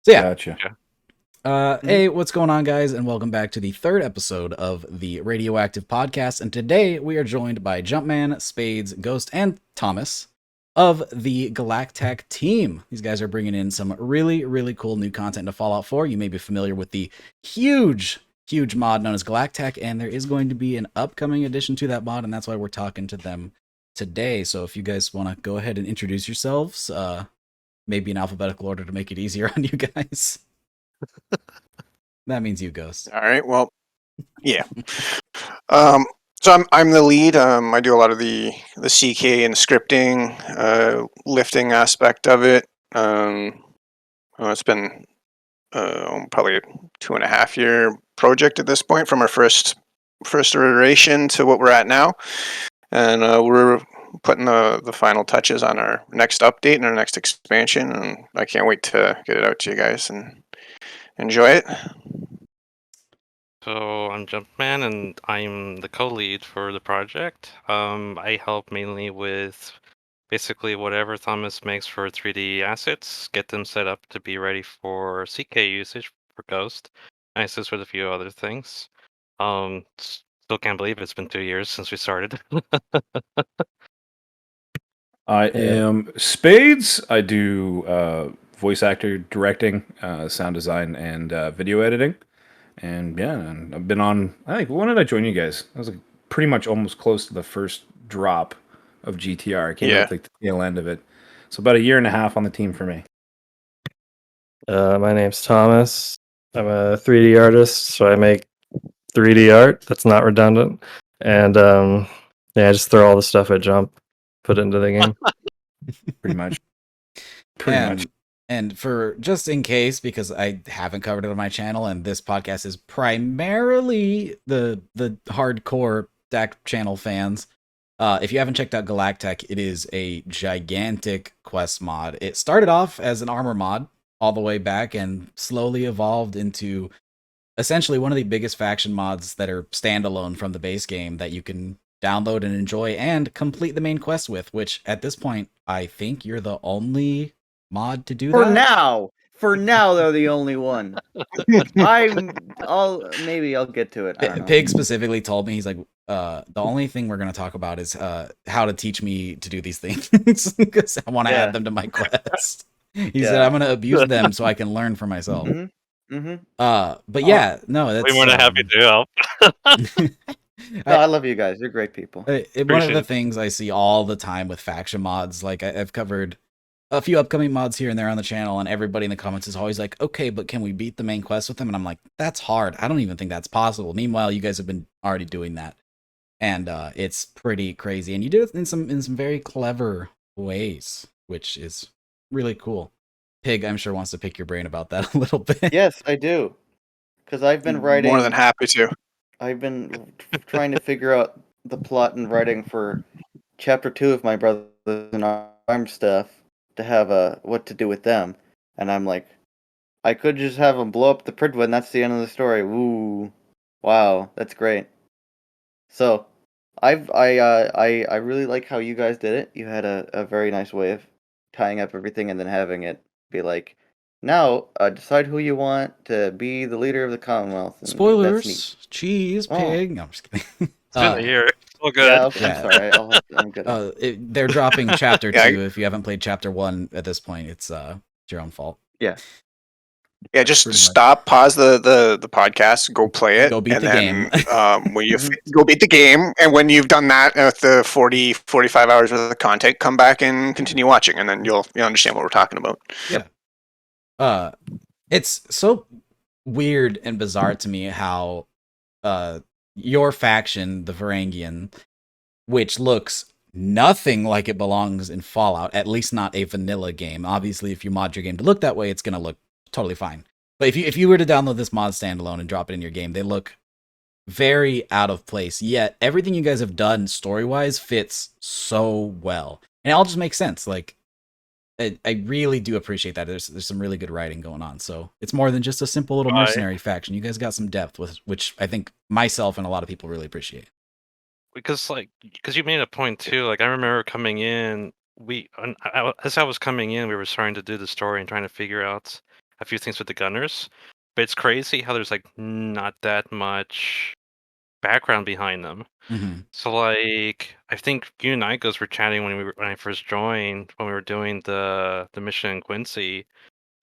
So yeah, Gotcha. hey, what's going on, guys, and welcome back to the third episode of the Radioactive Podcast. And today we are joined by Jumpman, Spades, Ghost, and Thomas of the Galac-Tac team. These guys are bringing in some really, really cool new content to Fallout 4. You may be familiar with the huge, huge mod known as Galac-Tac, and there is going to be an upcoming addition to that mod, and that's why we're talking to them today. So if you guys want to go ahead and introduce yourselves, maybe in alphabetical order to make it easier on you guys. That means you, Ghost. All right. Well, yeah. So I'm the lead. I do a lot of the CK and the scripting, lifting aspect of it. It's been probably a 2.5 year project at this point from our first iteration to what we're at now, and we're putting the final touches on our next update and our next expansion, and I can't wait to get it out to you guys and enjoy it. So I'm Jumpman, and I'm the co-lead for the project. I help mainly with basically whatever Thomas makes for 3D assets, get them set up to be ready for CK usage for Ghost. I assist with a few other things. Still can't believe it's been 2 years since we started. I am Spades. I do voice actor directing, sound design, and video editing. And yeah, and I've been on. I think when did I join you guys? I was like pretty much almost close to the first drop of GTR. I came Yeah. out like the tail end of it, so about a year and a half on the team for me. My name's Thomas. I'm a 3D artist, so I make 3D art that's not redundant. And I just throw all the stuff I jump, put it into the game. Pretty much. Pretty much. And for just in case, because I haven't covered it on my channel, and this podcast is primarily the hardcore DAC channel fans. If you haven't checked out Galactech, it is a gigantic quest mod. It started off as an armor mod all the way back and slowly evolved into essentially one of the biggest faction mods that are standalone from the base game that you can download and enjoy and complete the main quest with, which at this point, I think you're the only mod to do For that. For now, they're the only one. I'll get to it. I don't know. Pig specifically told me, he's like, the only thing we're going to talk about is how to teach me to do these things because I want to add them to my quest. He said I'm going to abuse them so I can learn for myself. But yeah, no, that's we were happy to help. I love you guys. You're great people. One of the things I see all the time with faction mods, like I've covered a few upcoming mods here and there on the channel, and everybody in the comments is always like, okay, but can we beat the main quest with them? And I'm like, that's hard. I don't even think that's possible. Meanwhile, you guys have been already doing that. And it's pretty crazy. And you do it in some very clever ways, which is really cool. Pig, I'm sure, wants to pick your brain about that a little bit. Yes, I do. Because I've been writing... More than happy to. I've been trying to figure out the plot and writing for Chapter 2 of my Brothers in Arms stuff to have what to do with them. And I'm like, I could just have them blow up the Pridwood and that's the end of the story. Ooh. Wow, that's great. So, I really like how you guys did it. You had a very nice way of tying up everything and then having it be like, now decide who you want to be the leader of the Commonwealth. And spoilers, cheese, pig. No, I'm just kidding. It's been a year. Oh, good. Yeah, I'm sorry. I'm good. They're dropping chapter 2. If you haven't played chapter 1 at this point, it's your own fault. Yeah. Yeah, just stop, pause the podcast, go play it. Go beat the game. When you go beat the game, and when you've done that with the 45 hours worth of content, come back and continue watching, and then you'll understand what we're talking about. Yeah. It's so weird and bizarre to me how your faction, the Varangian, which looks nothing like it belongs in Fallout, at least not a vanilla game. Obviously, if you mod your game to look that way, it's going to look totally fine. But if you were to download this mod standalone and drop it in your game, they look very out of place. Yet everything you guys have done story-wise fits so well. And it all just makes sense. Like, I really do appreciate that. There's some really good writing going on. So it's more than just a simple little mercenary faction. You guys got some depth, which I think myself and a lot of people really appreciate. Because you made a point too. Like I remember coming in, as I was coming in, we were starting to do the story and trying to figure out a few things with the gunners, but it's crazy how there's like not that much background behind them. Mm-hmm. So like, I think you and I were chatting when I first joined, when we were doing the mission in Quincy.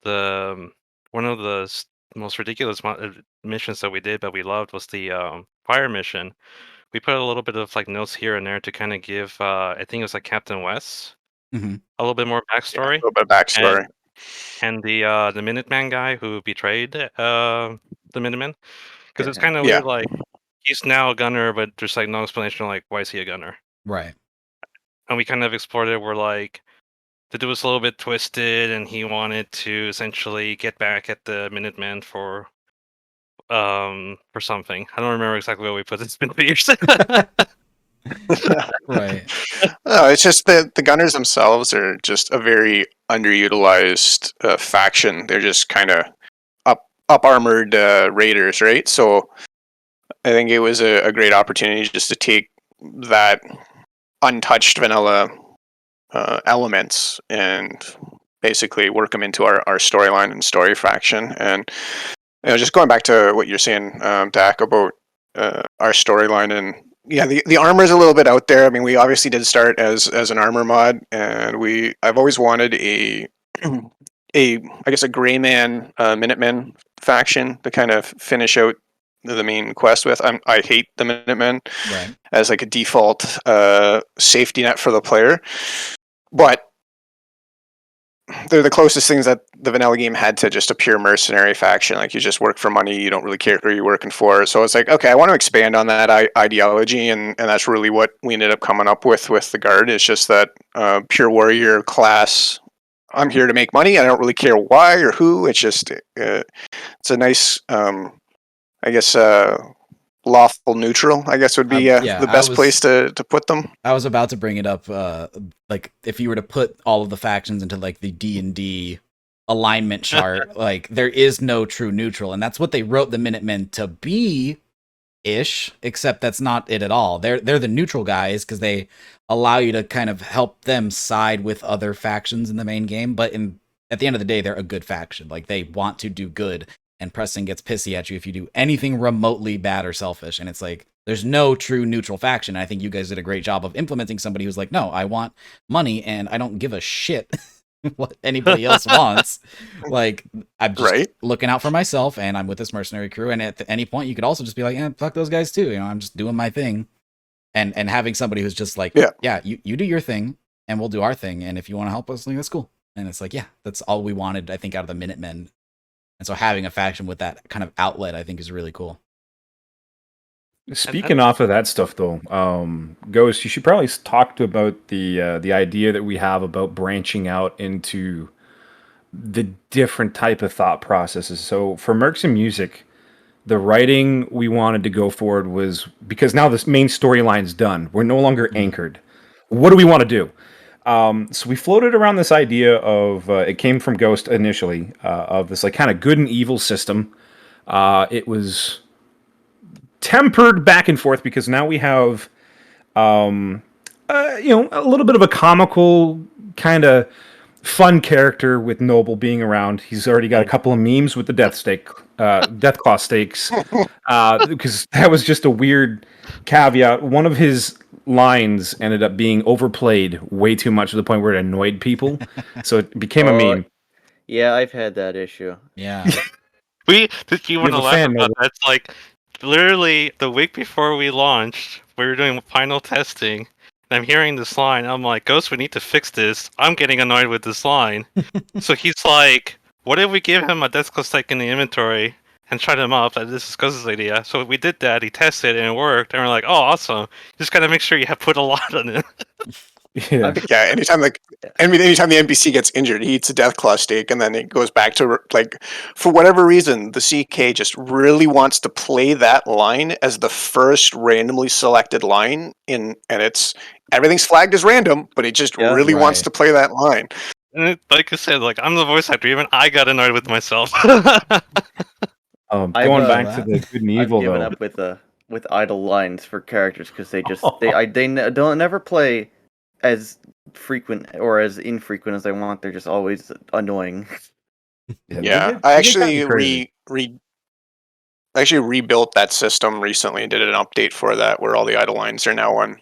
The one of the most ridiculous missions that we did, but we loved, was the fire mission. We put a little bit of like notes here and there to kind of give, I think it was like Captain West, Mm-hmm. a little bit more Yeah, a backstory, little bit of backstory. and the Minuteman guy who betrayed the Minutemen, because it's kind of Yeah. weird. Like, he's now a gunner, but there's like no explanation like why is he a gunner. Right. And we kind of explored it. Where like the dude was a little bit twisted, and he wanted to essentially get back at the Minutemen for something. I don't remember exactly what we put. It's been 2 years. Right. No, it's just that the Gunners themselves are just a very underutilized faction. They're just kind of up armored raiders, right? So I think it was a great opportunity just to take that untouched vanilla elements and basically work them into our storyline and story faction. And just going back to what you're saying, Dak, about our storyline, and yeah, the armor is a little bit out there. I mean, we obviously did start as an armor mod, and I've always wanted a I guess a gray man Minutemen faction to kind of finish out the main quest with. I hate the Minutemen Right. as like a default safety net for the player, but they're the closest things that the vanilla game had to just a pure mercenary faction. Like, you just work for money, you don't really care who you're working for. So it's like, okay, I want to expand on that ideology, and that's really what we ended up coming up with the Guard. It's just that pure warrior class. I'm here to make money. I don't really care why or who. It's just it's a nice, I guess, lawful neutral, I guess, would be Yeah, the best place to put them. I was about to bring it up. Like, if you were to put all of the factions into like the D&D alignment chart, like, there is no true neutral, and that's what they wrote the Minutemen to be, ish. Except that's not it at all. They're the neutral guys because they allow you to kind of help them side with other factions in the main game. But at the end of the day, they're a good faction. Like, they want to do good, and Preston gets pissy at you if you do anything remotely bad or selfish. And it's like, there's no true neutral faction. And I think you guys did a great job of implementing somebody who's like, no, I want money and I don't give a shit what anybody else wants. Like, I'm just looking out for myself, and I'm with this mercenary crew. And at any point, you could also just be like, fuck those guys too. You know, I'm just doing my thing. And having somebody who's just like, yeah, you do your thing and we'll do our thing. And if you want to help us, like, that's cool. And it's like, yeah, that's all we wanted, I think, out of the Minutemen. And so having a faction with that kind of outlet, I think, is really cool. Speaking off of that stuff, though, Ghost, you should probably talk about the idea that we have about branching out into the different type of thought processes. So for Mercs and Music, the writing we wanted to go forward was because now this main storyline's done. We're no longer anchored. What do we want to do? So we floated around this idea of it came from Ghost initially of this like kind of good and evil system. It was tempered back and forth because now we have a little bit of a comical kind of fun character with Noble being around. He's already got a couple of memes with the death claw stakes, because that was just a weird caveat. One of his lines ended up being overplayed way too much to the point where it annoyed people, so it became a meme. Yeah, I've had that issue. Yeah. You want to laugh fan, about Noble. that? It's like, literally the week before we launched, we were doing final testing, and I'm hearing this line. I'm like, Ghost, we need to fix this. I'm getting annoyed with this line. So he's like, what if we give him a death claw stake in the inventory and shut him up? This is Ghost's idea. So we did that. He tested and it worked. And we're like, oh, awesome. Just gotta make sure you have put a lot on it. Yeah. Yeah, anytime the NPC gets injured, he eats a death claw steak, and then it goes back to, like, for whatever reason, the CK just really wants to play that line as the first randomly selected line and it's everything's flagged as random, but it just really wants to play that line. And like I said, like, I'm the voice actor. Even I got annoyed with myself. Going back to the good and evil, I've given though. up with idle lines for characters because they just they don't never play as frequent or as infrequent as I want. They're just always annoying. Yeah, they I get kinda actually crazy. I actually rebuilt that system recently and did an update for that where all the idle lines are now on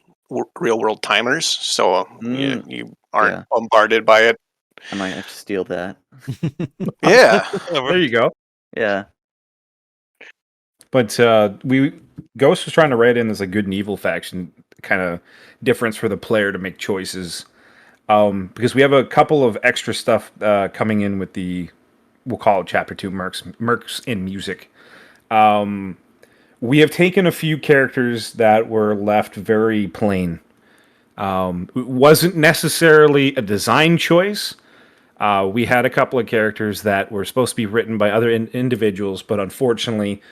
real world timers, so you aren't Yeah. bombarded by it. I might have to steal that. Yeah, There you go. Yeah. But we Ghost was trying to write in as a good and evil faction kind of difference for the player to make choices. Because we have a couple of extra stuff coming in with the we'll call it Chapter 2 Mercs in music. We have taken a few characters that were left very plain. It wasn't necessarily a design choice. We had a couple of characters that were supposed to be written by other individuals, but unfortunately,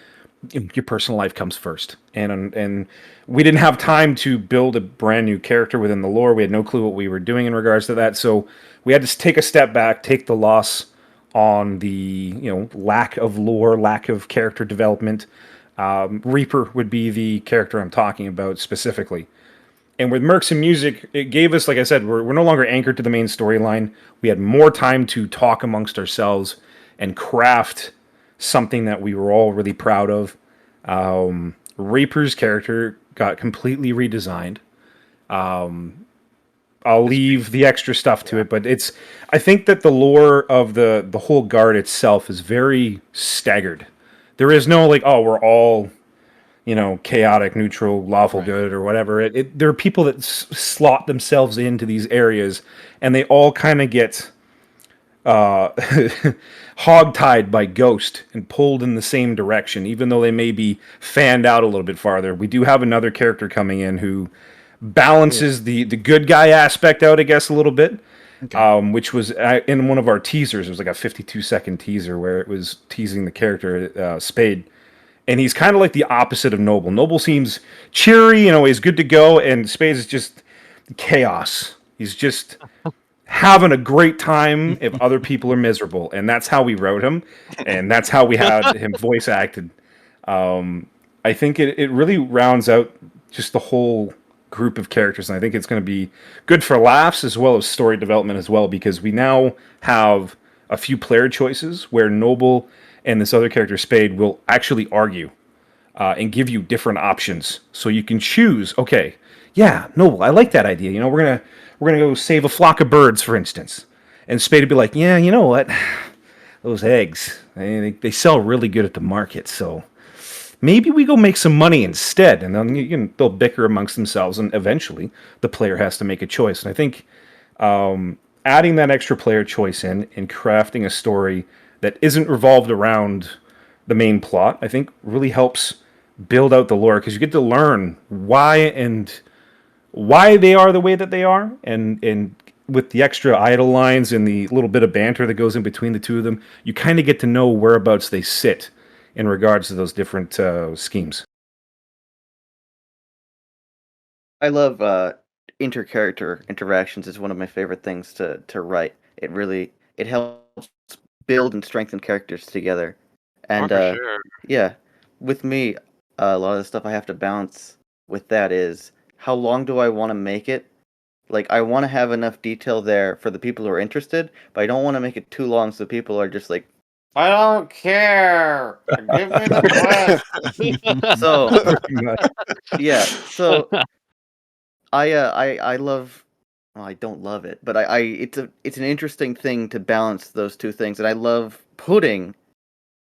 your personal life comes first, and we didn't have time to build a brand new character within the lore. We had no clue what we were doing in regards to that, so we had to take a step back, take the loss on the lack of lore, lack of character development. Reaper would be the character I'm talking about specifically. And with Mercs and Music, it gave us, like I said, we're no longer anchored to the main storyline. We had more time to talk amongst ourselves and craft something that we were all really proud of. Reaper's character got completely redesigned. I'll leave the extra stuff to it, but I think that the lore of the whole guard itself is very staggered. There is no like, oh, we're all chaotic, neutral, lawful Right. good, or whatever. There are people that slot themselves into these areas, and they all kind of get hogtied by Ghost and pulled in the same direction, even though they may be fanned out a little bit farther. We do have another character coming in who balances the good guy aspect out, I guess, a little bit. Okay. Which was in one of our teasers. It was like a 52-second teaser where it was teasing the character Spade, and he's kind of like the opposite of Noble. Noble seems cheery, he's good to go, and Spade is just chaos. He's just having a great time if other people are miserable, and that's how we wrote him, and that's how we had him voice acted. I think it really rounds out just the whole group of characters, and I think it's going to be good for laughs as well as story development as well, because we now have a few player choices where Noble and this other character Spade will actually argue and give you different options, so you can choose. Okay, yeah, Noble, I like that idea. We're gonna go save a flock of birds, for instance, and Spade would be like, yeah, you know what, those eggs they sell really good at the market, so maybe we go make some money instead. And then they'll bicker amongst themselves, and eventually the player has to make a choice. And I think adding that extra player choice in and crafting a story that isn't revolved around the main plot, I think really helps build out the lore, because you get to learn why they are the way that they are, and with the extra idle lines and the little bit of banter that goes in between the two of them, you kind of get to know whereabouts they sit in regards to those different schemes. I love inter-character interactions is one of my favorite things to write. It helps build and strengthen characters together. Oh, And for sure. yeah, with me, a lot of the stuff I have to balance with that is how long do I want to make it? Like I want to have enough detail there for the people who are interested, but I don't want to make it too long so people are just like, I don't care. Give me the quest. So yeah, so I love. Well, I don't love it, but it's an interesting thing to balance those two things, and I love putting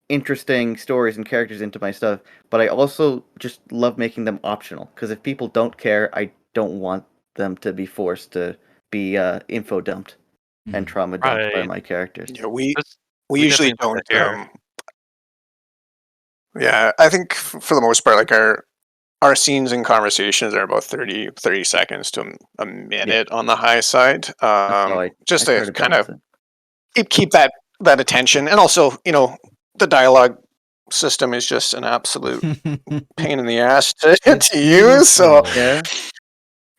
interesting stories and characters into my stuff. But I also just love making them optional, because if people don't care, I don't want them to be forced to be info dumped and trauma dumped by Right. my characters. yeah, we This, we we usually definitely love don't. that here. Yeah, I think for the most part, like our scenes and conversations are about 30 seconds to a minute on the high side. That's how I Just try to to kind balance of it. keep that attention, and also the dialogue system is just an absolute pain in the ass to, It's to use. So beautiful. Yeah.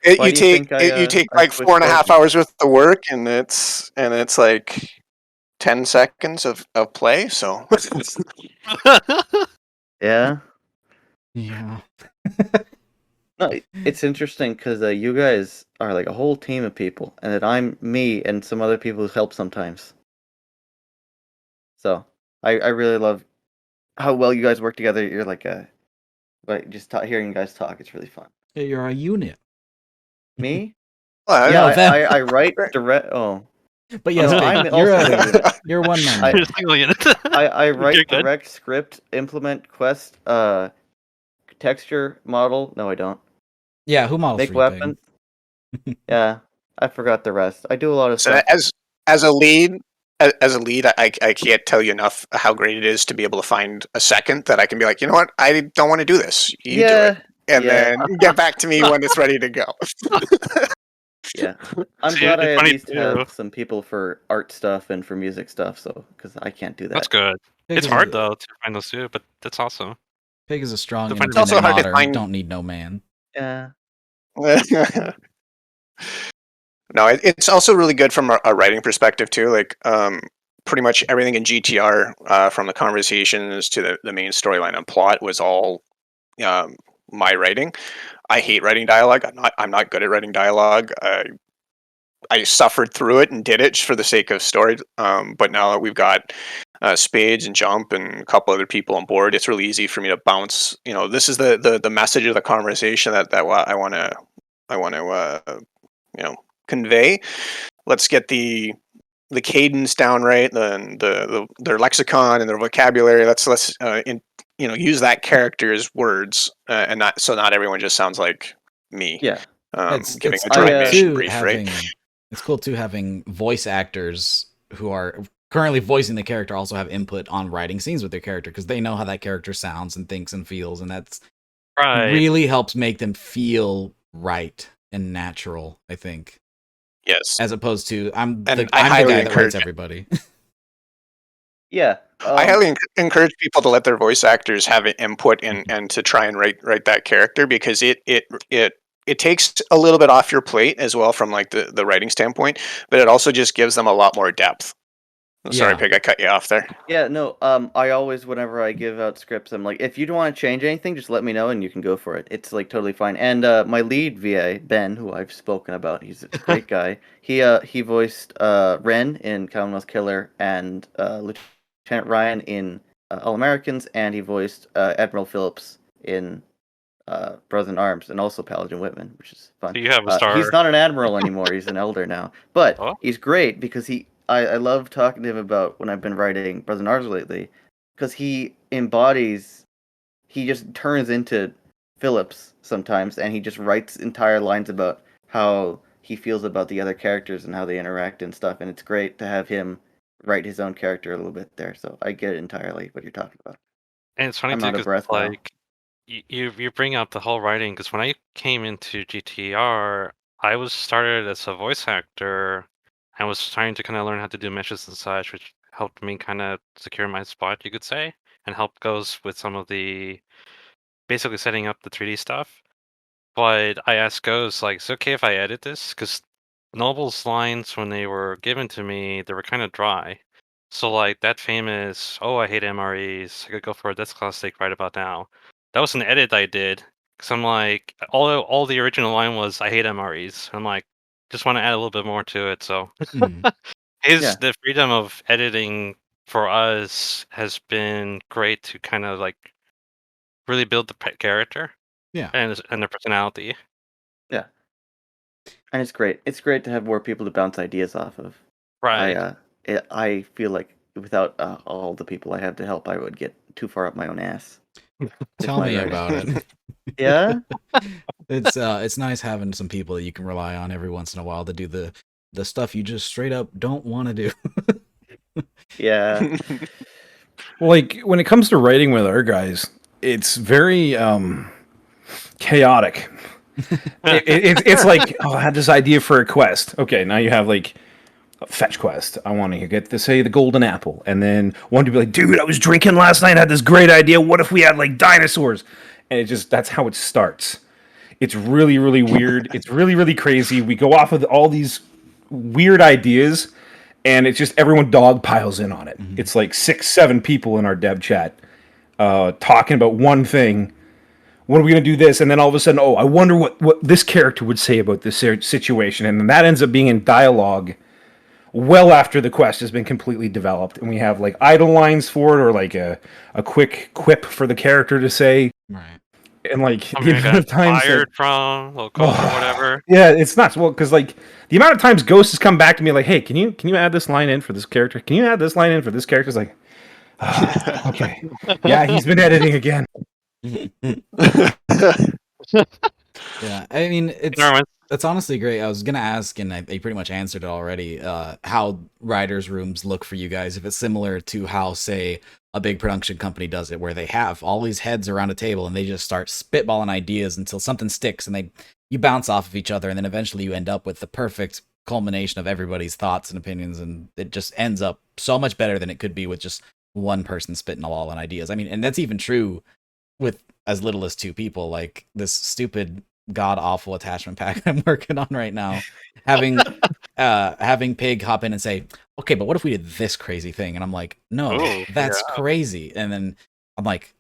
it, Why you do you take think it, you take I like four switched and a half voices? hours worth of work, and it's like 10 seconds of play. So Yeah. Yeah. No, it's interesting because you guys are like a whole team of people, and that I'm me and some other people who help sometimes. So I really love how well you guys work together. You're like just hearing you guys talk, it's really fun. Yeah, you're a unit. Me? Well, Yeah, No, them. I write direct. Oh, But yes, no, Pig, I'm you're also a unit. you're one man. I- You're a single unit. I You're write good. direct, script, implement, quest, texture, model. No, I don't. Yeah, who models Make for you, Pig? weapons. Yeah, I forgot the rest. I do a lot of So stuff. as a lead, I can't tell you enough how great it is to be able to find a second that I can be like, you know what, I don't want to do this. You do it, and yeah. then get back to me when it's ready to go. Yeah, I'm See, glad I it's at funny least too. have some people for art stuff and for music stuff. So because I can't do that. That's good. Pig It's is hard a, though to find those two, but that's awesome. Pig is a strong, To find It's also independent hard to modder. find. Don't need no man. Yeah. No, it's also really good from a writing perspective too. Like, pretty much everything in GTR, from the conversations to the main storyline and plot, was all my writing. I hate writing dialogue. I'm not good at writing dialogue. I suffered through it and did it just for the sake of story. But now that we've got Spades and Jump and a couple other people on board, it's really easy for me to bounce. You know, this is the message of the conversation that I want to convey. Let's get the cadence down right, their lexicon and their vocabulary. Let's use that character's words, and not everyone just sounds like me. Yeah. Giving It's a cool dry too brief, having right? it's cool too having voice actors who are currently voicing the character also have input on writing scenes with their character because they know how that character sounds and thinks and feels, and that's Right. really helps make them feel right and natural, I think. Yes. As opposed to I'm And the I guy highly that writes encourage it. everybody. Yeah. I highly encourage people to let their voice actors have input and to try and write that character, because it takes a little bit off your plate as well from like the writing standpoint, but it also just gives them a lot more depth. Sorry, Yeah. Pig, I cut you off there. Yeah, no, I always, whenever I give out scripts, I'm like, if you don't want to change anything, just let me know and you can go for it. It's like totally fine. And my lead VA, Ben, who I've spoken about, he's a great guy. He voiced Ren in Commonwealth Killer and Lieutenant Ryan in All Americans, and he voiced Admiral Phillips in Brothers in Arms, and also Paladin Whitman, which is fun. So you have a star. He's not an admiral anymore; he's an elder now. But Oh. he's great because I love talking to him about when I've been writing Brothers in Arms lately, because he just turns into Phillips sometimes, and he just writes entire lines about how he feels about the other characters and how they interact and stuff. And it's great to have him write his own character a little bit there. So I get it entirely what you're talking about. And it's funny I'm too out of because breath now. like you bring up the whole writing, because when I came into GTR, I was started as a voice actor. I was trying to kind of learn how to do meshes and such, which helped me kind of secure my spot, you could say, and helped goes with some of the basically setting up the 3D stuff. But I asked Goes, like, is it okay if I edit this? Because Noble's lines, when they were given to me, they were kind of dry. So, like, that famous, oh, I hate MREs, I could go for a Death Class Steak right about now. That was an edit I did. Because I'm like, all the original line was, I hate MREs. I'm like, just want to add a little bit more to it. So, Yeah. the freedom of editing for us has been great to kind of, like, really build the character. Yeah. And their personality. Yeah. And it's great. It's great to have more people to bounce ideas off of. Right. I feel like without all the people I have to help, I would get too far up my own ass. Tell me about it. Yeah. It's nice having some people that you can rely on every once in a while to do the stuff you just straight up don't want to do. Yeah. Well, like when it comes to writing with our guys, it's very chaotic. It's like, oh, I had this idea for a quest. Okay, now you have like a fetch quest. I want to get to say the golden apple, and then one to be like, dude, I was drinking last night. I had this great idea. What if we had like dinosaurs? And that's how it starts. It's really, really weird. It's really, really crazy. We go off of all these weird ideas, and it's just everyone dog piles in on it. Mm-hmm. It's like 6-7 people in our dev chat talking about one thing. When are we going to do this? And then all of a sudden, oh, I wonder what this character would say about this situation. And then that ends up being in dialogue well after the quest has been completely developed, and we have like idle lines for it, or like a quick quip for the character to say, Right. and like Something the I amount got of times fired from, little quote or whatever. Yeah, it's nuts. Well, because like the amount of times Ghost has come back to me like, "Hey, can you add this line in for this character? Can you add this line in for this character?" It's like, okay, yeah, he's been editing again. Yeah, I mean, Never mind. it's honestly great. I was gonna ask, and they pretty much answered it already. How writers' rooms look for you guys? If it's similar to how, say, a big production company does it, where they have all these heads around a table and they just start spitballing ideas until something sticks, and you bounce off of each other, and then eventually you end up with the perfect culmination of everybody's thoughts and opinions, and it just ends up so much better than it could be with just one person spitting all on ideas. I mean, and that's even true with as little as two people. Like this stupid god awful attachment pack I'm working on right now, having Pig hop in and say, okay, but what if we did this crazy thing? And I'm like, no, Ooh, that's yeah. crazy. And then I'm like,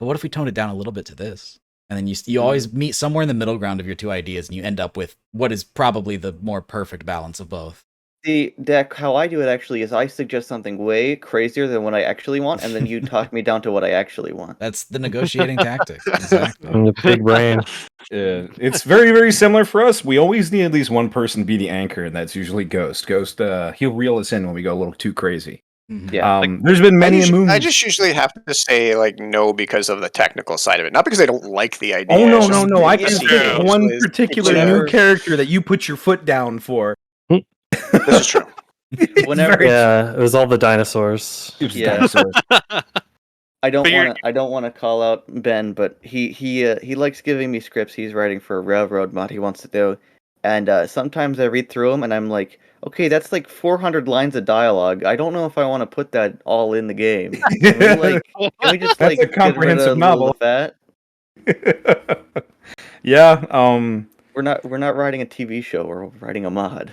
but what if we toned it down a little bit to this? And then you always meet somewhere in the middle ground of your two ideas, and you end up with what is probably the more perfect balance of both. The deck, how I do it actually is I suggest something way crazier than what I actually want, and then you talk me down to what I actually want. That's the negotiating tactic. Exactly. And the big brain. It's very, very similar for us. We always need at least one person to be the anchor, and that's usually Ghost. Ghost, he'll reel us in when we go a little too crazy. Mhm. Yeah. There's been many a moon. I just usually have to say like no because of the technical side of it, not because I don't like the idea. Oh no, It's no, just no! I the can scene pick one usually is- particular whatever. new character that you put your foot down for. This is true. It's Whenever- very- Yeah, it was all the dinosaurs. It was Yeah. dinosaurs. I don't But you're- want to. I don't want to call out Ben, but he likes giving me scripts he's writing for a railroad mod he wants to do, and sometimes I read through them and I'm like, okay, that's like 400 lines of dialogue. I don't know if I want to put that all in the game. Can we just That's like a comprehensive get rid of novel. that? Yeah, We're not writing a TV show. We're writing a mod.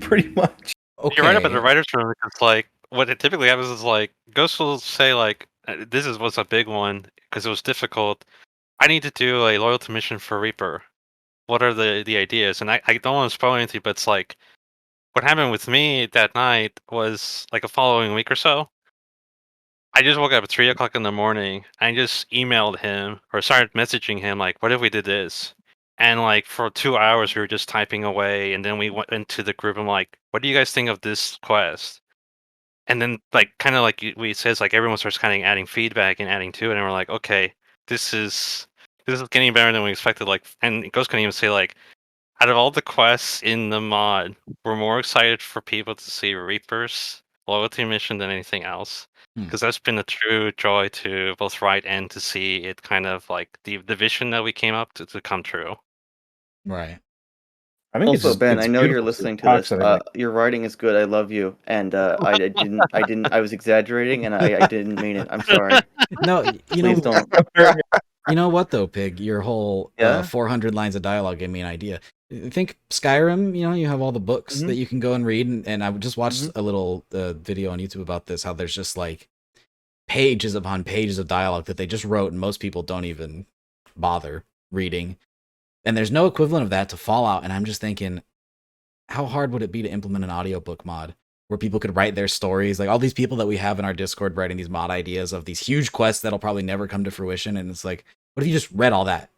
pretty much. Okay. You're right up at the writer's room. It's like what it typically happens is like Ghost will say like this was a big one because it was difficult. I need to do a loyalty mission for Reaper. What are the ideas? And I don't want to spoil anything, but it's like what happened with me that night was like a following week or so. I just woke up at 3 o'clock in the morning. I just emailed him or started messaging him like, "What if we did this?" And like for 2 hours, we were just typing away, and then we went into the group and like, "What do you guys think of this quest?" And then like kind of like we says like everyone starts kind of adding feedback and adding to it, and we're like, "Okay, this is getting better than we expected." Like, and Ghost can even say like, out of all the quests in the mod, we're more excited for people to see Reaper's loyalty mission than anything else. Because that's been a true joy to both write and to see it kind of like the vision that we came up to come true. Right. I think Also, Ben, it's I know you're beautiful listening to talks this. that I like. Your writing is good. I love you, and I was exaggerating, and I didn't mean it. I'm sorry. No, you know, Please don't. you know what though, Pig? Your whole Yeah? 400 lines of dialogue gave me an idea. Think Skyrim. You know, you have all the books Mhm. that you can go and read, and I would just watch Mhm. a little video on YouTube about this. How there's just like pages upon pages of dialogue that they just wrote, and most people don't even bother reading. And there's no equivalent of that to Fallout. And I'm just thinking, how hard would it be to implement an audiobook mod where people could write their stories? Like all these people that we have in our Discord writing these mod ideas of these huge quests that'll probably never come to fruition. And it's like, what if you just read all that?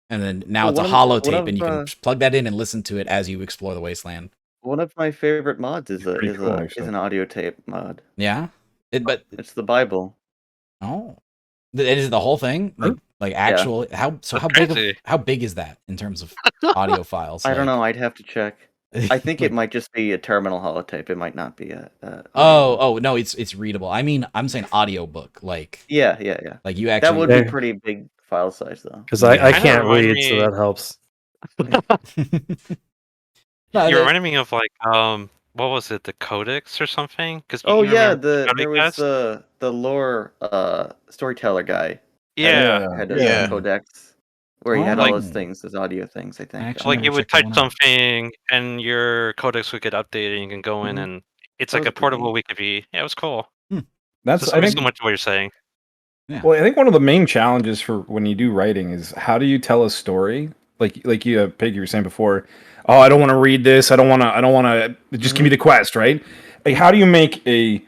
And then now Well, it's a holotape and you can plug that in and listen to it as you explore the wasteland. One of my favorite mods is Pretty cool, actually. an audio tape mod. Yeah? But, It's the Bible. oh. Is it the whole thing? Like actual, how Crazy. big is that in terms of audio files? I don't Like- know. I'd have to check. I think it might just be a terminal holotape. It might not be a. Oh no, it's readable. I mean, I'm saying audiobook, like Yeah. like you actually. That would be pretty big file size, though. Because I Yeah. can't Remind read, so me- that helps. No, You that- reminded me of like what was it, the Codex or something? Because Oh yeah, there was the lore storyteller guy yeah. had Yeah. a codex where he had Oh. all his things, his audio things. I think. Actually, Like never you would checked that type one out. something and your codex would get updated and you can go in Mhm. and it's That like was a pretty portable neat. Wikipediia. Yeah, it was cool. That's So I think so much of what you're saying. Well, I think one of the main challenges for when you do writing is how do you tell a story like you, Pig, you were saying before. Oh, I don't want to read this. I don't want to. Just give me the quest, right? Like, how do you make a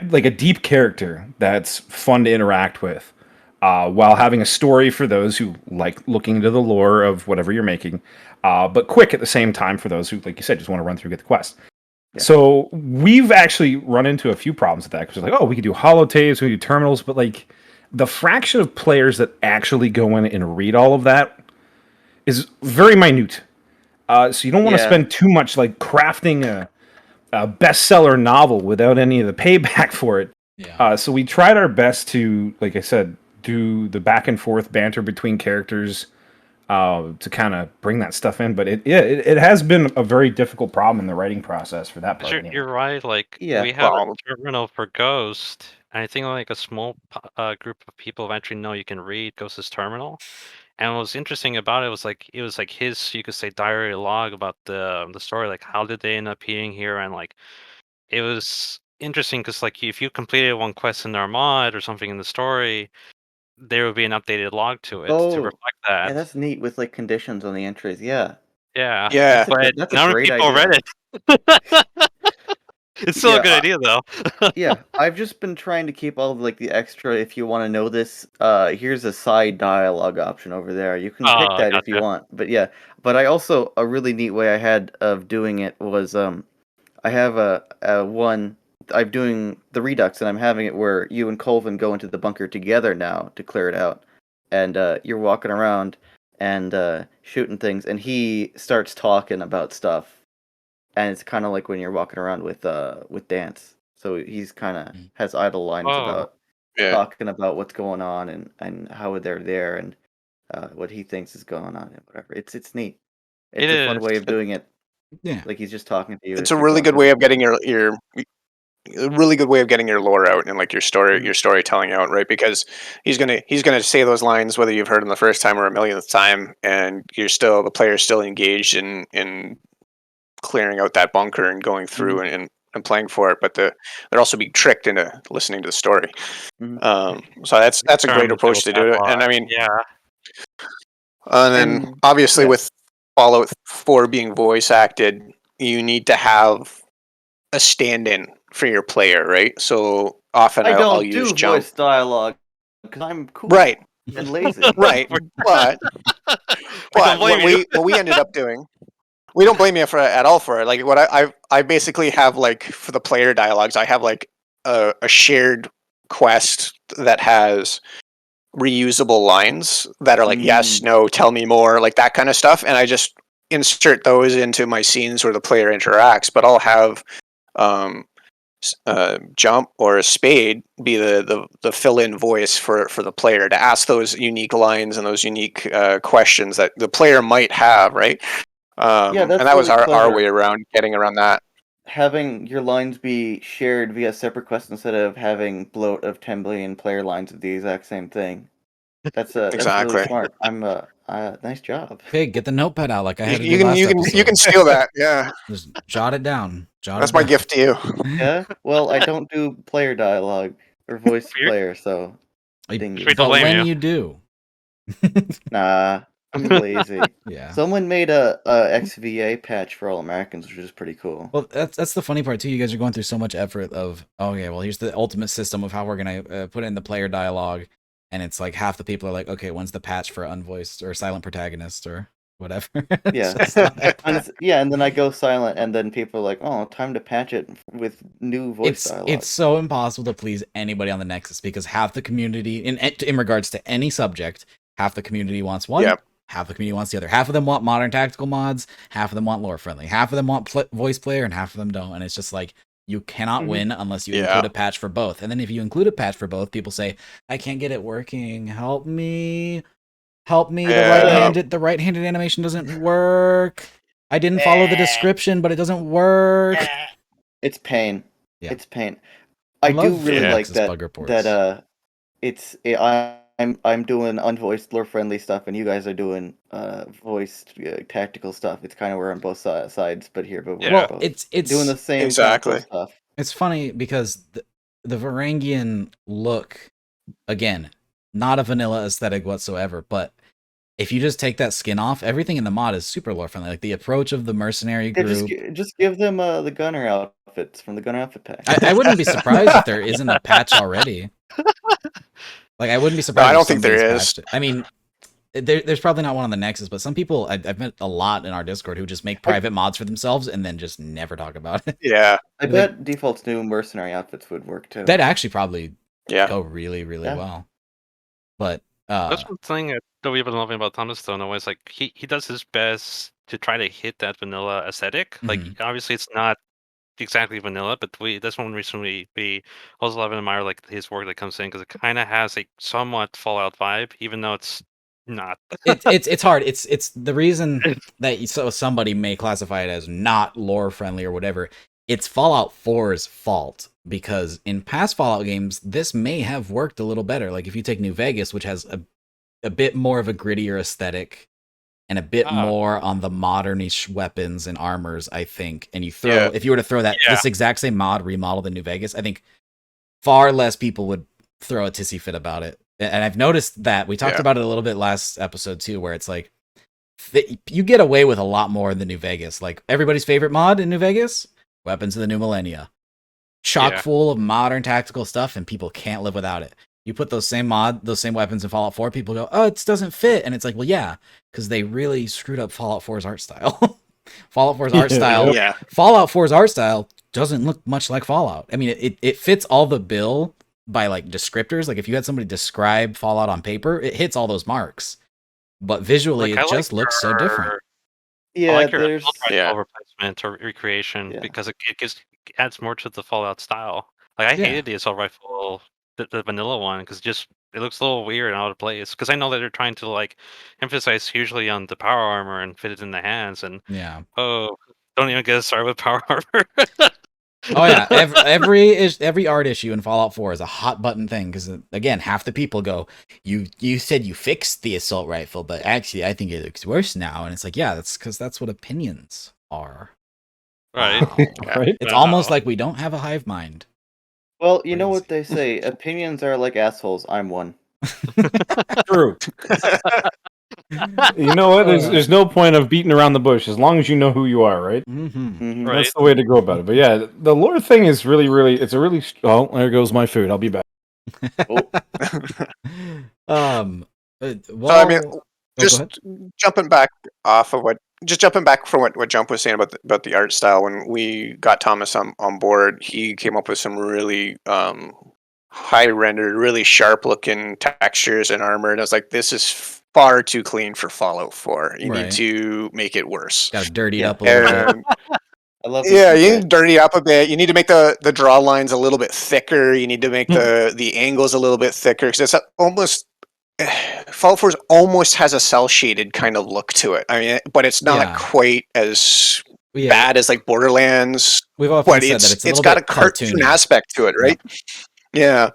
like a deep character that's fun to interact with, while having a story for those who like looking into the lore of whatever you're making, but quick at the same time for those who, like you said, just want to run through, get the quest. Yeah. So we've actually run into a few problems with that because like, oh, we could do holotapes, we could do terminals, but like the fraction of players that actually go in and read all of that is very minute. So you don't want to Yeah. spend too much like crafting a bestseller novel without any of the payback for it. Yeah. So we tried our best to, like I said, do the back and forth banter between characters, to kind of bring that stuff in. But it has been a very difficult problem in the writing process for that part. You're right. Like Yeah. we have Well, a terminal for Ghost, and I think like a small group of people eventually know you can read Ghost's terminal. And what was interesting about it was like his, you could say, diary log about the story. Like how did they end up being here, and like it was interesting because like if you completed one quest in their mod or something in the story, there would be an updated log to it to Oh, reflect yeah, that. that's neat with like conditions on the entries. Yeah, Yeah, yeah. but that's a none of great people idea. read it. It's still a Yeah, good idea though. yeah. I've just been trying to keep all of like the extra. If you want to know this, here's a side dialogue option over there. You can pick Oh, that if you gotcha. want. But yeah, but I also a really neat way I had of doing it was I have a one. I'm doing the Redux, and I'm having it where you and Colvin go into the bunker together now to clear it out, and you're walking around and shooting things, and he starts talking about stuff, and it's kind of like when you're walking around with Dance. So he's kind of Mm. has idle lines Oh, about Yeah. talking about what's going on and how they're there and what he thinks is going on and whatever. It's neat. it It's a fun is. way of doing it. Yeah. Like he's just talking to you It's as a you're really going good through way the of getting bunker. your a really good way of getting your lore out and like your Mhm. storytelling out, right? Because he's gonna say those lines whether you've heard them the first time or a millionth time, and the player's still engaged in clearing out that bunker and going through Mhm. and playing for it. But they're also being tricked into listening to the story. Mhm. So that's a great Term the table approach to tap do it. And bot. I mean, Yeah. and then And obviously yeah, with Fallout 4 being voice acted, you need to have a stand-in for your player, right? So often I I'll don't use do Jump. voice dialogue because I'm Right, cool and lazy. right. But We don't blame you. what we ended up doing, we don't blame you for at all for it. Like what I basically have, like, for the player dialogues, I have like a shared quest that has reusable lines that are like yes, Mm. no, tell me more, like that kind of stuff, and I just insert those into my scenes where the player interacts. But I'll have um, Jump or a Spade be the fill-in voice for the player to ask those unique lines and those unique questions that the player might have, right? Yeah, And that's that was really our clever. way around getting around that. Having your lines be shared via separate quests instead of having bloat of 10 billion player lines of the exact same thing. That's really Exactly. smart. Nice job. Pig, get the notepad out like I You, had to you do can last you can episode. steal that. Yeah, Just jot it down. Jot that's it my down. gift to you. Yeah. Well, I don't do player dialogue or voice Weird. player, so Like, dingy. We don't but blame when you. you do, Nah, I'm lazy. yeah. Someone made a XVA patch for All Americans, which is pretty cool. Well, that's the funny part too. You guys are going through so much effort of, oh yeah, well here's the ultimate system of how we're gonna put in the player dialogue, and it's like half the people are like, okay, when's the patch for unvoiced or silent protagonist or whatever? It's Yeah. just like, And then I go silent, and then people are like, "Oh, time to patch it with new voice dialogue." it's so impossible to please anybody on the Nexus because half the community, in regards to any subject, half the community wants one. Yep. Half the community wants the other. Half of them want modern tactical mods. Half of them want lore friendly. Half of them want voice player, and half of them don't. And it's just like you cannot Mhm. win unless you Yeah. include a patch for both. And then if you include a patch for both, people say, "I can't get it working. Help me! Help me! Yeah. The right-handed animation doesn't work. I didn't follow the description, but it doesn't work." It's pain. Yeah. It's pain. I I do love really Yeah. like Nexus bug reports. I'm doing unvoiced lore friendly stuff, and you guys are doing voiced tactical stuff. It's kind of we're on both sides, but we're Yeah. both it's doing the same kind of Exactly. cool stuff. It's funny because the Varangian look, again, not a vanilla aesthetic whatsoever, but if you just take that skin off, everything in the mod is super lore friendly. Like the approach of the mercenary Yeah, group. just give them the gunner outfits from the gunner outfit pack. I wouldn't be surprised if there isn't a patch already. Like I wouldn't be surprised. I if don't think there somebody's is. patched it. I mean, there's probably not one on the Nexus, but some people I've met a lot in our Discord who just make private mods for themselves and then just never talk about it. Yeah, I bet default's new mercenary outfits would work too. That'd actually probably yeah. go really, really Yeah. well. But That's one thing that we've been loving about Thomas, though. No, is like he does his best to try to hit that vanilla aesthetic. Like obviously, it's not exactly vanilla, but that's one reason we also love and admire like his work that comes in because it kind of has a somewhat Fallout vibe, even though it's not. it's hard. It's the reason that somebody may classify it as not lore friendly or whatever. It's Fallout 4's fault because in past Fallout games, this may have worked a little better. Like if you take New Vegas, which has a bit more of a grittier aesthetic and a bit more on the modernish weapons and armors, I think. And you throw if you were to throw this exact same mod remodeled in New Vegas, I think far less people would throw a tissy fit about it. And I've noticed that we talked about it a little bit last episode too, where it's like you get away with a lot more in the New Vegas. Like everybody's favorite mod in New Vegas, Weapons of the New Millennia, chock full of modern tactical stuff, and people can't live without it. You put those same weapons in Fallout 4, people go, "Oh, it doesn't fit," and it's like, well, yeah, because they really screwed up Fallout 4's art style. Fallout 4's art style, Fallout 4's art style doesn't look much like Fallout. I mean, it fits all the bill by like descriptors. Like if you had somebody describe Fallout on paper, it hits all those marks, but visually it just looks so different. Yeah, I like your there's replacement or recreation because it adds more to the Fallout style. Like I hated the assault rifle, the vanilla one, because it looks a little weird and out of place. Because I know that they're trying to like emphasize hugely on the power armor and fit it in the hands. And don't even get us started with power armor. Oh yeah, every art issue in Fallout 4 is a hot button thing because again, half the people go, "You said you fixed the assault rifle, but actually, I think it looks worse now." And it's like, yeah, that's because that's what opinions are. Right. Wow. Right. It's almost like we don't have a hive mind. Well, you know what they say: opinions are like assholes. I'm one. True. You know what? There's no point of beating around the bush as long as you know who you are, right? Mm-hmm. Right. That's the way to go about it. But yeah, the lore thing is really, really. It's a really. Oh, there goes my food. I'll be back. Well, so I mean, just jumping back from what Jump was saying about the art style. When we got Thomas on board, he came up with some really high rendered, really sharp looking textures and armor, and I was like, this is far too clean for Fallout 4. You need to make it worse. Got to dirty it up a little bit. I love you need to dirty up a bit. You need to make the draw lines a little bit thicker. You need to make the angles a little bit thicker because it's almost Fallout 4 almost has a cell shaded kind of look to it. I mean, but it's not quite as bad as like Borderlands. We've often said that it's got a cartoon aspect to it, right? Yeah.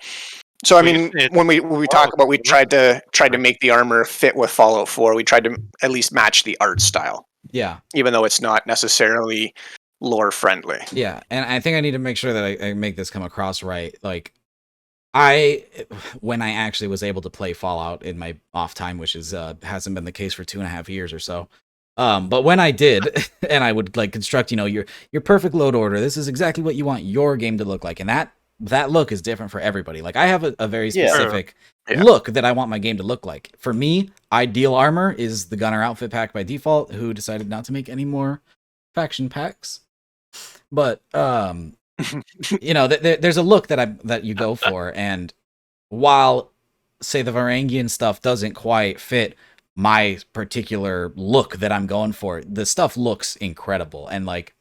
So I mean, when we talk about we tried to make the armor fit with Fallout 4, we tried to at least match the art style. Yeah. Even though it's not necessarily lore friendly. Yeah, and I think I need to make sure that I make this come across right. Like when I actually was able to play Fallout in my off time, which is hasn't been the case for 2.5 years or so. But when I did, and I would like construct, your perfect load order. This is exactly what you want your game to look like, and that look is different for everybody. Like I have a very specific look that I want my game to look like. For me, ideal armor is the Gunner outfit pack by default, who decided not to make any more faction packs. But there's a look that you go for, and while say the Varangian stuff doesn't quite fit my particular look that I'm going for, the stuff looks incredible, and like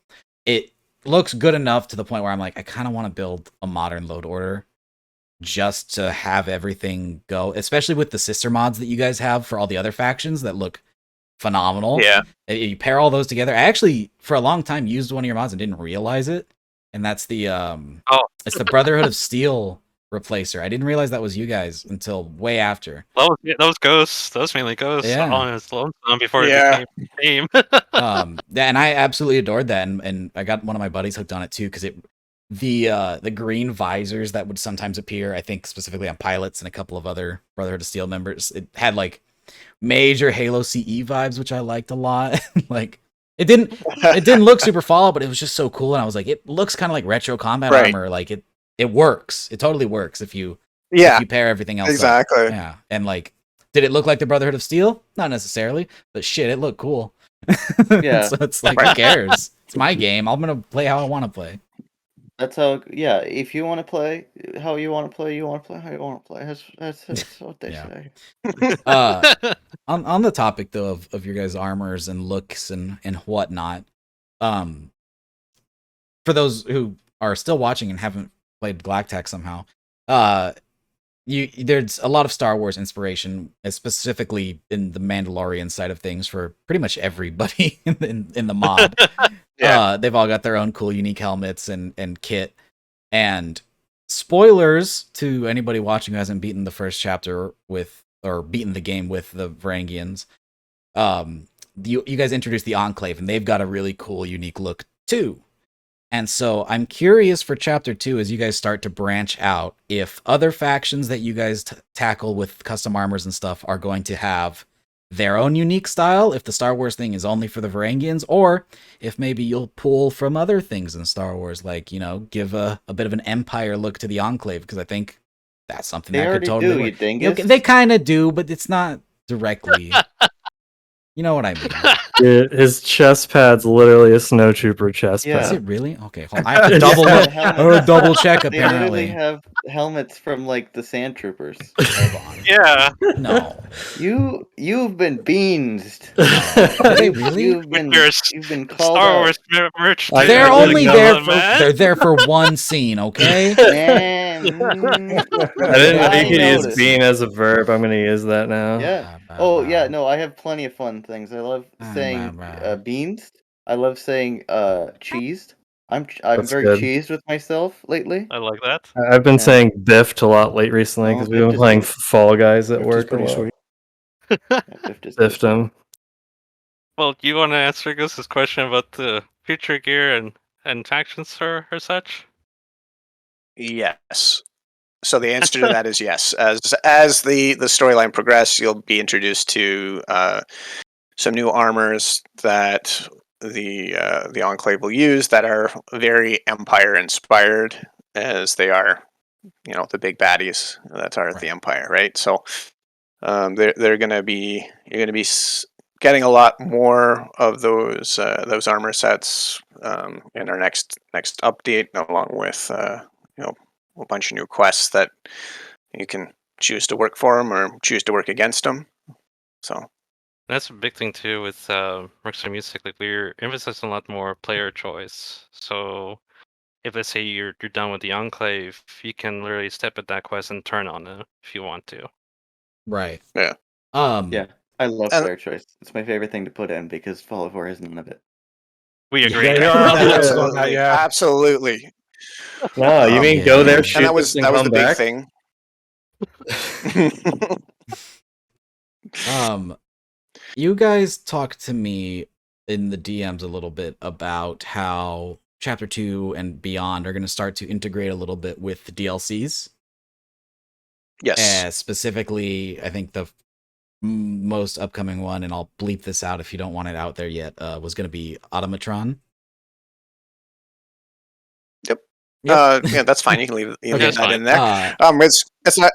it looks good enough to the point where I'm like, I kind of want to build a modern load order just to have everything go, especially with the sister mods that you guys have for all the other factions that look phenomenal. Yeah. You pair all those together. I actually, for a long time, used one of your mods and didn't realize it. And that's the it's the Brotherhood of Steel replacer. I didn't realize that was you guys until way after. That was Ghosts. That was mainly Ghosts on its lonesome before it became a game. And I absolutely adored that, and I got one of my buddies hooked on it too, because the green visors that would sometimes appear, I think specifically on pilots and a couple of other Brotherhood of Steel members, it had like major Halo CE vibes, which I liked a lot. Like it didn't look super Fallout, but it was just so cool, and I was like, it looks kind of like retro combat Right. armor. Like it works. It totally works if you pair everything else up. exactly. Yeah, and like, did it look like the Brotherhood of Steel? Not necessarily, but shit, it looked cool. Yeah. So it's like, who cares? It's my game. I'm gonna play how I want to play. That's how. Yeah, if you want to play how you want to play, you want to play how you want to play. That's what they Yeah. say. On the topic though of your guys' armors and looks and whatnot, for those who are still watching and haven't played Galactech somehow, there's a lot of Star Wars inspiration, specifically in the Mandalorian side of things, for pretty much everybody in the mod. Yeah. They've all got their own cool, unique helmets and kit. And spoilers to anybody watching who hasn't beaten the first chapter or beaten the game with the Varangians. You guys introduced the Enclave, and they've got a really cool, unique look too. And so I'm curious for chapter 2, as you guys start to branch out, if other factions that you guys tackle with custom armors and stuff are going to have their own unique style, if the Star Wars thing is only for the Varangians, or if maybe you'll pull from other things in Star Wars, like, give a bit of an Empire look to the Enclave, because I think that's something They that could already totally do, work. you dingus. They kind of do, but it's not directly. You know what I mean? His chest pad's literally a snow trooper chest Yeah. Is pad. it really? Okay, hold on. I have to double Yeah, look. helmets. I'm gonna double check. They literally Apparently, have helmets from like the Sand Troopers. hold on. Yeah. No, You've been beansed. do they really? You've been called Star out. Wars merch. I They're really only know there it, for man. they're there for one scene, okay? Man, I didn't know you could use noticed. bean as a verb. I'm gonna use that now. Yeah. Oh yeah. No, I have plenty of fun things. I love Ah, saying bah. beans. I love saying cheesed. I'm That's very good. cheesed with myself lately. I like that. I've been Yeah. saying biffed a lot late recently because Oh, we've been biffed is playing good. Fall Guys at Which is work. pretty sweet. Yeah, biffed is Biffed good. him. Well, do you want to answer Gus's question about the future gear and factions or such? Yes. So the answer to that is yes. As the storyline progresses, you'll be introduced to some new armors that the Enclave will use that are very Empire inspired, as they are, the big baddies that are the Empire, right? So they're gonna be you're gonna be getting a lot more of those armor sets in our next update, along with a bunch of new quests that you can choose to work for them or choose to work against them. So That's a big thing too with Mercs Music. Like we're emphasizing a lot more player choice. So if let's say you're done with the Enclave, you can literally step at that quest and turn on it if you want to. Right. Yeah. Yeah, I love and- player choice. It's my favorite thing to put in because Fallout 4 has none of it. We agree. absolutely, Yeah. absolutely. No, you mean yeah. go there, And shoot And that was this, and the come big back? thing. You guys talked to me in the DMs a little bit about how chapter 2 and beyond are going to start to integrate a little bit with the DLCs. Yes. Specifically, I think the most upcoming one, and I'll bleep this out if you don't want it out there yet, was going to be Automatron. Yep. Yep. Yeah, that's fine. You can leave Okay, that fine. in there. It's not.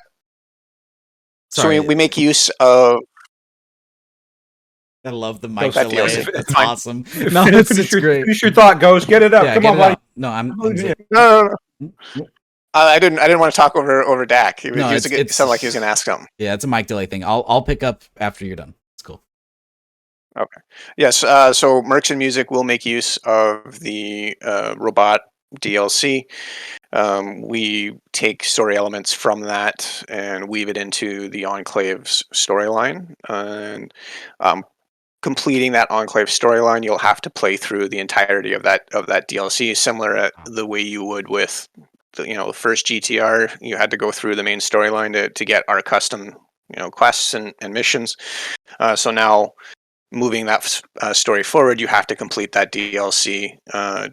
Sorry, So we make use of. I love the mic That delay. DLC. That's Fine. awesome. No, it's great. Finish your thought, Ghost. Get it up. Yeah, Come get on, it buddy. out. No, I'm No. I didn't want to talk over Dak. He No, sounded like he was going to ask something. Yeah, it's a mic delay thing. I'll pick up after you're done. It's cool. Okay. Yes. So Mercs and Music will make use of the robot DLC. We take story elements from that and weave it into the Enclave's storyline. And completing that Enclave storyline, you'll have to play through the entirety of that DLC, similar at the way you would with the first GTR. You had to go through the main storyline to get our custom quests and missions. So now, moving that story forward, you have to complete that DLC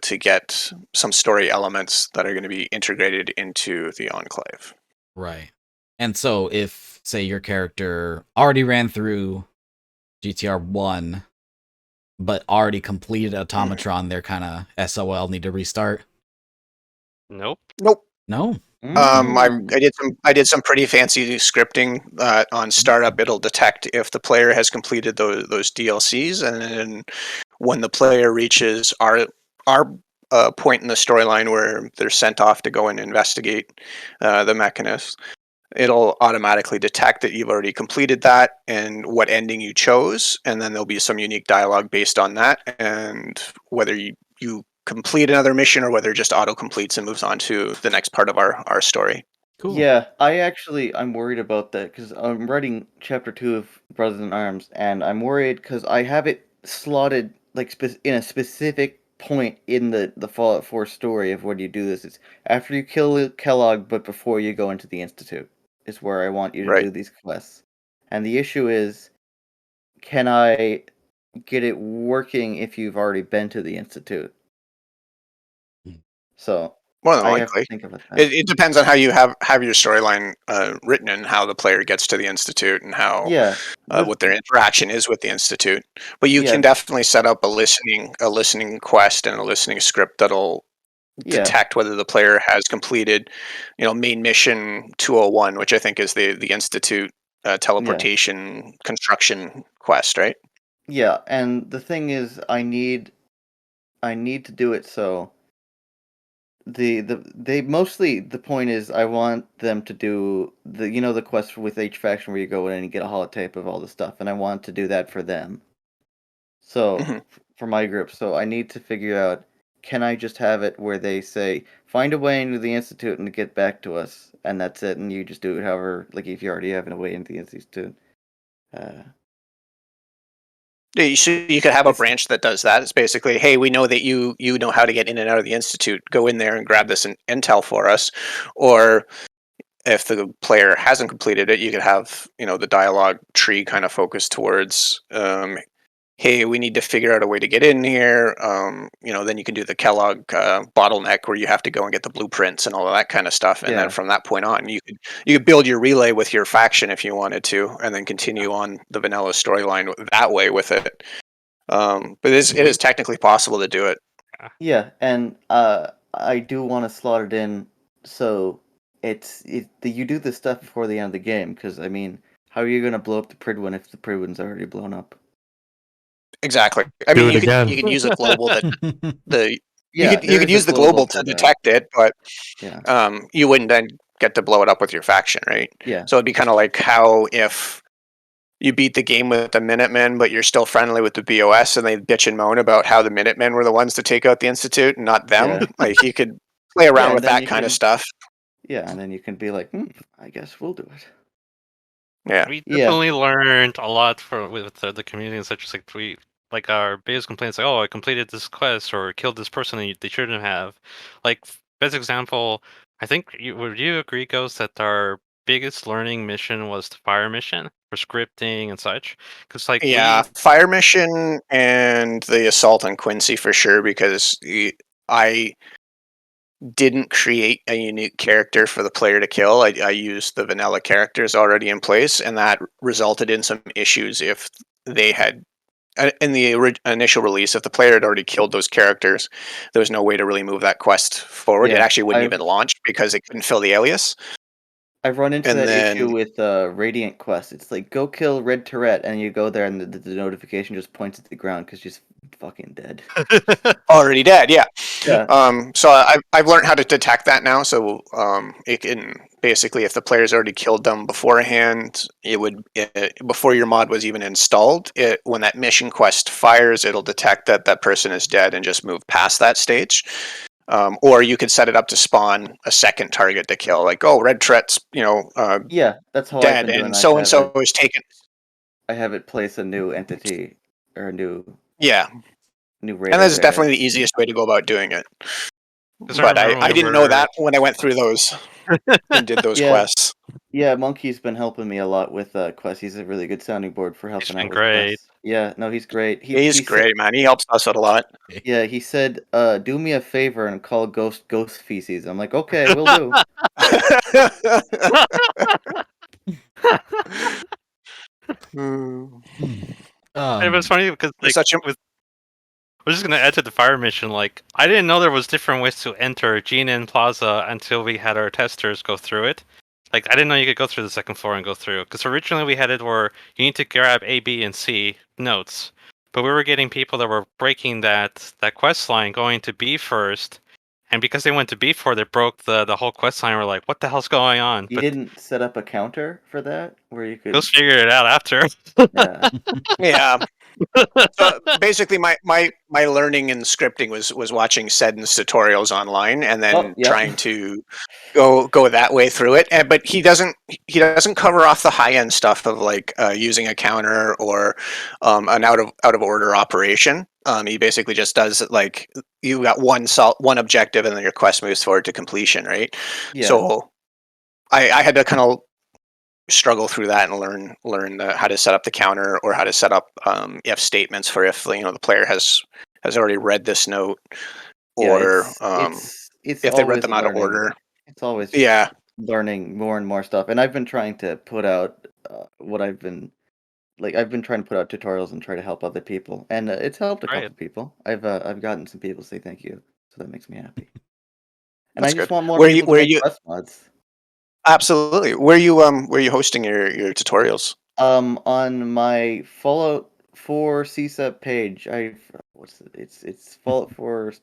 to get some story elements that are going to be integrated into the Enclave. Right. And so if, say, your character already ran through GTR 1, but already completed Automatron, they're kind of SOL, need to restart? Nope. Nope. No? I did some pretty fancy scripting on startup. It'll detect if the player has completed those DLCs, and then when the player reaches our point in the storyline where they're sent off to go and investigate the mechanism, it'll automatically detect that you've already completed that and what ending you chose, and then there'll be some unique dialogue based on that, and whether you complete another mission or whether it just auto completes and moves on to the next part of our story. Cool. Yeah, I'm worried about that because I'm writing chapter 2 of Brothers in Arms, and I'm worried because I have it slotted like in a specific point in the Fallout 4 story of when you do this. It's after you kill Kellogg, but before you go into the Institute is where I want you to Right. do these quests. And the issue is, can I get it working if you've already been to the Institute? So More than I have to likely. think about that. It depends on how you have your storyline written and how the player gets to the Institute and how Yeah, what their interaction is with the Institute. But you Yeah. can definitely set up a listening quest and a listening script that'll yeah, detect whether the player has completed, main mission 201, which I think is the Institute teleportation construction quest, right? yeah. And the thing is, I need to do it so they mostly the point is I want them to do the quest with each faction where you go in and you get a holotape of all the stuff, and I want to do that for them. So Mhm. for my group, so I need to figure out, can I just have it where they say find a way into the Institute and get back to us, and that's it, and you just do it however, like if you already have a way into the Institute. Yeah, you could have a It's branch that does that. It's basically, hey, we know that you know how to get in and out of the Institute. Go in there and grab this intel for us. Or if the player hasn't completed it, you could have the dialogue tree kind of focused towards, hey, we need to figure out a way to get in here. Then you can do the Kellogg bottleneck where you have to go and get the blueprints and all of that kind of stuff. And then Yeah. from that point on, you could build your relay with your faction if you wanted to, and then continue on the vanilla storyline that way with it. But it is technically possible to do it. Yeah, and I do want to slot it in so you do this stuff before the end of the game, because I mean, how are you gonna blow up the Pridwin if the Pridwin's already blown up? Exactly. I Do mean, it again. you could use a global that the Yeah, you there could is a use the global to that, detect it, but yeah, you wouldn't then get to blow it up with your faction, right? yeah, So it'd be kind of like how if you beat the game with the Minutemen, but you're still friendly with the BOS, and they bitch and moan about how the Minutemen were the ones to take out the Institute and not them. Yeah. Like you could play around and with then that you kind of can stuff. yeah, and then you can be like, I guess we'll do it. Yeah. We Yeah. definitely learned a lot with the community, such as like our biggest complaints, like, oh, I completed this quest or killed this person and they shouldn't have. Like, best example, I think would you agree, Ghost, that our biggest learning mission was the fire mission for scripting and such? Because like Yeah, Fire Mission and the Assault on Quincy for sure, because I didn't create a unique character for the player to kill. I used the vanilla characters already in place, and that resulted in some issues if they had in the initial release, if the player had already killed those characters, there was no way to really move that quest forward. It Yeah, actually wouldn't even launch because it couldn't fill the alias. I've run into And that then issue with Radiant Quest. It's like, go kill Red Tourette, and you go there, and the notification just points at the ground because she's fucking dead. already dead, yeah. Yeah. So I've learned how to detect that now. So it can basically, if the player's already killed them beforehand, before your mod was even installed, when that mission quest fires, it'll detect that that person is dead and just move past that stage. Or you could set it up to spawn a second target to kill, like, oh, Red Tourette's Yeah, that's how I've dead, been doing. and so is taken. I have it place a new entity or a new Yeah, and raider that's there. definitely the easiest way to go about doing it. 'cause I But remember I when we didn't know were that when I went through those and did those Yeah. quests. Yeah, Monkey's been helping me a lot with quests. He's a really good sounding board for helping been out with great. quests. Yeah, no, he's great. He's great, man. He helps us out a lot. Yeah, he said, "Do me a favor and call ghost feces." I'm like, "Okay, we'll do." Hmm. It was funny because like Such a we're just gonna add to the fire mission. Like, I didn't know there was different ways to enter GNN Plaza until we had our testers go through it. Like, I didn't know you could go through the second floor and go through. Because originally we had it where you need to grab A, B, and C notes, but we were getting people that were breaking that quest line, going to B first, and because they went to B for, they broke the whole quest line. We're like, what the hell's going on? You But didn't set up a counter for that where you could. those figured it out after. Yeah. yeah. So basically, my learning in scripting was watching Seddon's tutorials online and then Oh, yep. trying to go that way through it. But he doesn't cover off the high end stuff of like using a counter or an out of order operation. He basically just does like you got one objective and then your quest moves forward to completion, right? Yeah. So I had to kind of struggle through that and learn how to set up the counter or how to set up if statements for if the player has already read this note or it's if they read always them out of learning. order. It's always Yeah, learning more and more stuff, and I've been trying to put out what I've been trying to put out tutorials and try to help other people, and it's helped a couple Right. people. I've gotten some people say thank you, so that makes me happy. And that's I just good. want more Where people to make you quest mods. absolutely where you hosting your tutorials? On my Fallout 4 CSEP page, it's Fallout 4.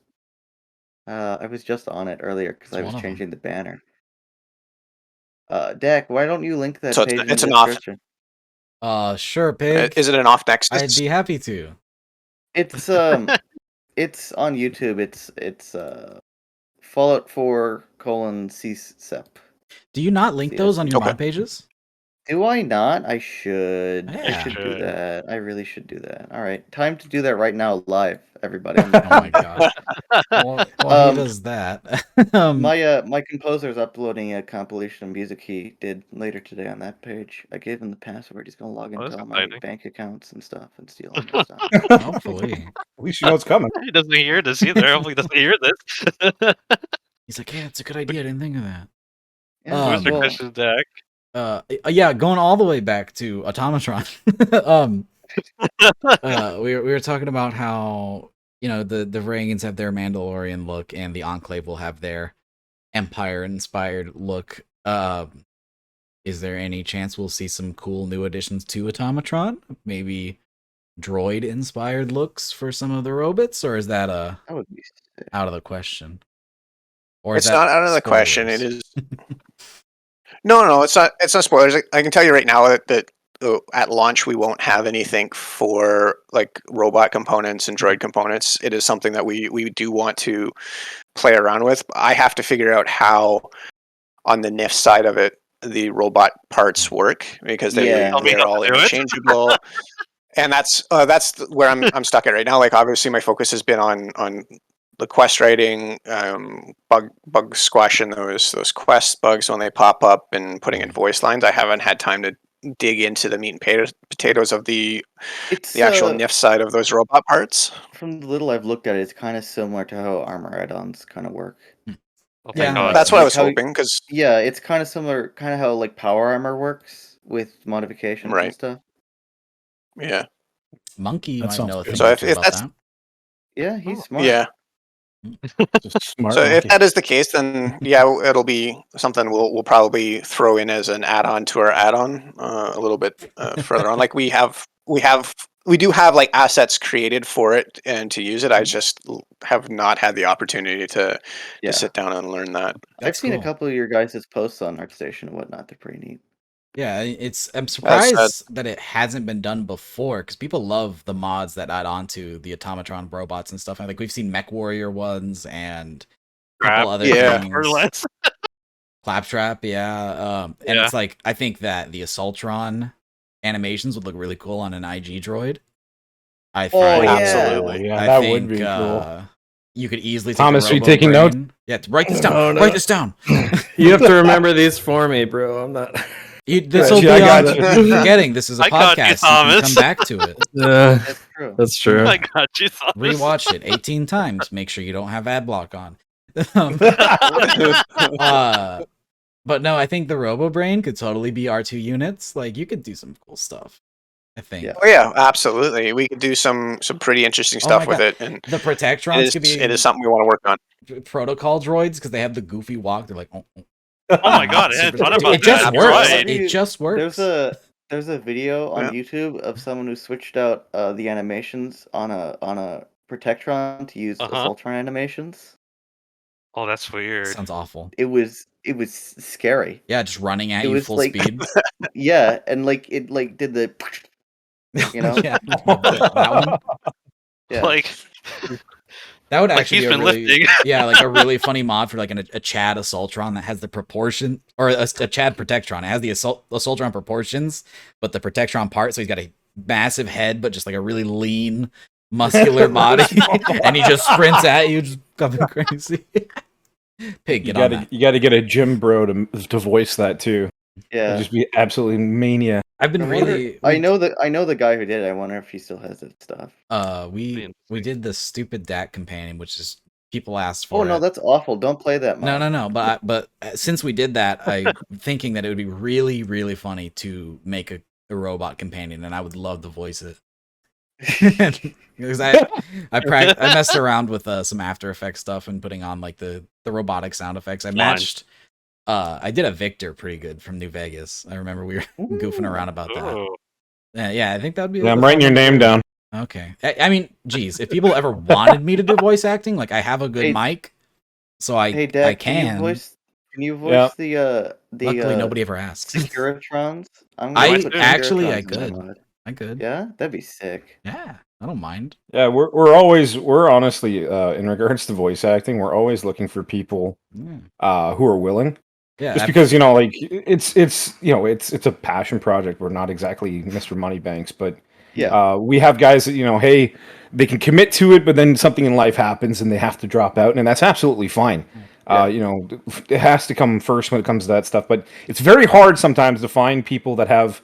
I was just on it earlier because It's I one was of 'em. changing the banner. Dak, why don't you link that So page in it's the an off. description? Sure, Pig. Is it an off I'd Nexus? be happy to. It's it's on YouTube. It's Fallout 4 CSEP. Do you not link those on your Okay. mod pages? Do I not? I should. I Yeah. should do that. I really should do that. All right, time to do that right now, live, everybody. Oh my god. Well, he does that. My composer's uploading a compilation of music he did later today on that page. I gave him the password. He's gonna log Oh, into that's all my exciting. bank accounts and stuff and steal all my stuff. Hopefully. At least you know it's coming. He doesn't hear this either. Hopefully, he doesn't hear this. He's like, yeah, it's a good idea. I didn't think of that. Yeah, Where's your well, question, Dak? Yeah, going all the way back to Automatron. We were talking about how the Varangians have their Mandalorian look and the Enclave will have their Empire-inspired look. Is there any chance we'll see some cool new additions to Automatron? Maybe droid-inspired looks for some of the robots, or is that that would be sick. out of the question? Or It's is that not out of the question. It spoilers? is. No, it's not. It's not spoilers. I can tell you right now that at launch we won't have anything for like robot components and droid components. It is something that we do want to play around with. I have to figure out how on the NIF side of it the robot parts work because Yeah. Tell me they're how all to do it. interchangeable. And that's where I'm stuck at right now. Like obviously my focus has been on the quest writing, bug squashing those quest bugs when they pop up and putting in voice lines. I haven't had time to dig into the meat and potatoes of the It's actual NIF side of those robot parts. from the little I've looked at it, it's kind of similar to how armor add-ons kind of work. Oh, Yeah. thank God. That's what I like was how- hoping because Yeah, it's kind of similar, kind of how like power armor works with modifications and Right. stuff. yeah, Monkey That might sounds know a good. thing So or if- two if about that's- that. Yeah, he's Oh, smart. yeah. Just smart So if monkey. that is the case, then yeah, it'll be something we'll probably throw in as an add-on to our add-on a little bit further on. Like we do have like assets created for it and to use it. I just have not had the opportunity to Yeah. sit down and learn that. I've seen a cool. couple of your guys' posts on ArtStation and whatnot. They're pretty neat. Yeah, I'm That's surprised that it hasn't been done before because people love the mods that add on to the Automatron robots and stuff. I think we've seen Mech Warrior ones and a couple other Yeah. things. Or less. Claptrap, yeah. And Yeah. it's like I think that the Assaultron animations would look really cool on an IG droid. I Oh, find, yeah. Absolutely. Yeah, I that think, would be cool. you could easily take Thomas, a are you Robo taking notes? Brain. Yeah, write this down. Oh, no. Write this down. You have to remember these for me, bro. I'm not. This will be I on. got You're forgetting this is a I got you, podcast. You can Thomas. come back to it. Yeah, That's true. that's true. I got you, Thomas. Rewatch it 18 times. Make sure you don't have ad block on. Um, but no, I think the Robo Brain could totally be R2 units. Like you could do some cool stuff. I think. Yeah. Oh yeah, absolutely. We could do some pretty interesting Oh stuff my with God. it, and The Protectrons could be it is something we want to work on. protocol droids because they have the goofy walk. They're like, oh my God, I hadn't thought about it just that. works. Right. It just works. There's a video on Yeah. YouTube of someone who switched out the animations on a Protectron to use Assaultron animations. Oh, that's weird. Sounds awful. It was scary. Yeah, just running at It you was full like- speed. Yeah, and like it like did the you know? yeah, that one. Yeah. Like, That would like actually he's be a been really, lifting. yeah, like a really funny mod for like a Chad Assaultron that has the proportion, or a Chad Protectron. It has the Assaultron proportions, but the Protectron part. So he's got a massive head, but just like a really lean, muscular body, and he just sprints at you, just coming crazy. Pig, get on that. You got to get a gym bro to voice that too. Yeah. It'd just be absolutely mania. I've been I know the guy who did it. I wonder if he still has that stuff. We did the stupid DAC companion, which is people asked for. Oh no, that's awful. Don't play that. No. But since we did that, I'm thinking that it would be really, really funny to make a robot companion, and I would love to voice it. Because I messed around with some After Effects stuff and putting on like the robotic sound effects. I matched. I did a Victor pretty good from New Vegas. I remember we were goofing around about that. Ooh. Yeah, I think that'd be. Yeah, I'm writing your name down. Okay. I mean, geez, if people ever wanted me to do voice acting, like I have a good mic, so Hey, Dad, I can. Can you voice the Luckily, nobody ever asks. Securitrons? I could. Yeah, that'd be sick. Yeah, I don't mind. Yeah, we're honestly in regards to voice acting, we're always looking for people who are willing. Yeah, just because like it's it's a passion project. We're not exactly Mr. Moneybanks, but yeah, we have guys that hey, they can commit to it, but then something in life happens and they have to drop out, and that's absolutely fine. Yeah. It has to come first when it comes to that stuff, but it's very hard sometimes to find people that have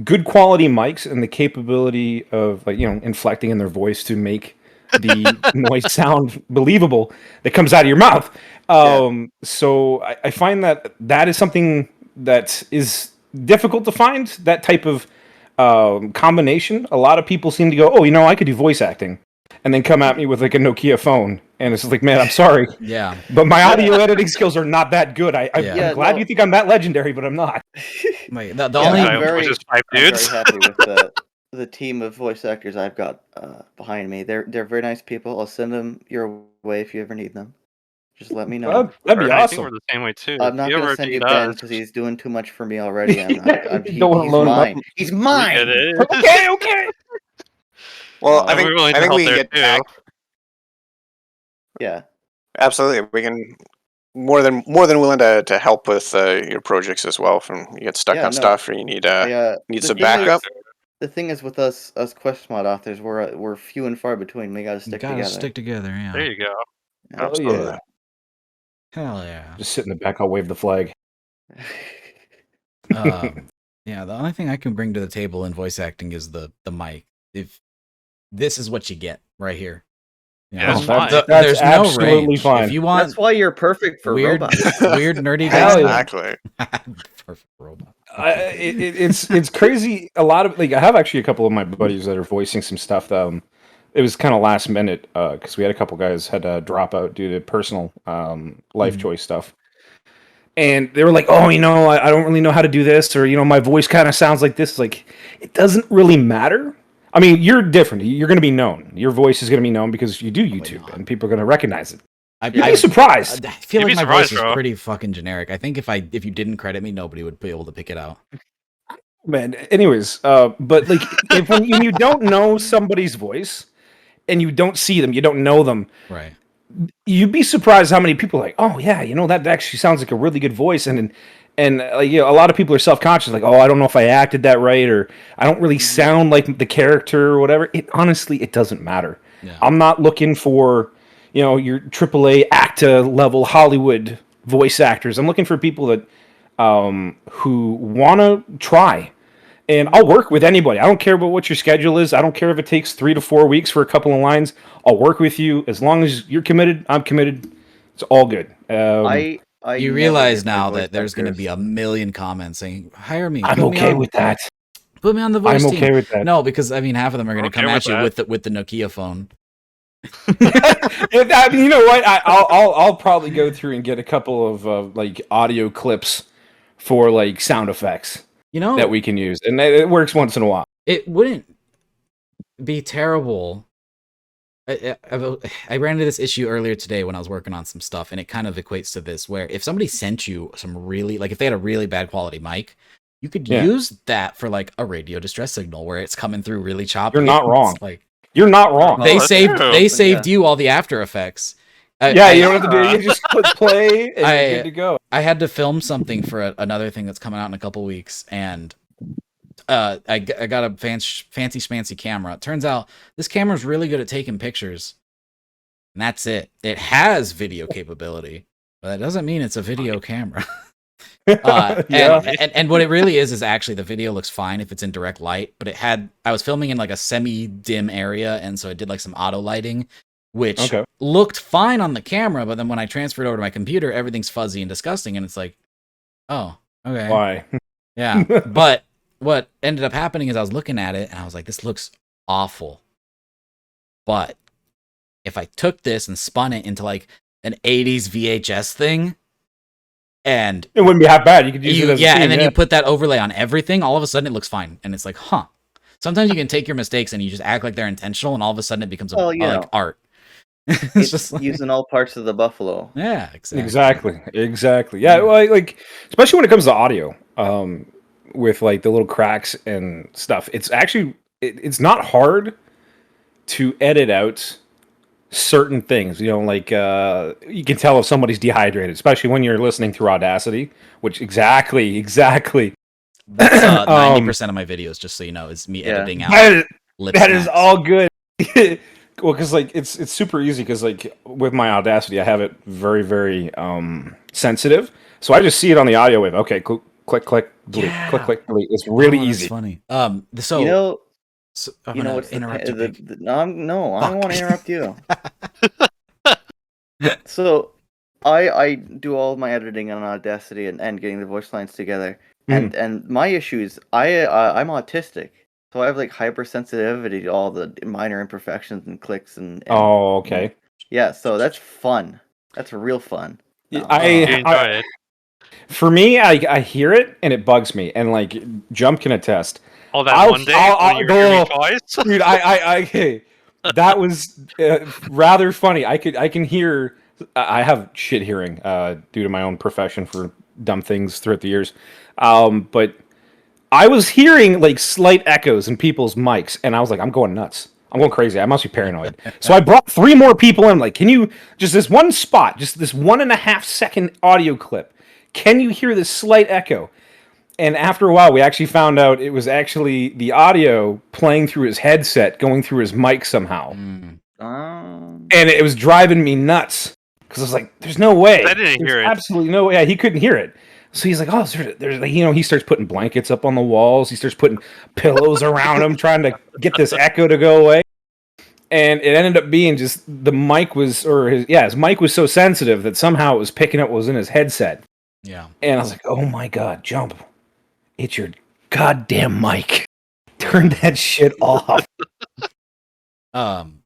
good quality mics and the capability of inflecting in their voice to make the noise sound believable that comes out of your mouth. So I find that is something that is difficult to find, that type of combination. A lot of people seem to go, oh, I could do voice acting, and then come at me with like a Nokia phone, and it's like, man, I'm sorry, but my audio editing skills are not that good. I'm glad you think I'm that legendary, but I'm not. Wait, I'm very happy with the team of voice actors I've got behind me. They're very nice people. I'll send them your way if you ever need them. Just let me know. That'd be awesome. I think we're the same way too. I'm not going to send you Ben because he's doing too much for me already. He's mine. He's mine. Okay. Well, I think we can get back. Yeah, absolutely. We can more than willing to help with your projects as well. From you get stuck on stuff or you need some backup. The thing is with us Quest Mod authors, we're few and far between. We got to stick together. Stick together. Yeah. There you go. Absolutely. Hell yeah. Just sit in the back. I'll wave the flag. Yeah, the only thing I can bring to the table in voice acting is the mic. If this is what you get right here. Yeah, there's absolutely no range. fine. If you want, that's why you're perfect for robots. Weird nerdy guys. Exactly. Perfect robot. It's crazy. A lot of I have actually a couple of my buddies that are voicing some stuff. It was kind of last minute because we had a couple guys had to drop out due to personal life choice stuff. And they were like, oh, I don't really know how to do this, or, my voice kind of sounds like this. Like, it doesn't really matter. I mean, you're different. You're going to be known. Your voice is going to be known because you do YouTube, and people are going to recognize it. You'd be surprised. I feel like my voice is pretty fucking generic. I think if you didn't credit me, nobody would be able to pick it out. Man, anyways, but when you don't know somebody's voice and you don't see them, you don't know them, right? You'd be surprised how many people are like, oh yeah, that actually sounds like a really good voice, and a lot of people are self-conscious, like, oh, I don't know if I acted that right, or I don't really sound like the character or whatever. It doesn't matter. Yeah. I'm not looking for your AAA actor level Hollywood voice actors. I'm looking for people that who want to try. And I'll work with anybody. I don't care about what your schedule is. I don't care if it takes 3 to 4 weeks for a couple of lines. I'll work with you as long as you're committed. I'm committed. It's all good. I You never realize get my now voice that there's going to actors. be a million comments saying, "Hire me." I'm put me okay on, with that. Put me on the voice I'm team. okay with that. No, because I mean, half of them are going to Okay come with at you that. with the Nokia phone. I mean, you know what? I'll probably go through and get a couple of like audio clips for like sound effects You know, that we can use, and it works once in a while. it wouldn't be terrible. I ran into this issue earlier today when I was working on some stuff, and it kind of equates to this, where if somebody sent you some really, like if they had a really bad quality mic, you could Yeah. use that for like a radio distress signal where it's coming through really choppy. You're not It's wrong. Like You're not wrong. they that's saved true. they Yeah. saved you all the After Effects. Yeah, you don't have to do. You just click play, and you're good to go. I had to film something for another thing that's coming out in a couple weeks, and I got a fancy schmancy camera. It turns out this camera's really good at taking pictures, and that's it. It has video capability, but that doesn't mean it's a video camera. Yeah. And what it really is actually the video looks fine if it's in direct light, but I was filming in like a semi-dim area, and so I did like some auto lighting, which Okay. looked fine on the camera, but then when I transferred over to my computer, everything's fuzzy and disgusting, and it's like, oh, okay. Why? Yeah. But what ended up happening is I was looking at it and I was like, this looks awful. But if I took this and spun it into like an 80s VHS thing, and It wouldn't be half bad. You could use it as a scene, and then you put that overlay on everything, all of a sudden it looks fine. And it's like, huh. Sometimes you can take your mistakes and you just act like they're intentional, and all of a sudden it becomes Well, you like know, art. It's It's just like, using all parts of the buffalo. yeah, exactly. Exactly. Yeah, well, like especially when it comes to audio, with like the little cracks and stuff. It's actually it's not hard to edit out certain things. You know, like you can tell if somebody's dehydrated, especially when you're listening through Audacity. Which exactly. That's 90% of my videos, just so you know, is me Yeah. editing out lip That is smacks. all good. Well, because like it's super easy because like with my Audacity, I have it very very sensitive, so I just see it on the audio wave. Okay, click click delete, Yeah. click delete. It's really Oh, that's easy. funny. So you know, I'm you know gonna what's interrupt the, you, the, Pig. the no, I Fuck. don't want to interrupt you. So, I do all my editing on Audacity and getting the voice lines together, and my issue is I'm autistic, so I have like hypersensitivity to all the minor imperfections and clicks and Oh, okay. yeah, so that's fun. That's real fun. No. You enjoy it. For me, I hear it and it bugs me, and like Jump can attest. Oh, that I'll- one day I'll when you're go- hearing twice. Dude, hey, that was rather funny. I can hear. I have shit hearing due to my own profession for dumb things throughout the years, but I was hearing like slight echoes in people's mics, and I was like, I'm going nuts. I'm going crazy. I must be paranoid. So I brought 3 more people in. I'm like, can you just this one spot, just this 1.5 second audio clip? Can you hear this slight echo? And after a while, we actually found out it was actually the audio playing through his headset, going through his mic somehow. And it was driving me nuts. Because I was like, there's no way. I didn't hear it. Absolutely no way. Yeah, he couldn't hear it. So he's like, oh, there's you know, he starts putting blankets up on the walls. He starts putting pillows around him, trying to get this echo to go away. And it ended up being just the mic was, his mic was so sensitive that somehow it was picking up what was in his headset. Yeah. And I was like, oh my God, Jump. It's your goddamn mic. Turn that shit off. I'm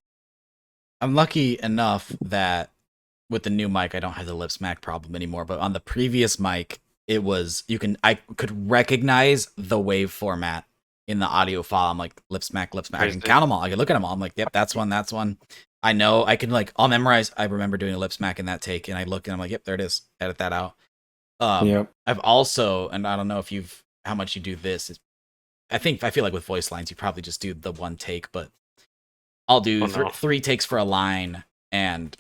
lucky enough that with the new mic, I don't have the lip smack problem anymore. But on the previous mic, I could recognize the wave format in the audio file. I'm like, lip smack. I can count them all. I can look at them all. I'm like, yep, that's one. I know. I can I'll memorize. I remember doing a lip smack in that take, and I look and I'm like, yep, there it is. Edit that out. Yep. I've also, and I don't know how much you do this. I feel like with voice lines, you probably just do the one take, but I'll do 3 takes for a line, and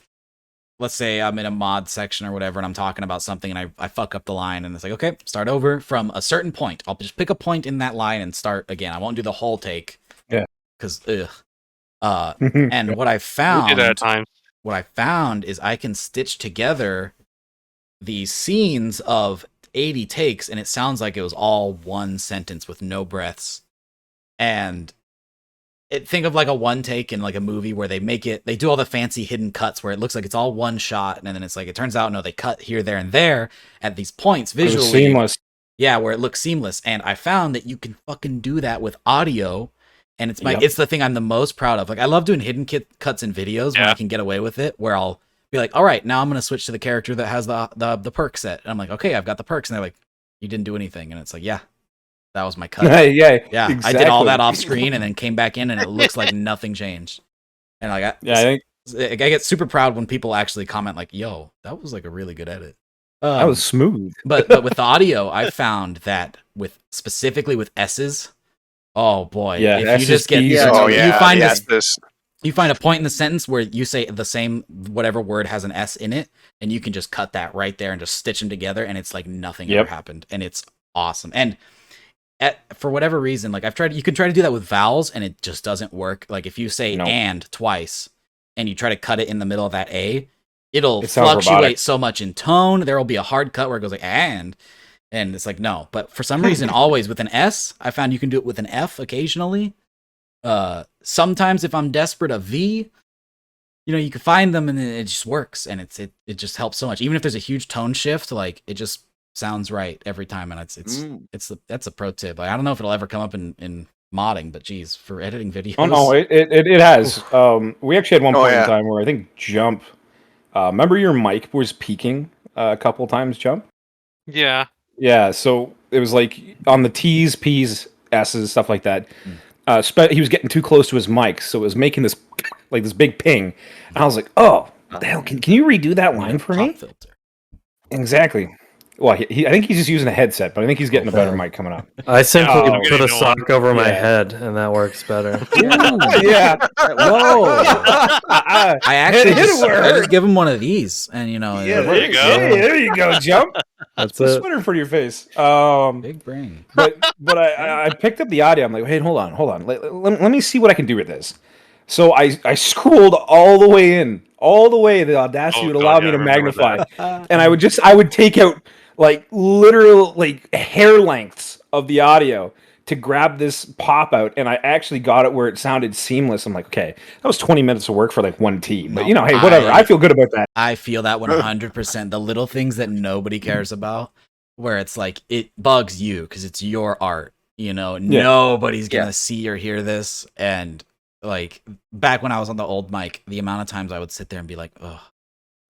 let's say I'm in a mod section or whatever, and I'm talking about something, and I fuck up the line, and it's like, okay, start over from a certain point. I'll just pick a point in that line and start again. I won't do the whole take. Yeah. Because, and what I found, We do that at times. what I found is I can stitch together these scenes of 80 takes, and it sounds like it was all one sentence with no breaths. And think of like a one take in like a movie where they do all the fancy hidden cuts where it looks like it's all one shot, and then it's like it turns out no, they cut here, there, and there at these points visually. Seamless. Yeah, where it looks seamless. And I found that you can fucking do that with audio, and it's the thing I'm the most proud of. Like, I love doing hidden cuts in videos when I can get away with it, where I'll be like, all right, now I'm gonna switch to the character that has the perk set, and I'm like, okay, I've got the perks, and they're like, you didn't do anything, and it's like, yeah. That was my cut. Yeah, exactly. I did all that off screen and then came back in, and it looks like nothing changed. And like, I get super proud when people actually comment like, "Yo, that was like a really good edit." That was smooth. but with the audio, I found that specifically with S's, oh boy, if you just get you find a point in the sentence where you say the same whatever word has an S in it, and you can just cut that right there and just stitch them together, and it's like nothing ever happened, and it's awesome. And for whatever reason, like you can try to do that with vowels, and it just doesn't work. Like if you say and twice, and you try to cut it in the middle of that A, it'll fluctuate so much in tone. There will be a hard cut where it goes like and it's like no. But for some reason, always with an S, I found you can do it with an F occasionally. Sometimes if I'm desperate, a V. You can find them, and it just works, and it just helps so much. Even if there's a huge tone shift, like it just sounds right every time, and that's a pro tip. Like, I don't know if it'll ever come up in modding, but geez, for editing videos. Oh no, it has. We actually had one point in time where I think Jump. Remember your mic was peaking a couple times, Jump? Yeah. Yeah. So it was like on the T's, P's, S's, stuff like that. He was getting too close to his mic, so it was making this like this big ping. And I was like, "Oh, what the hell? Can you redo that line for me?" Filter. Exactly. Well, I think he's just using a headset, but I think he's getting a better mic coming up. I simply put a sock over my head, and that works better. Yeah. Whoa. I actually just give him one of these, and there you go. Hey, there you go, Jump. That's a it. sweater for your face. Big brain. But I picked up the audio. I'm like, hey, hold on. Let me see what I can do with this. So I scrolled all the way the Audacity would allow me to magnify, and I would take out like literal like hair lengths of the audio to grab this pop out, and I actually got it where it sounded seamless. I'm like, okay, that was 20 minutes of work for like one T, but hey, whatever. I feel good about that. I feel that 100%. The little things that nobody cares about, where it's like it bugs you because it's your art. Nobody's gonna see or hear this, and like back when I was on the old mic, the amount of times I would sit there and be like, "Ugh,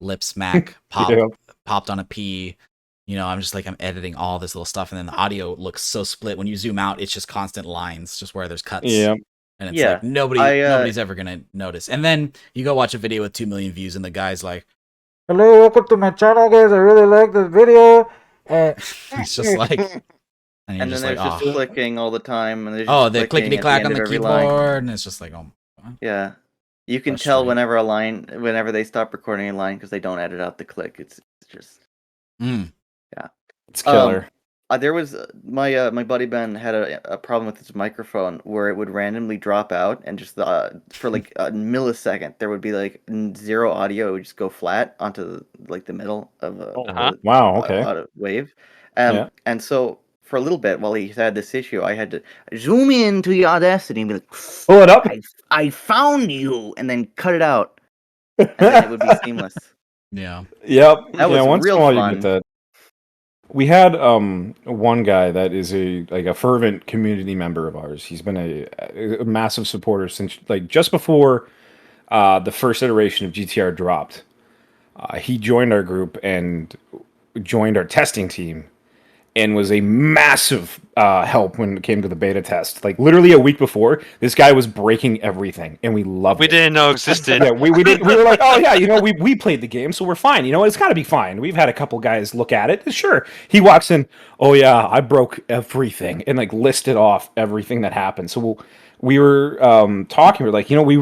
lip smack popped on a P." I'm just like, I'm editing all this little stuff, and then the audio looks so split. When you zoom out, it's just constant lines, just where there's cuts. Yeah. And it's like nobody's ever gonna notice. And then you go watch a video with 2 million views, and the guy's like, "Hello, welcome to my channel, guys. I really like this video." It's just like, and then there's just clicking all the time, and the clickety clack on the keyboard, and it's just like, yeah. You can tell whenever they stop recording a line because they don't edit out the click. It's just. Yeah, it's killer. There was my buddy Ben had a problem with his microphone where it would randomly drop out, and just for like a millisecond there would be like zero audio. It would just go flat onto the middle of a wave. And so for a little bit while he had this issue, I had to zoom into the Audacity and be like, pull it up. I found you, and then cut it out, and then it would be seamless. Yeah. Yep. That was real fun. You get that. We had one guy that is a fervent community member of ours. He's been a massive supporter since just before the first iteration of GTR dropped. He joined our group and joined our testing team, and was a massive help when it came to the beta test. Like literally a week before, this guy was breaking everything, and we loved it. We didn't know existed. Yeah, we were like, oh yeah, we played the game, so we're fine. It's got to be fine. We've had a couple guys look at it. Sure, he walks in. Oh yeah, I broke everything, and listed off everything that happened. So we were talking. We're like, we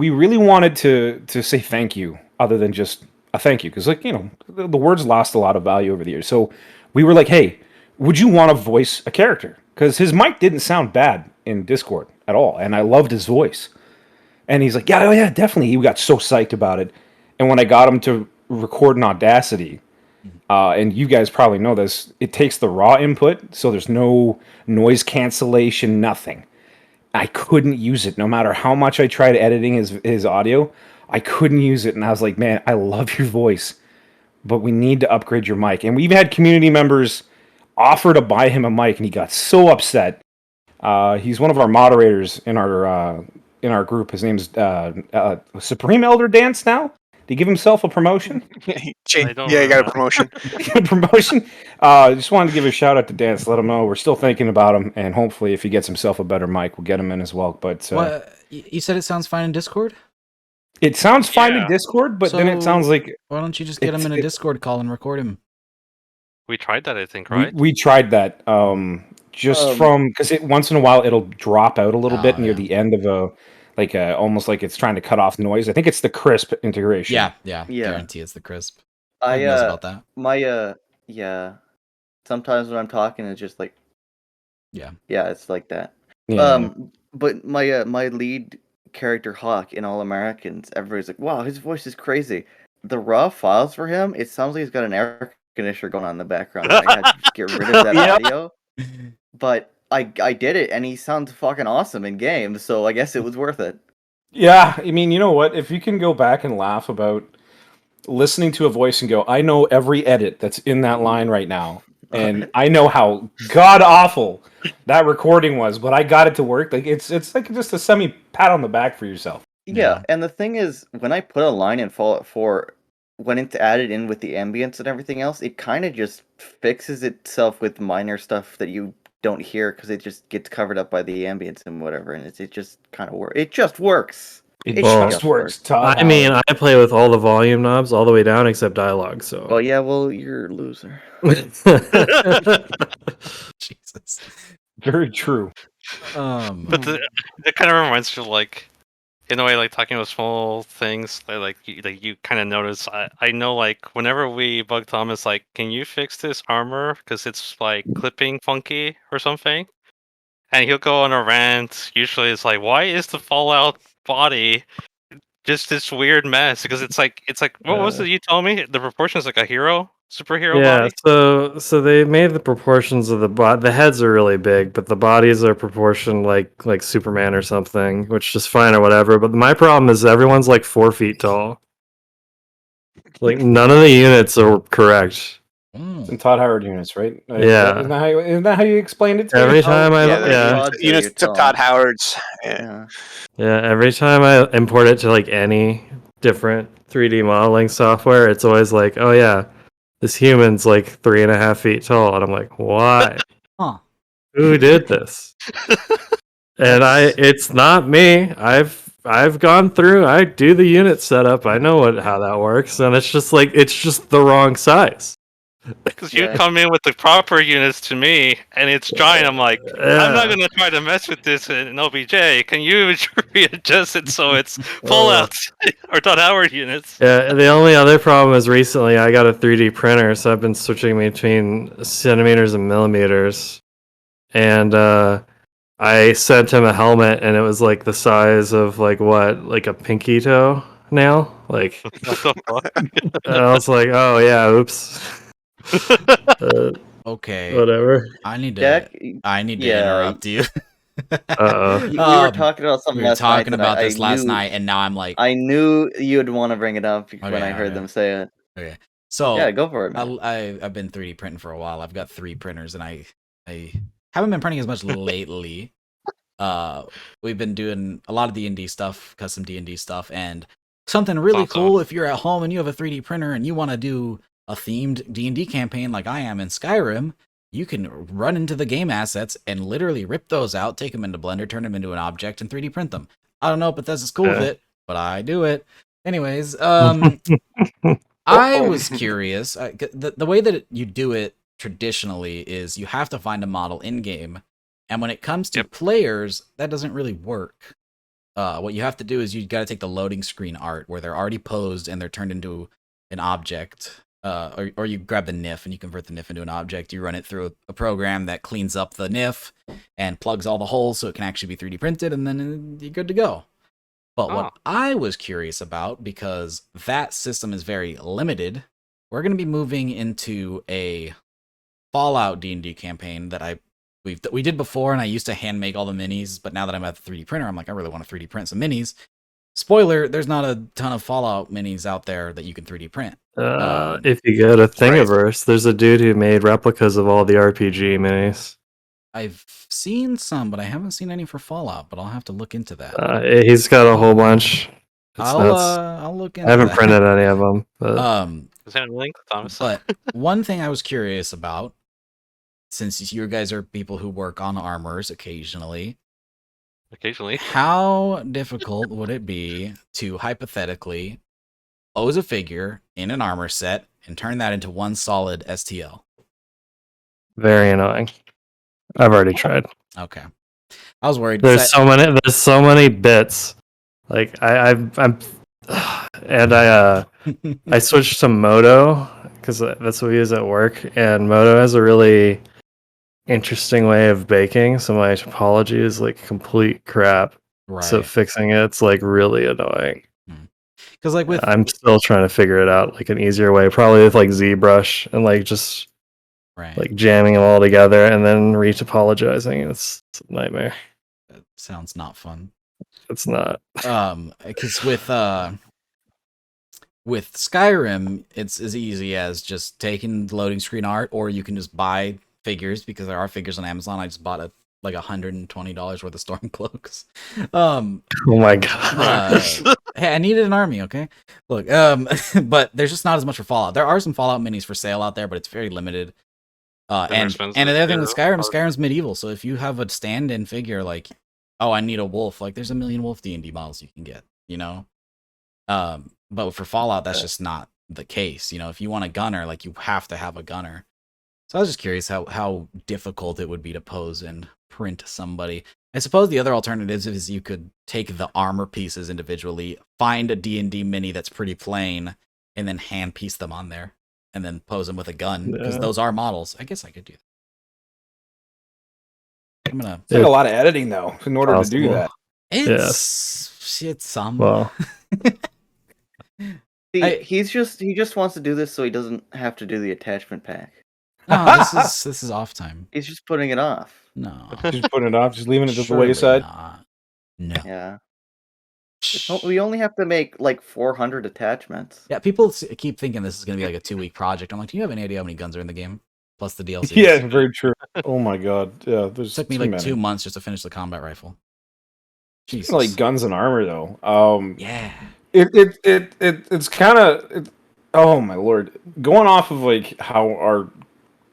really wanted to say thank you, other than just a thank you, because the words lost a lot of value over the years. So we were like, hey, would you want to voice a character? Because his mic didn't sound bad in Discord at all, and I loved his voice. And he's like, yeah, definitely. He got so psyched about it. And when I got him to record in Audacity, And you guys probably know this. It takes the raw input, so there's no noise cancellation, nothing. I couldn't use it, no matter how much I tried editing his audio. I couldn't use it, and I was like, man, I love your voice, but we need to upgrade your mic. And we've had community members offer to buy him a mic, and he got so upset. He's one of our moderators in our group. His name's Supreme Elder Dance now. Did he give himself a promotion? I don't Yeah, he got a remember. promotion. Promotion. Just wanted to give a shout out to Dance. Let him know we're still thinking about him, and hopefully, if he gets himself a better mic, we'll get him in as well. But What you said? It sounds fine in Discord. it sounds fine in Yeah. Discord, but then it sounds like Why don't you just get him in a Discord call and record him? We tried that, I think, right? we tried that. Just from because it once in a while it'll drop out a little Oh, bit near yeah. the end of almost like it's trying to cut off noise. I think it's the crisp integration. Yeah. Yeah. Guarantee it's the crisp. I Who knows about that? yeah. Sometimes when I'm talking, it's just like Yeah. it's like that. Yeah. But my lead character Hawk in All Americans, everybody's like, wow, his voice is crazy. The raw files for him, it sounds like he's got an air conditioner going on in the background. I had to just get rid of that Yep. audio. But I did it, and he sounds fucking awesome in game, so I guess it was worth it. Yeah, I mean, you know what? If you can go back and laugh about listening to a voice and go, I know every edit that's in that line right now, and I know how god awful that recording was, but I got it to work. Like it's like just a semi pat on the back for yourself. Yeah, and the thing is, when I put a line in Fallout 4, when it's added in with the ambience and everything else, it kind of just fixes itself with minor stuff that you don't hear because it just gets covered up by the ambience and whatever, and it just kind of works. It just works. It It Well, just works. Todd I mean, I play with all the volume knobs all the way down except dialogue. So. Well, yeah, well, you're a loser. Jesus. very true. But it kind of reminds me, like, in a way, like talking about small things that, like you kind of notice. I know, like, whenever we bug Thomas, like, can you fix this armor because it's like clipping funky or something, and he'll go on a rant. Usually, it's like, why is the Fallout body just this weird mess? Because it's like what was it you told me? The proportions like a superhero Yeah, body. so they made the proportions of the heads are really big, but the bodies are proportioned like Superman or something, which is fine or whatever. But my problem is everyone's like 4 feet tall. Like none of the units are correct. And Todd Howard units, right? Yeah. Isn't that how you explained it to Every me? time I Units to Todd Howard's. Yeah. every time I import it to like any different 3D modeling software, it's always like, oh yeah, this human's like 3.5 feet tall, and I'm like, why? Huh. Who did this? And it's not me. I've gone through. I do the unit setup. I know how that works, and it's just the wrong size. Because you come in with the proper units to me, and it's giant. I'm like, I'm not gonna try to mess with this in OBJ. Can you readjust it so it's Fallout or Todd Howard units? Yeah. The only other problem is recently I got a 3D printer, so I've been switching between centimeters and millimeters, and I sent him a helmet, and it was like the size of like a pinky toe nail, like. What the fuck? And I was like, oh yeah, oops. Okay. Whatever. I need to Jack, interrupt you. Uh-oh. we were talking about something We were last night. talking about this last night, and now I'm like, I knew you'd want to bring it up when I heard okay. them say it. Okay. So Yeah, go for it, man. I've been 3D printing for a while. I've got 3 printers, and I haven't been printing as much lately. We've been doing a lot of D&D stuff, custom D&D stuff, and something really cool if you're at home and you have a 3D printer and you want to do a themed D&D campaign like I am in Skyrim, you can run into the game assets and literally rip those out, take them into Blender, turn them into an object, and 3D print them. I don't know if Bethesda's cool with it, but I do it. Anyways, I was curious. The way that you do it traditionally is you have to find a model in-game, and when it comes to players, that doesn't really work. What you have to do is you got to take the loading screen art where they're already posed and they're turned into an object. Or you grab the NIF and you convert the NIF into an object. You run it through a program that cleans up the NIF and plugs all the holes so it can actually be 3D printed, and then you're good to go. But what I was curious about, because that system is very limited, we're going to be moving into a Fallout D&D campaign that we did before, and I used to hand make all the minis, but now that I'm at the 3D printer, I'm like, I really want to 3D print some minis. Spoiler, there's not a ton of Fallout minis out there that you can 3D print. If you go to Thingiverse, there's a dude who made replicas of all the RPG minis. I've seen some, but I haven't seen any for Fallout, but I'll have to look into that. He's got a whole bunch. I'll look into I haven't that. printed any of them. But Is that a link, Thomas? But one thing I was curious about, since you guys are people who work on armors occasionally, how difficult would it be to hypothetically pose a figure in an armor set and turn that into one solid STL? Very annoying. I've already tried. Okay, I was worried. There's so many bits. Like I'm and I switched to Moto because that's what we use at work, and Moto has a really interesting way of baking, so my topology is like complete crap. Right. So fixing it's like really annoying. Because like with I'm still trying to figure it out, like an easier way, probably with like ZBrush and like just like jamming them all together and then retopologizing. It's a nightmare. That sounds not fun. It's not. Because with Skyrim, it's as easy as just taking loading screen art, or you can just buy figures, because there are figures on Amazon. I just bought like $120 worth of Stormcloaks. Oh my god. Hey, I needed an army, okay? Look, but there's just not as much for Fallout. There are some Fallout minis for sale out there, but it's very limited. And the other thing with Skyrim's medieval, so if you have a stand-in figure, like, oh, I need a wolf, like there's a million wolf D&D models you can get, you know? But for Fallout, that's just not the case. You know, if you want a gunner, like you have to have a gunner. So I was just curious how difficult it would be to pose and print somebody. I suppose the other alternatives is you could take the armor pieces individually, find a D&D mini that's pretty plain, and then hand piece them on there, and then pose them with a gun, because those are models. I guess I could do that. It's like a lot of editing though in order to do that. It's some. Well, See, he just wants to do this so he doesn't have to do the attachment pack. No, this is off time. He's just putting it off. No, just putting it off, just leaving it to the surely wayside. not. No. Yeah. We only have to make like 400 attachments. Yeah, people keep thinking this is going to be like a 2-week project. I'm like, do you have any idea how many guns are in the game? Plus the DLC. Yeah, very true. Oh my god. Yeah, It took me like 2 months just to finish the combat rifle. Jesus. Like guns and armor though. Yeah. It's kind of, oh my lord, going off of like how our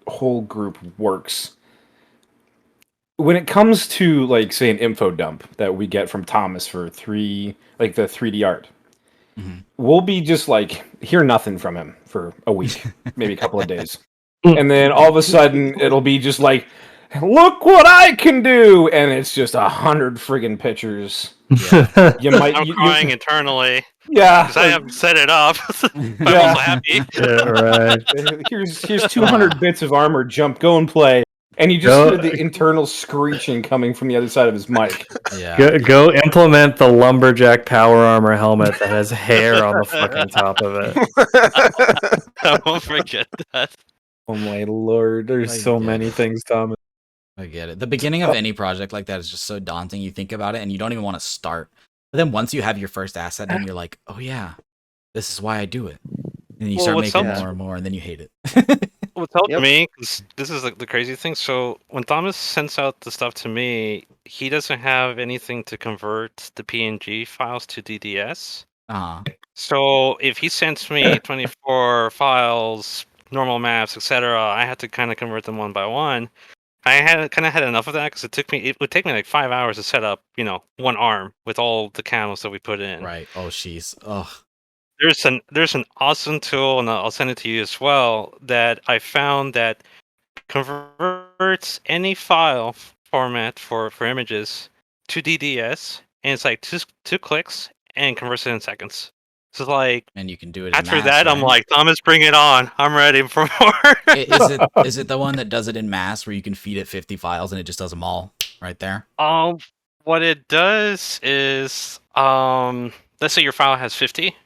whole group works. When it comes to like say an info dump that we get from Thomas for the 3D art, we'll be just like hear nothing from him for a week, maybe a couple of days, and then all of a sudden it'll be just like, look what I can do, and it's just 100 friggin' pictures. Yeah. I'm crying internally. Yeah, because I haven't set it up. I'm also happy. Yeah, right. Here's 200 bits of armor. Jump, go and play. And you just hear the internal screeching coming from the other side of his mic. Yeah. Go implement the lumberjack power armor helmet that has hair on the fucking top of it. I won't forget that. Oh my lord, there's so many things, Thomas. I get it. The beginning of any project like that is just so daunting. You think about it and you don't even want to start. But then once you have your first asset, then you're like, oh yeah, this is why I do it. And you start making more and more, and then you hate it. What's helped me, because this is like the crazy thing. So when Thomas sends out the stuff to me, he doesn't have anything to convert the PNG files to DDS. So if he sends me 24 files, normal maps, etc., I have to kind of convert them one by one. I had enough of that because it would take me like 5 hours to set up, one arm with all the camos that we put in. Right. Oh, jeez. Ugh. There's an awesome tool, and I'll send it to you as well, that I found that converts any file format for images to DDS, and it's like two clicks and converts it in seconds. So like, and you can do it. After that, I'm like, Thomas, bring it on. I'm ready for more. Is it the one that does it in mass where you can feed it 50 files and it just does them all right there? What it does is, let's say your file has 50.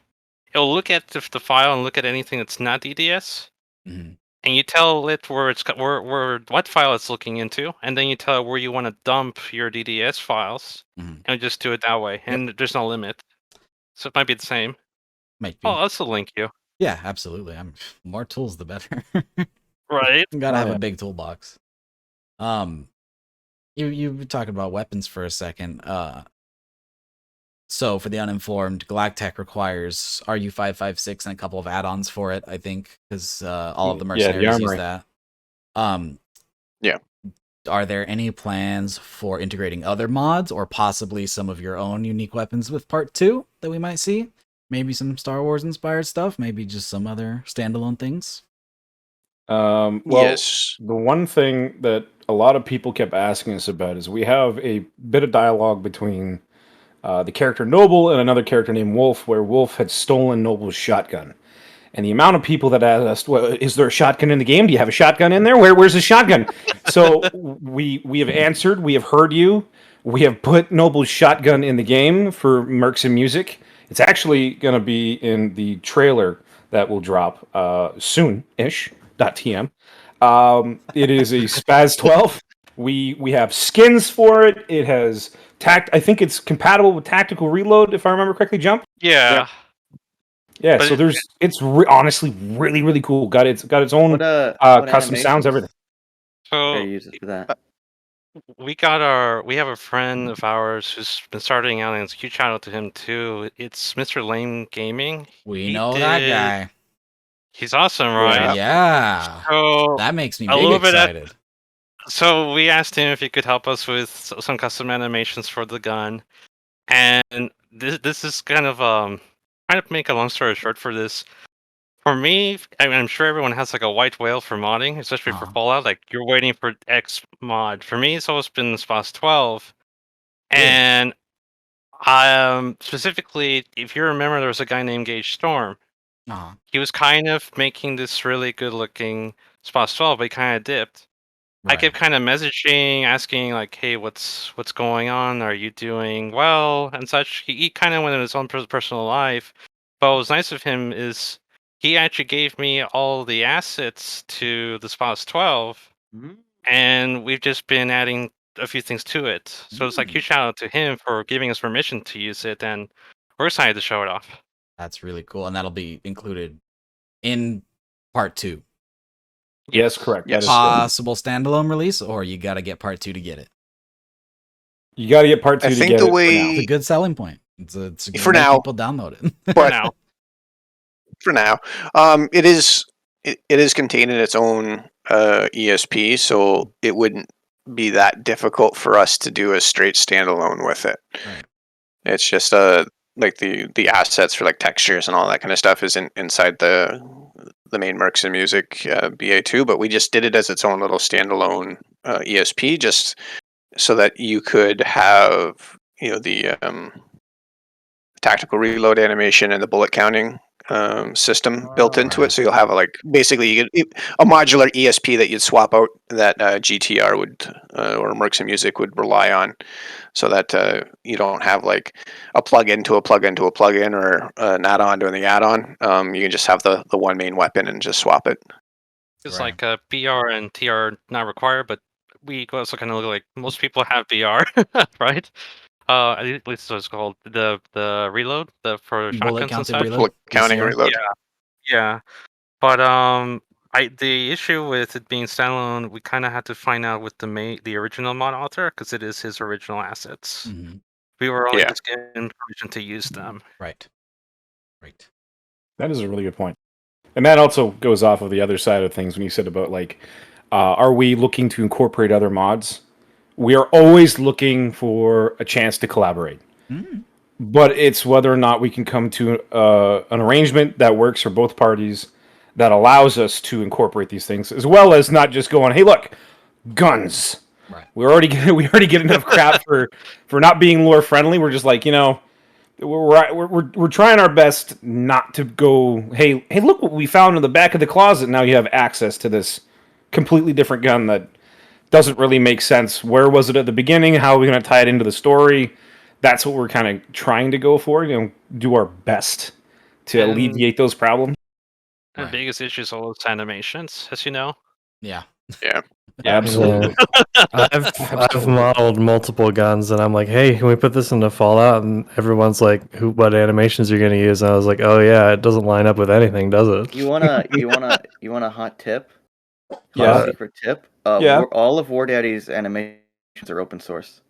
it'll look at the file and look at anything that's not DDS, Mhm. and you tell it where what file it's looking into, and then you tell it where you want to dump your DDS files, Mhm. and just do it that way. And there's no limit, so it might be the same. Might Oh, be. I'll also link you. Yeah, absolutely. More tools the better. Right. Gotta Oh, have yeah. a big toolbox. You were talking about weapons for a second. So for the uninformed, Galactech requires RU-556 and a couple of add-ons for it, I think, because all of the Yeah, the mercenaries use armory. that. Um, Yeah. Are there any plans for integrating other mods or possibly some of your own unique weapons with Part 2 that we might see? Maybe some Star Wars inspired stuff, maybe just some other standalone things? Well, Yes. the one thing that a lot of people kept asking us about is we have a bit of dialogue between the character Noble and another character named Wolf, where Wolf had stolen Noble's shotgun. And the amount of people that asked us, well, is there a shotgun in the game? Do you have a shotgun in there? Where's the shotgun? So we have answered. We have heard you. We have put Noble's shotgun in the game for Mercs and Music. It's actually going to be in the trailer that will drop soon-ish. .tm. It is a Spaz 12. We have skins for it. It has I think it's compatible with tactical reload, if I remember correctly. Jump. Yeah. Yeah, But so it's honestly really cool. It's got its own What custom sounds, animations everything. are So you using for that? we have a friend of ours who's been starting out, and it's a huge shout out to him too. It's Mr. Lame Gaming. We He know that did. guy. He's awesome, right? Yeah. So That makes me a big little bit excited. so we asked him if he could help us with some custom animations for the gun, and this is kind of trying to make a long story short for this. For me, I mean, I'm sure everyone has like a white whale for modding, especially for Uh-huh. Fallout. Like you're waiting for X mod. For me, it's always been SPOS 12, Yes. and specifically, if you remember, there was a guy named Gage Storm. Uh-huh. He was kind of making this really good looking SPOS 12, but he kind of dipped. I Right. kept kind of messaging, asking like, "Hey, what's going on? Are you doing well?" and such. He kind of went in his own personal life. But what was nice of him is he actually gave me all the assets to the SPOS 12, and we've just been adding a few things to it. So it's like huge shout out to him for giving us permission to use it, and we're excited to show it off. That's really cool. And that'll be included in Part 2. Yes, correct. Yes. That is Possible standalone release, or you gotta get Part 2 to get it. you got to get part 2 I to think get the it. For way- now. It's a good selling point. It's gonna For make now. people download it. For But now. for now, it is contained in its own ESP, so it wouldn't be that difficult for us to do a straight standalone with it. Right. It's just like the assets for like textures and all that kind of stuff is inside the main Mercs and Music BA2, but we just did it as its own little standalone ESP, just so that you could have the tactical reload animation and the bullet counting system built into it. So you'll have basically you get a modular ESP that you'd swap out that GTR would or Mercs and Music would rely on, so that you don't have like a plug-in to a plug-in to a plug-in or an add-on doing the add-on. You can just have the one main weapon and just swap it. It's Right. like BR and TR not required, but we also kind of look like most people have BR, right? At least so it's called the reload, for Bullet shotguns and counted such. reload. Bullet counting BCR. reload. Yeah. But the issue with it being standalone, we kind of had to find out with the original mod author, because it is his original assets. Mhm. We were only Yeah. just given permission to use them. Right. Right. That is a really good point. And that also goes off of the other side of things when you said about like, are we looking to incorporate other mods? We are always looking for a chance to collaborate. Mm. But it's whether or not we can come to an arrangement that works for both parties, that allows us to incorporate these things, as well as not just going, "Hey, look, guns." Right. We already get enough crap for not being lore friendly. We're just like, we're trying our best not to go, hey, look what we found in the back of the closet. Now you have access to this completely different gun that doesn't really make sense. Where was it at the beginning? How are we going to tie it into the story? That's what we're kind of trying to go for. Do our best to And- alleviate those problems. The Right. biggest issue is all those animations, as you know. Yeah. Yeah. Absolutely. I've modeled multiple guns, and I'm like, hey, can we put this into Fallout? And everyone's like, what animations are you going to use? And I was like, oh yeah, it doesn't line up with anything, does it? You wanna a hot tip? Yeah. Hot secret tip. Yeah. All of War Daddy's animations are open source.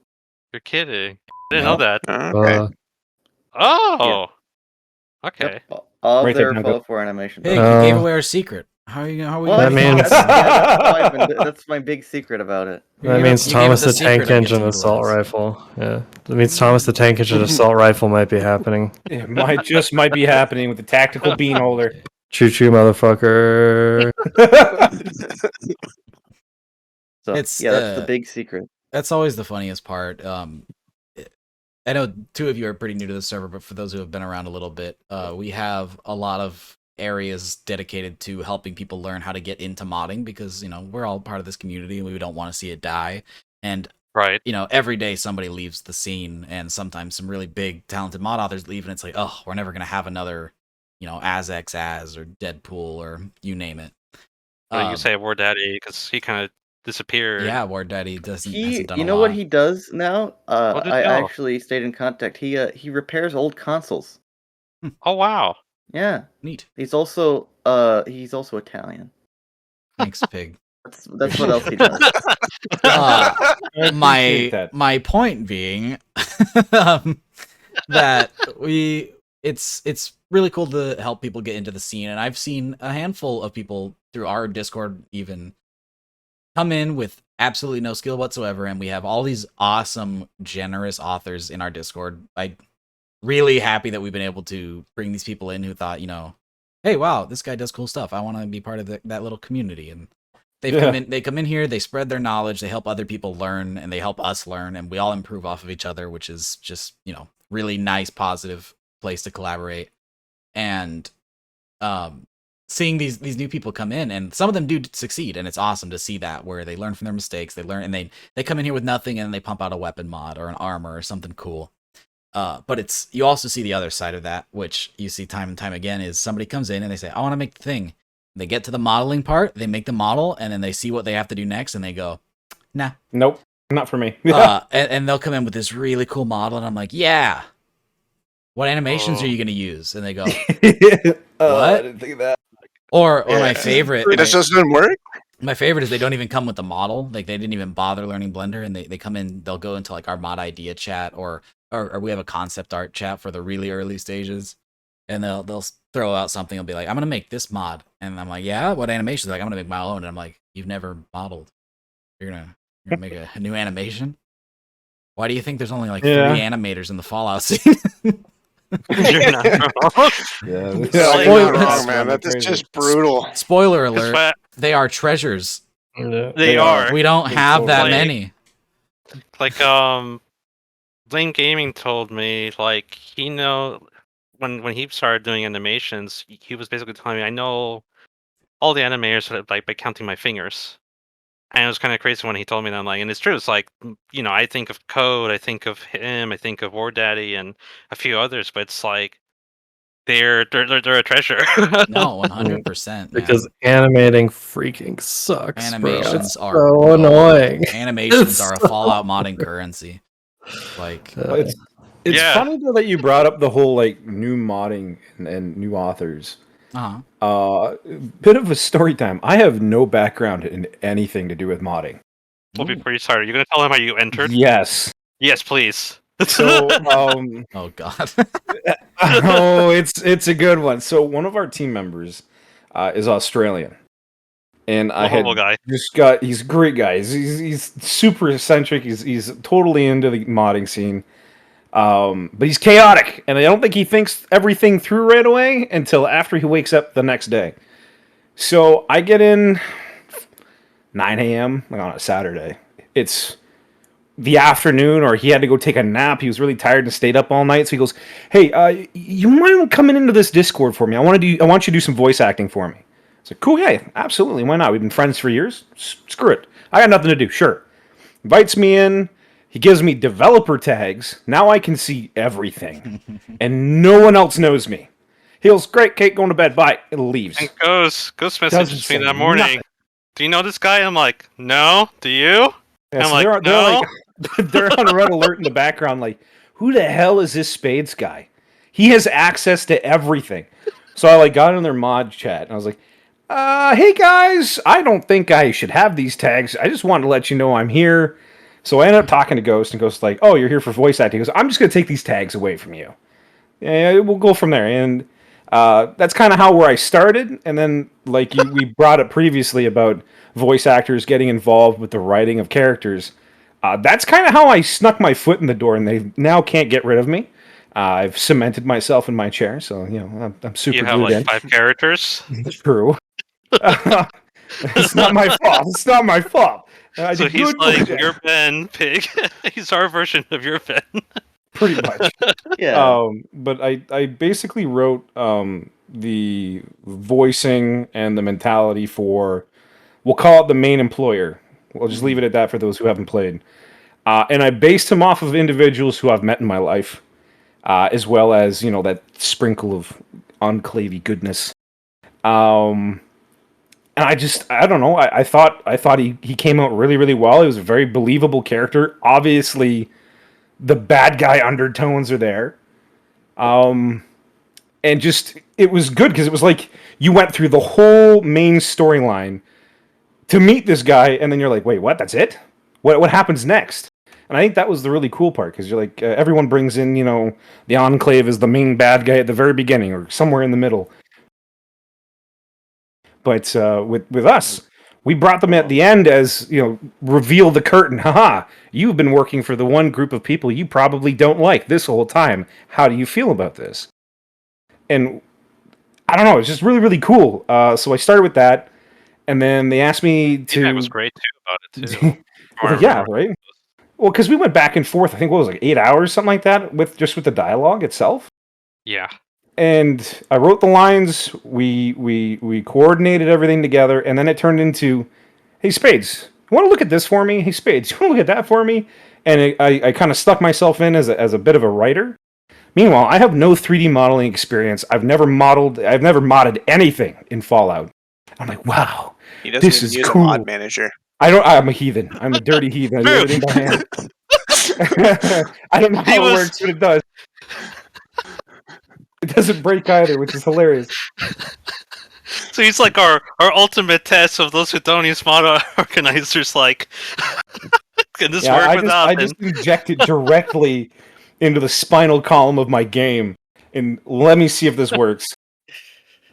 You're kidding. I didn't know that. Okay. Oh. Okay. Yep. All of Right there, their Duncan. Fallout 4 animations. Pig, are- you gave away our secret. How are we Well, That gonna means- that's my big secret about it. That means you gave Thomas us the the Tank secret, I get to Engine assault utilize. rifle. Yeah, that means Thomas the Tank Engine assault rifle might be happening. It might be happening with the tactical bean holder. Choo choo, motherfucker. So It's, that's the big secret. That's always the funniest part. I know two of you are pretty new to the server, but for those who have been around a little bit, we have a lot of areas dedicated to helping people learn how to get into modding because, we're all part of this community and we don't want to see it die. And, Right. every day somebody leaves the scene and sometimes some really big, talented mod authors leave and it's like, oh, we're never going to have another, Az or Deadpool or you name it. You say War Daddy because he kind of disappeared. Yeah, War Daddy hasn't done You a know lot. what he does now? What did I he do? actually stayed in contact. He repairs old consoles. Oh wow. Yeah. Neat. He's also Italian. Thanks, Pig. That's what else he does. Uh, my appreciate that. my point being that it's really cool to help people get into the scene, and I've seen a handful of people through our Discord even come in with absolutely no skill whatsoever, and we have all these awesome, generous authors in our Discord. I'm really happy that we've been able to bring these people in who thought, hey, wow, this guy does cool stuff. I want to be part of that little community, and they come in here, they spread their knowledge, they help other people learn, and they help us learn, and we all improve off of each other, which is just, really nice, positive place to collaborate. And seeing these new people come in, and some of them do succeed, and it's awesome to see that, where they learn from their mistakes, they learn, and they come in here with nothing, and they pump out a weapon mod or an armor or something cool. But you also see the other side of that, which you see time and time again, is somebody comes in and they say, I want to make the thing. They get to the modeling part, they make the model, and then they see what they have to do next, and they go, nah. Nope, not for me. And they'll come in with this really cool model, and I'm like, yeah. What animations are you going to use? And they go, What? I didn't think of that. or Yeah. my favorite. It just doesn't work. My favorite is they don't even come with the model. Like, they didn't even bother learning Blender, and they come in, they'll go into like our mod idea chat, or we have a concept art chat for the really early stages. And they'll throw out something. They'll be like, I'm gonna make this mod, and I'm like, yeah, what animation? They're like, I'm gonna make my own. And I'm like, you've never modeled. You're gonna make a new animation? Why do you think there's only like 3 animators in the Fallout scene? You're not wrong. Yeah, You're Spoiler- not wrong, man. That's just brutal. Spoiler That's alert: why they are treasures. they are. We don't have that Like- many. Like Blame Gaming told me, like, when he started doing animations, he was basically telling me, I know all the animators like by counting my fingers. And it was kind of crazy when he told me that. I'm like, and it's true. It's like, I think of Code, I think of him, I think of War Daddy, and a few others. But it's like they're a treasure. No, 100%. Because animating freaking sucks. Animations bro. are so annoying. Animations It's are a so Fallout modding currency. Like, It's Yeah. funny though that you brought up the whole like new modding and new authors. Bit of a story time. I have no background in anything to do with modding. We'll be pretty sorry. You're gonna tell him how you entered? Yes. Yes, please. So oh god. oh, it's a good one. So one of our team members is Australian, and I had Horrible guy. he's a great guy. He's super eccentric. He's totally into the modding scene. But he's chaotic, and I don't think he thinks everything through right away until after he wakes up the next day. So I get in 9 a.m. like on a Saturday. It's the afternoon, or he had to go take a nap. He was really tired and stayed up all night. So he goes, "Hey, you mind coming into this Discord for me? I want you to do some voice acting for me." I was like, "Cool, yeah, absolutely. Why not? We've been friends for years. Screw it. I got nothing to do. Sure." Invites me in. He gives me developer tags. Now I can see everything. And no one else knows me. He goes, great, Kate, going to bed. Bye. It leaves. And Ghost Doesn't messages me say that morning. nothing. Do you know this guy? I'm like, no. Do you? Yeah, I'm so like, they're no. like, they're on red alert in the background. Like, who the hell is this Spades guy? He has access to everything. So I like got in their mod chat and I was like, hey guys, I don't think I should have these tags. I just wanted to let you know I'm here. So I ended up talking to Ghost, and Ghost's like, oh, you're here for voice acting. He goes, I'm just going to take these tags away from you. Yeah, we'll go from there. And that's kind of how where I started. And then, like we brought up previously about voice actors getting involved with the writing of characters. That's kind of how I snuck my foot in the door, and they now can't get rid of me. I've cemented myself in my chair, so I'm super You have glued like in. 5 characters. True. It's not my fault. It's not my fault. I So did he's good like work. your Ben Pig. He's our version of your Ben. Pretty much. Yeah. But I basically wrote the voicing and the mentality for, we'll call it the main employer. We'll just leave it at that for those who haven't played. And I based him off of individuals who I've met in my life, as well as that sprinkle of enclavey goodness. And I don't know. I thought he came out really, really well. He was a very believable character. Obviously, the bad guy undertones are there. And just it was good because it was like you went through the whole main storyline to meet this guy, and then you're like, wait, what? That's it? What happens next? And I think that was the really cool part because you're like, everyone brings in, the Enclave is the main bad guy at the very beginning or somewhere in the middle. But with us, we brought them at the end as, reveal the curtain. Haha, you've been working for the one group of people you probably don't like this whole time. How do you feel about this? And I don't know, it's just really, really cool. So I started with that, and then they asked me to. Feedback was great too about it too. Well, yeah, right. Well, because we went back and forth. I think what was it, like 8 hours, something like that, with the dialogue itself. Yeah. And I wrote the lines. We coordinated everything together, and then it turned into, "Hey Spades, you want to look at this for me? Hey Spades, you want to look at that for me?" And I kind of stuck myself in as a bit of a writer. Meanwhile, I have no 3D modeling experience. I've never modded anything in Fallout. I'm like, wow, He doesn't this even is use cool. a mod manager. I'm a heathen. I'm a dirty heathen. I do everything by hand. I don't know how it works, but it does. It doesn't break either, which is hilarious. So he's like our ultimate test of those who don't use mod organizers. Like, can this work without? I just inject it directly into the spinal column of my game, and let me see if this works.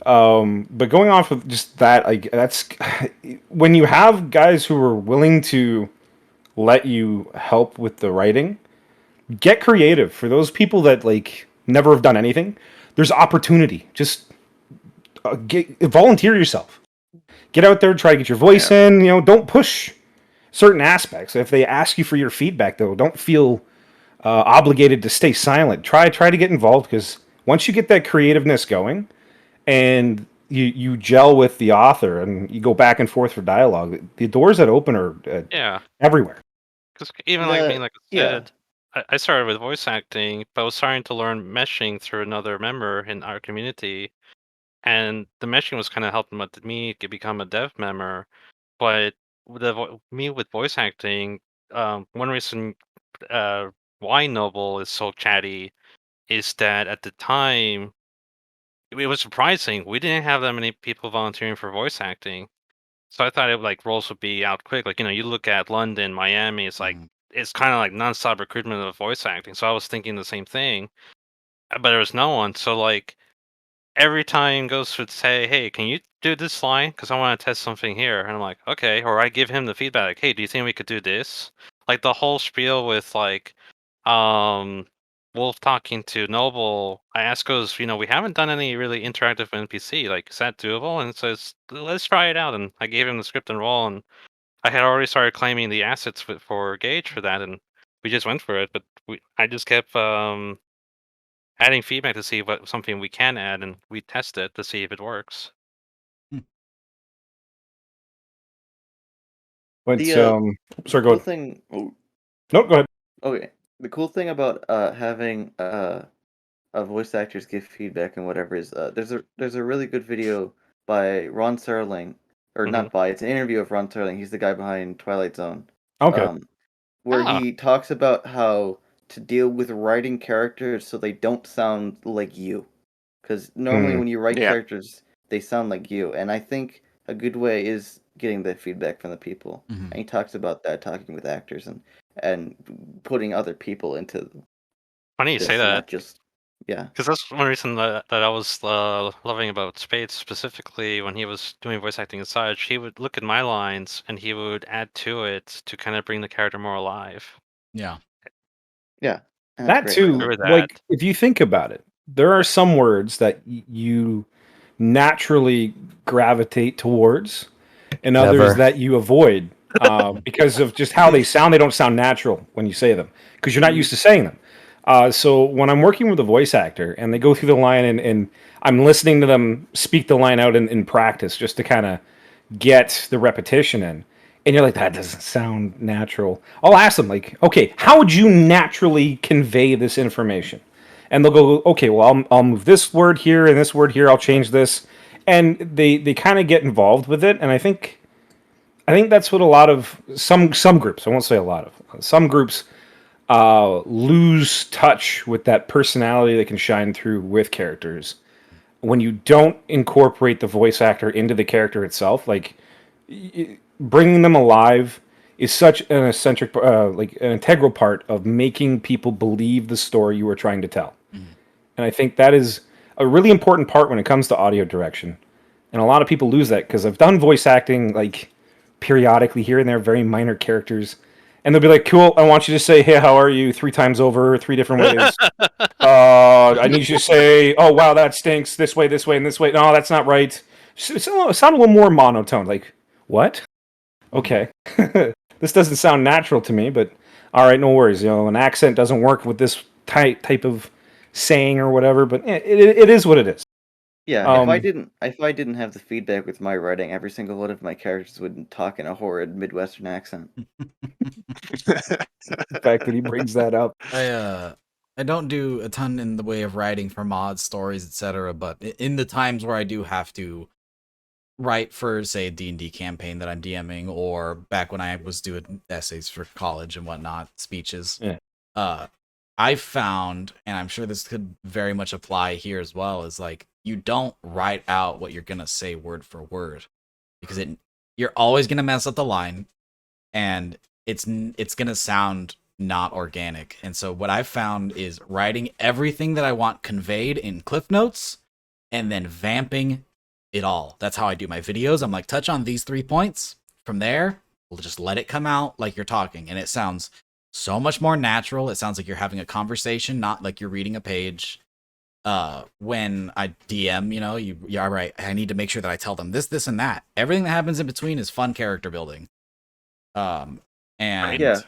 But going off of just that, like that's when you have guys who are willing to let you help with the writing. Get creative. For those people that like never have done anything, there's opportunity. Just volunteer yourself. Get out there, try to get your voice in. Don't push certain aspects. If they ask you for your feedback, though, don't feel obligated to stay silent. Try to get involved, because once you get that creativeness going, and you gel with the author, and you go back and forth for dialogue, the doors that open are everywhere. Because even like I said, I started with voice acting, but I was starting to learn meshing through another member in our community, and the meshing was kind of helping me become a dev member. But me with voice acting, one reason why Noble is so chatty is that at the time it was surprising we didn't have that many people volunteering for voice acting. So I thought roles would be out quick. Like, you look at London, Miami, it's like it's kind of like nonstop recruitment of voice acting. So I was thinking the same thing, but there was no one. So like every time Ghost would say, "Hey, can you do this line? Because I want to test something here." And I'm like, "Okay." Or I give him the feedback, like, "Hey, do you think we could do this?" Like the whole spiel with um, Wolf talking to Noble. I asked Ghost, we haven't done any really interactive NPC. Like, is that doable? And it says, "Let's try it out." And I gave him the script and role, and I had already started claiming the assets for Gage for that, and we just went for it. But I just kept adding feedback to see what something we can add, and we test it to see if it works. But The sorry, go cool ahead. thing. No, go ahead. Okay. The cool thing about having voice actors give feedback and whatever is there's a really good video by Ron Serling, or not by, it's an interview of Ron Serling. He's the guy behind Twilight Zone. Okay. Where Ah. he talks about how to deal with writing characters so they don't sound like you. Because normally when you write Yeah. characters, they sound like you. And I think a good way is getting that feedback from the people. Mhm. And he talks about that, talking with actors and putting other people into Funny you this, say and that. not just Because that's one reason that I was loving about Spades specifically when he was doing voice acting and such. He would look at my lines and he would add to it to kind of bring the character more alive. Yeah. yeah. And That that's too, Agree with like that. if you think about it, there are some words that you naturally gravitate towards, and others Never. that you avoid because of just how they sound. They don't sound natural when you say them because you're not used to saying them. So when I'm working with a voice actor and they go through the line and I'm listening to them speak the line out in practice just to kind of get the repetition in, and you're like, that doesn't sound natural. I'll ask them, like, okay, how would you naturally convey this information? And they'll go, okay, well, I'll move this word here and this word here. I'll change this, and they kind of get involved with it. And I think that's what a lot of some groups, I won't say a lot of, some groups lose touch with that personality that can shine through with characters when you don't incorporate the voice actor into the character itself. Like bringing them alive is such an eccentric, like an integral part of making people believe the story you were trying to tell. And I think that is a really important part when it comes to audio direction. And a lot of people lose that because I've done voice acting like periodically here and there, very minor characters. And they'll be like, cool, I want you to say, hey, how are you? 3 times over, 3 different ways. I need you to say, oh, wow, that stinks. This way, and this way. No, that's not right. Sound a little more monotone. Like, what? Okay. This doesn't sound natural to me, but all right, no worries. You know, an accent doesn't work with this type of saying or whatever, but it is what it is. Yeah, if I didn't have the feedback with my writing, every single one of my characters would talk in a horrid Midwestern accent. The fact that he brings that up. I don't do a ton in the way of writing for mods, stories, etc. But in the times where I do have to write for, say, a D&D campaign that I'm DMing, or back when I was doing essays for college and whatnot, speeches, I found, and I'm sure this could very much apply here as well, is like you don't write out what you're gonna say word for word because you're always gonna mess up the line, and it's gonna sound not organic. And so what I've found is writing everything that I want conveyed in cliff notes and then vamping it all. That's how I do my videos. I'm like, touch on these 3 points. From there, we'll just let it come out like you're talking, and it sounds so much more natural. It sounds like you're having a conversation, not like you're reading a page. When I DM, you know, you're right. I need to make sure that I tell them this, and that. Everything that happens in between is fun character building. And Yeah,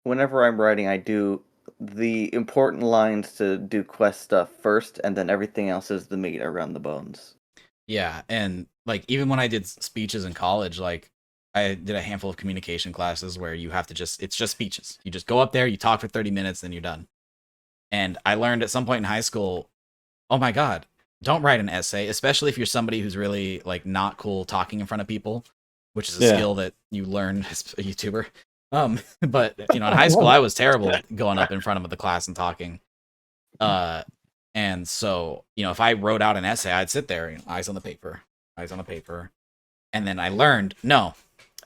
whenever I'm writing, I do the important lines to do quest stuff first, and then everything else is the meat around the bones. Yeah, and like even when I did speeches in college, like I did a handful of communication classes where you have to it's just speeches. You just go up there, you talk for 30 minutes, then you're done. And I learned at some point in high school, oh my God, don't write an essay, especially if you're somebody who's really like not cool talking in front of people, which is a skill that you learn as a YouTuber. But you know, in high school I was terrible going up in front of the class and talking. And so, you know, if I wrote out an essay, I'd sit there, you know, eyes on the paper. And then I learned, no,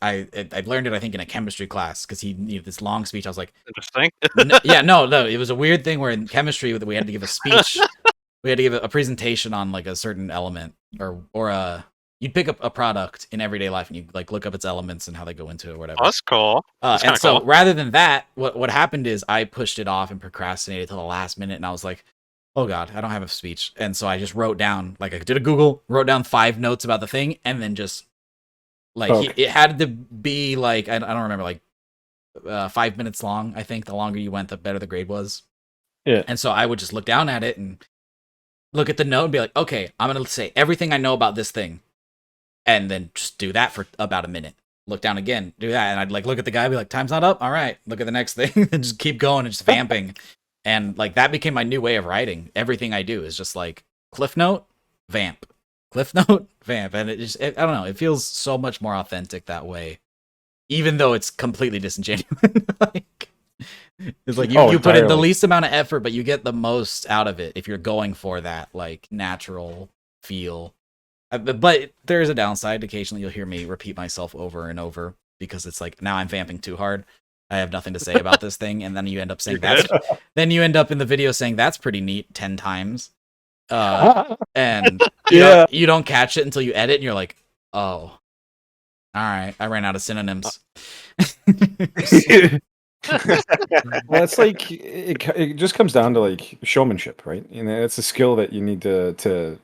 I learned it, I think, in a chemistry class because he needed this long speech. I was like, Interesting. no. It was a weird thing where in chemistry we had to give a speech. We had to give a presentation on like a certain element or you'd pick up a product in everyday life and you like look up its elements and how they go into it or whatever. Oh, that's cool. That's And so cool. rather than that, what happened is I pushed it off and procrastinated till the last minute, and I was like, oh God, I don't have a speech. And so I just wrote down, like I did a Google, wrote down 5 notes about the thing, and then just like it had to be like, I don't remember, like 5 minutes long. I think the longer you went, the better the grade was. Yeah. And so I would just look down at it and look at the note and be like, okay, I'm going to say everything I know about this thing. And then just do that for about a minute. Look down again, do that. And I'd like look at the guy and be like, time's not up. All right, look at the next thing. And just keep going and just vamping. And like that became my new way of writing. Everything I do is just like cliff note, vamp, cliff note, vamp, and I don't know. It feels so much more authentic that way, even though it's completely disingenuous. Like, it's like you put in the least amount of effort, but you get the most out of it if you're going for that like natural feel. But there is a downside. Occasionally, you'll hear me repeat myself over and over because it's like now I'm vamping too hard. I have nothing to say about this thing, and then you end up saying then you end up in the video saying that's pretty neat 10 times, and you don't catch it until you edit, and you're like, oh, all right, I ran out of synonyms. Well, it's like it just comes down to like showmanship, right? You know, it's a skill that you need to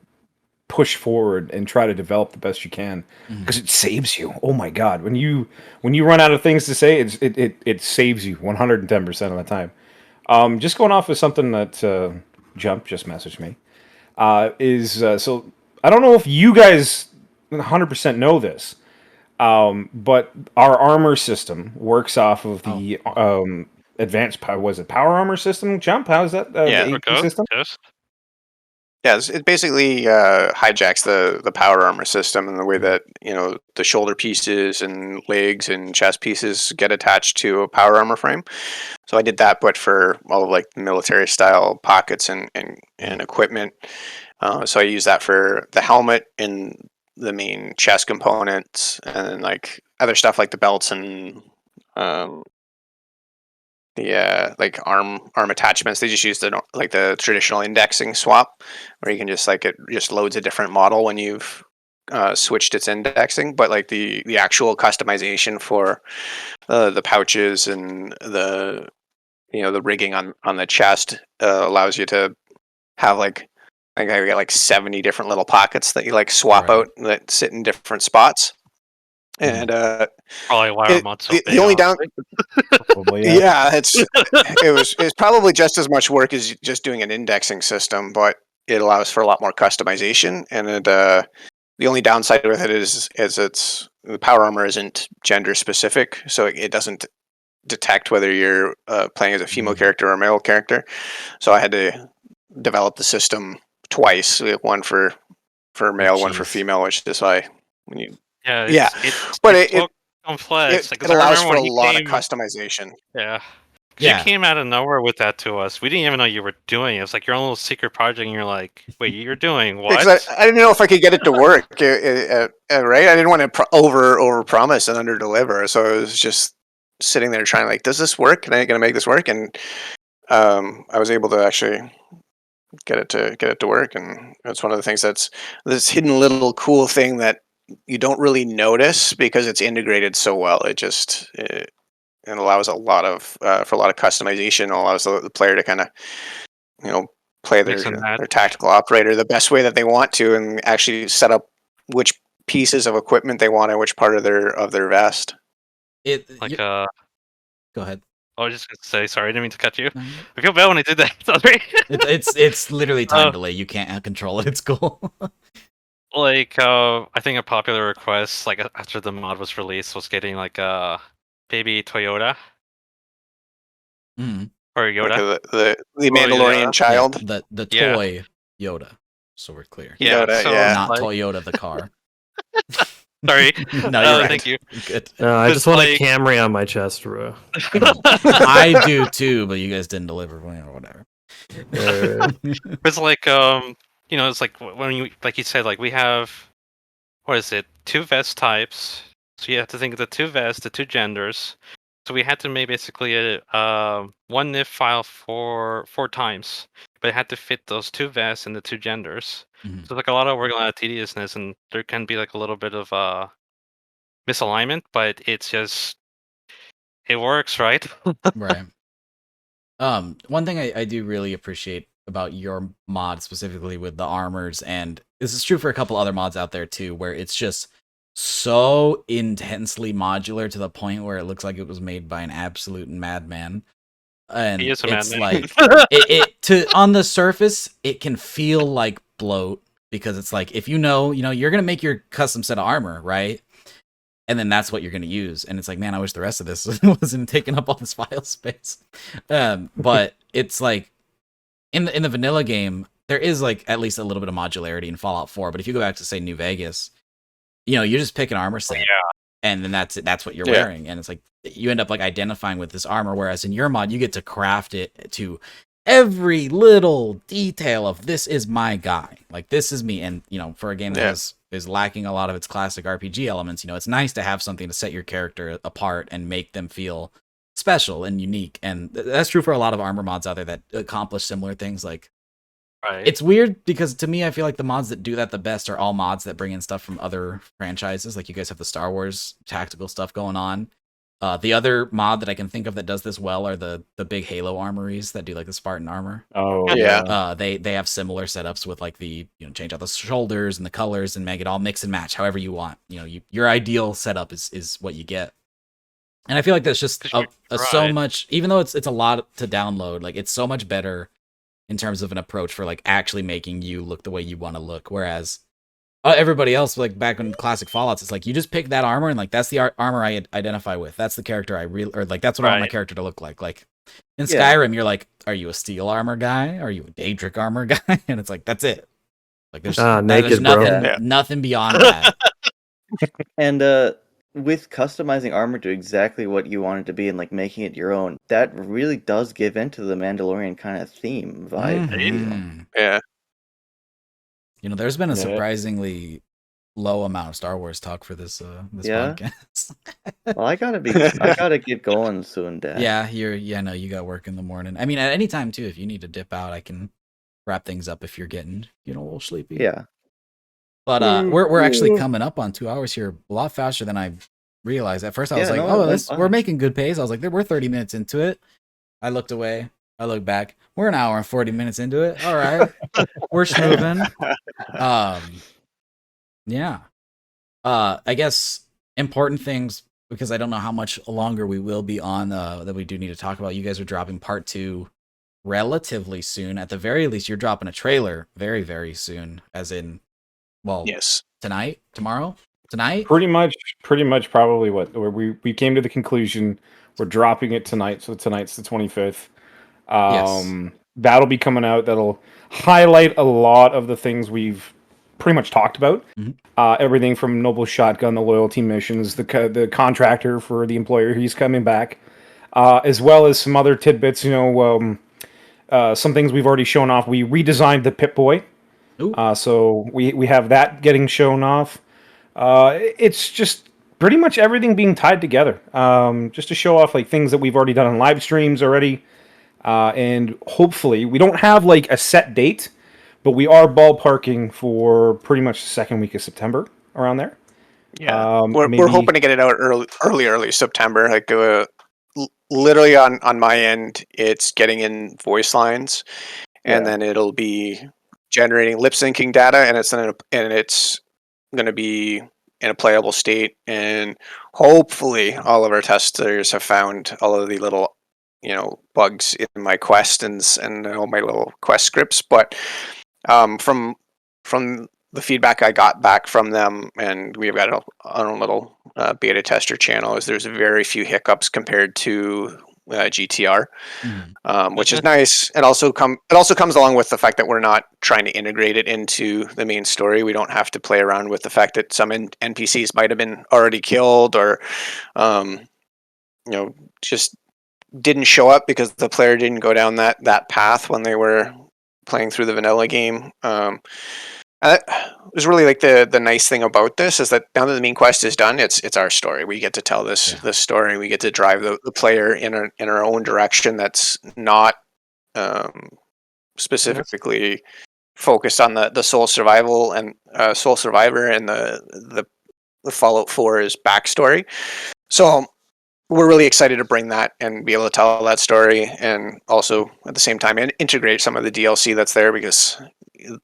push forward and try to develop the best you can because it saves you. Oh my god, when you run out of things to say, it saves you 110% of the time. Just going off of something that Jump just messaged me so I don't know if you guys 100% know this, but our armor system works off of the advanced power. Was it power armor system? Jump? How is that? Yeah, the AP system. Yeah, it basically hijacks the power armor system and the way that the shoulder pieces and legs and chest pieces get attached to a power armor frame. So I did that, but for all of like military style pockets and equipment. So I use that for the helmet and the main chest components, and then like other stuff like the belts and the like arm attachments. They just use the traditional indexing swap, where you can just like it just loads a different model when you've switched its indexing. But like the actual customization for the pouches and the the rigging on the chest allows you to have like I got like 70 different little pockets that you like swap out that sit in different spots. And probably why our mod's so big. The only down, yeah, it's probably just as much work as just doing an indexing system, but it allows for a lot more customization. And the only downside with it is the power armor isn't gender specific, so it doesn't detect whether you're playing as a female character or a male character. So I had to develop the system twice, one for male, one for female, which is why when you but it's so complex. It allows for a lot of customization. Yeah. You came out of nowhere with that to us. We didn't even know you were doing it. It's like your own little secret project, and you're like, wait, you're doing what? I didn't know if I could get it to work, right? I didn't want to over promise and under deliver. So I was just sitting there trying, like, does this work? Can I make this work? And I was able to actually get it to work. And that's one of the things that's this hidden little cool thing that you don't really notice because it's integrated so well. It allows a lot of for a lot of customization. Allows the player to kind of play their tactical operator the best way that they want to, and actually set up which pieces of equipment they want in which part of their vest. Go ahead. I was just gonna say, sorry, I didn't mean to cut you. I feel bad when I did that. Sorry. It's literally time delay. You can't control it. It's cool. Like, I think a popular request, like after the mod was released, was getting like a baby Toyota or Yoda, like the Mandalorian child, the toy Yoda. So we're clear. Yeah, Yoda, not like... Toyota the car. Sorry. No, you're right. Thank you. Good. No, I just want a Camry on my chest, bro. I do too, but you guys didn't deliver or whatever. It's like it's like when you said, like we have, what is it, 2 vest types. So you have to think of the 2 vests, the 2 genders. So we had to make basically a 1 NIF file 4 times, but it had to fit those 2 vests and the 2 genders. So like a lot of work, a lot of tediousness, and there can be like a little bit of misalignment, but it's just it works, right? Right. One thing I do really appreciate about your mod specifically with the armors, and this is true for a couple other mods out there too, where it's just so intensely modular to the point where it looks like it was made by an absolute madman. And he is a it's madman. like on the surface it can feel like bloat, because it's like if you're gonna make your custom set of armor, right? and then that's what you're going to use. And it's like, man, I wish the rest of this wasn't taking up all this file space. But it's like in the vanilla game, there is like at least a little bit of modularity in Fallout 4. But if you go back to say New Vegas, you just pick an armor set, and then that's it. That's what you're wearing, and it's like you end up like identifying with this armor. Whereas in your mod, you get to craft it to every little detail of this is my guy, like this is me. And for a game that is lacking a lot of its classic RPG elements, it's nice to have something to set your character apart and make them feel special and unique. And that's true for a lot of armor mods out there that accomplish similar things. Like, it's weird because to me, I feel like the mods that do that the best are all mods that bring in stuff from other franchises. Like you guys have the Star Wars tactical stuff going on. The other mod that I can think of that does this well are the big Halo armories that do like the Spartan armor. Oh yeah. They have similar setups with like the change out the shoulders and the colors and make it all mix and match however you want. Your ideal setup is what you get. And I feel like that's just so much, even though it's a lot to download, like it's so much better in terms of an approach for like actually making you look the way you want to look. Whereas everybody else, like back in classic Fallouts, it's like you just pick that armor and like that's the armor I identify with. That's the character I really, or like that's what I want my character to look like. Like in Skyrim, you're like, are you a steel armor guy? Are you a Daedric armor guy? And it's like that's it. Like there's naked, nothing beyond that. And with customizing armor to exactly what you want it to be and like making it your own, that really does give into the Mandalorian kind of theme vibe. Mm-hmm. Yeah. There's been a surprisingly low amount of Star Wars talk for this podcast. Well, I gotta get going soon, Dad. Yeah, no, you got work in the morning. I mean, at any time too, if you need to dip out, I can wrap things up if you're getting, a little sleepy. Yeah. But we're actually coming up on 2 hours here, a lot faster than I realized. At first, I was like, we're making good pace. I was like, we're 30 minutes into it. I looked away. I looked back. We're an hour and 40 minutes into it. All right, we're moving. Yeah. I guess important things, because I don't know how much longer we will be on that we do need to talk about. You guys are dropping part 2 relatively soon. At the very least, you're dropping a trailer very, very soon, as in, well, yes, tonight. Pretty much probably we came to the conclusion we're dropping it tonight. So tonight's the 25th. That'll be coming out. That'll highlight a lot of the things we've pretty much talked about. Mm-hmm. Everything from Noble Shotgun, the loyalty missions, the contractor for the employer, he's coming back, as well as some other tidbits. Some things we've already shown off. We redesigned the Pip-Boy. So we have that getting shown off. It's just pretty much everything being tied together, just to show off like things that we've already done on live streams already. And hopefully we don't have like a set date, but we are ballparking for pretty much the second week of September, around there. Yeah, we're hoping to get it out early September. Like literally on my end, it's getting in voice lines, and then it'll be generating lip syncing data, and it's going to be in a playable state. And hopefully, all of our testers have found all of the little bugs in my quest and all my little quest scripts. But from the feedback I got back from them, and we've got our own little beta tester channel, is there's very few hiccups compared to GTR, which is nice. It also comes along with the fact that we're not trying to integrate it into the main story. We don't have to play around with the fact that some NPCs might have been already killed, or just didn't show up because the player didn't go down that path when they were playing through the vanilla game. It was really like the nice thing about this is that now that the main quest is done, it's our story. We get to tell this story. We get to drive the player in our own direction. That's not specifically focused on the soul survival and soul survivor and the Fallout 4's backstory. So we're really excited to bring that and be able to tell that story, and also at the same time integrate some of the DLC that's there, because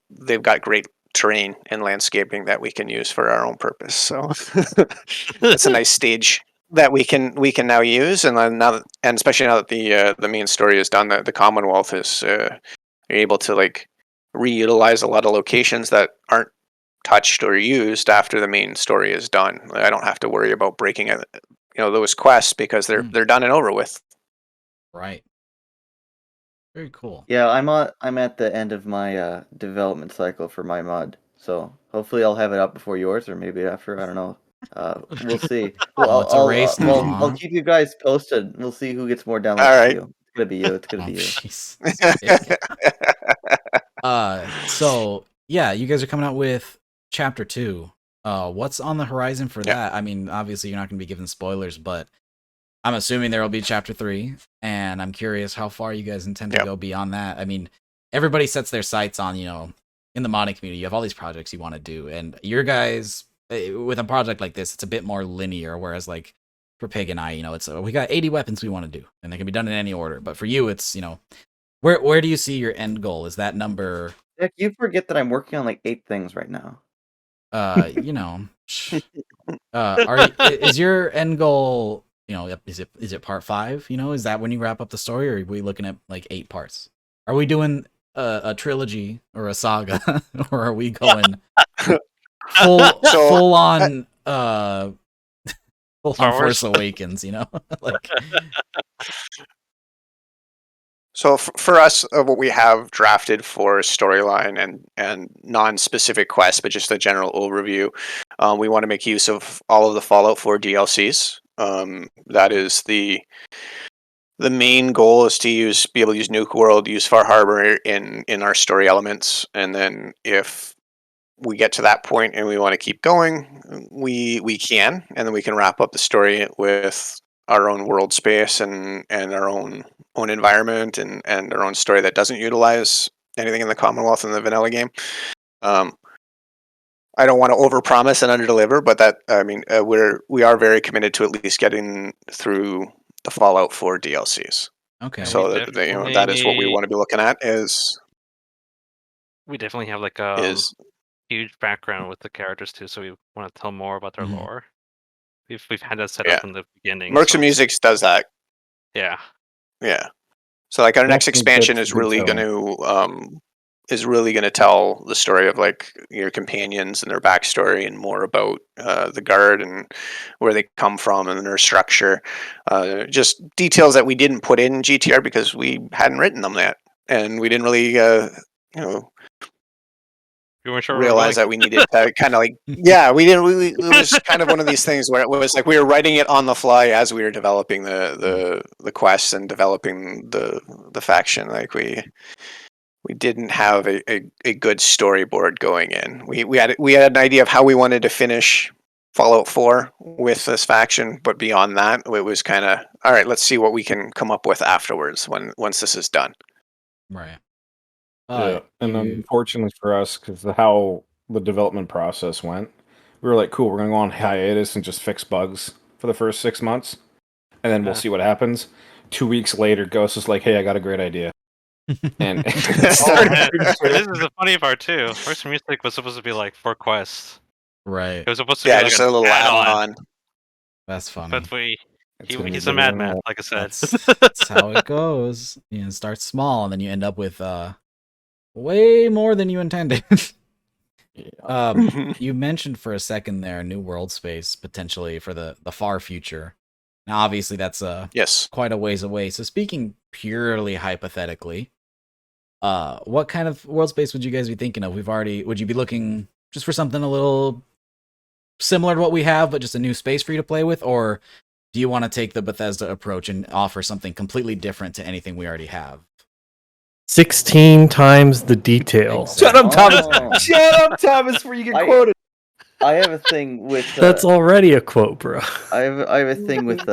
they've got great terrain and landscaping that we can use for our own purpose. So it's a nice stage that we can now use. And then especially now that the main story is done, the Commonwealth is able to like reutilize a lot of locations that aren't touched or used after the main story is done. I don't have to worry about breaking those quests because they're done and over with. Right. Very cool. Yeah, I'm at the end of my development cycle for my mod, so hopefully I'll have it up before yours, or maybe after. I don't know. We'll see. Well, Oh, it's a race now, I'll huh? keep you guys posted. We'll see who gets more downloads. All right. You. It's gonna be you. It's gonna Oh, be you. jeez. So yeah, you guys are coming out with chapter 2. What's on the horizon for that? I mean, obviously you're not going to be giving spoilers, but I'm assuming there will be chapter 3, and I'm curious how far you guys intend to go beyond that. I mean, everybody sets their sights on, in the modding community, you have all these projects you want to do, and your guys, with a project like this, it's a bit more linear, whereas like for Pig and I, it's we got 80 weapons we want to do, and they can be done in any order. But for you, it's, where do you see your end goal? Is that number? Nick, you forget that I'm working on like 8 things right now. Is your end goal, is it part 5? Is that when you wrap up the story, or are we looking at like 8 parts? Are we doing a trilogy or a saga, or are we going full on Force Awakens? Like. So for us, what we have drafted for storyline and non-specific quests, but just a general overview, we want to make use of all of the Fallout 4 DLCs. That is the main goal, is to be able to use Nuke World, use Far Harbor in our story elements, and then if we get to that point and we want to keep going, we can, and then we can wrap up the story with our own world space and our own environment and our own story that doesn't utilize anything in the Commonwealth in the vanilla game. I don't want to overpromise and underdeliver, but we are very committed to at least getting through the Fallout 4 DLCs. Okay. So that is what we want to be looking at. We definitely have like huge background with the characters too, so we want to tell more about their lore. We've had that set up from the beginning. Mercs of Musics does that. Yeah. Yeah. So like our next expansion is really going to tell the story of like your companions and their backstory and more about the guard and where they come from and their structure. Just details that we didn't put in GTR because we hadn't written them yet, and we didn't really realize that we needed to kind of like we didn't really. It was kind of one of these things where it was like we were writing it on the fly as we were developing the quests and developing the faction. Like we didn't have a good storyboard going in. We had an idea of how we wanted to finish Fallout 4 with this faction, but beyond that, it was kind of all right. Let's see what we can come up with afterwards once this is done. Right. And unfortunately for us, because how the development process went, we were like, cool, we're going to go on hiatus and just fix bugs for the first 6 months, and then we'll see what happens. 2 weeks later, Ghost is like, hey, I got a great idea. And this is the funny part too. First Music was supposed to be like 4 quests. Right. It was supposed to be like just a little add-on. That's funny. But he's a madman, like I said. That's how it goes. It starts small, and then you end up with way more than you intended. You mentioned for a second there new world space potentially for the far future. Now, obviously, that's quite a ways away. So, speaking purely hypothetically, what kind of world space would you guys be thinking of? Would you be looking just for something a little similar to what we have, but just a new space for you to play with, or do you want to take the Bethesda approach and offer something completely different to anything we already have? 16 times the detail. Exactly. Shut up, Thomas! Shut up, Thomas, before you get quoted. I have a thing with that's already a quote, bro. I have a thing with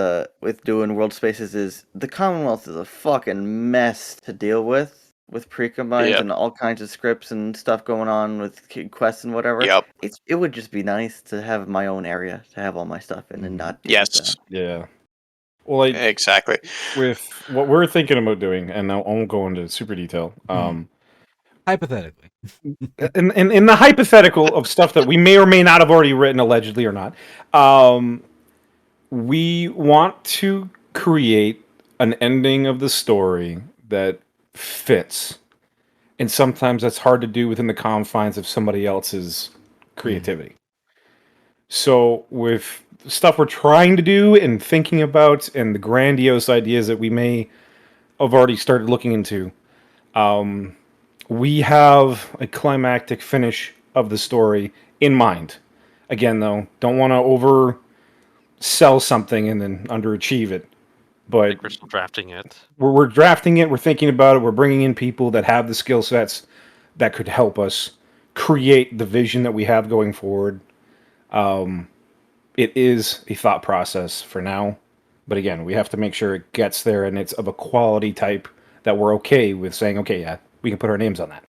doing world spaces. Is the Commonwealth is a fucking mess to deal with pre-combines and all kinds of scripts and stuff going on with quests and whatever. It would just be nice to have my own area to have all my stuff in and not deal with that. Yeah. Well, exactly. With what we're thinking about doing, and I won't go into super detail. Hypothetically, in the hypothetical of stuff that we may or may not have already written, allegedly or not, we want to create an ending of the story that fits, and sometimes that's hard to do within the confines of somebody else's creativity. So with stuff we're trying to do and thinking about, and the grandiose ideas that we may have already started looking into, we have a climactic finish of the story in mind. Again, though, don't want to oversell something and then underachieve it. I But think we're still drafting it. we're drafting it, we're thinking about it, we're bringing in people that have the skill sets that could help us create the vision that we have going forward. It is a thought process for now, but again, we have to make sure it gets there and it's of a quality type that we're okay with saying, okay, yeah, we can put our names on that.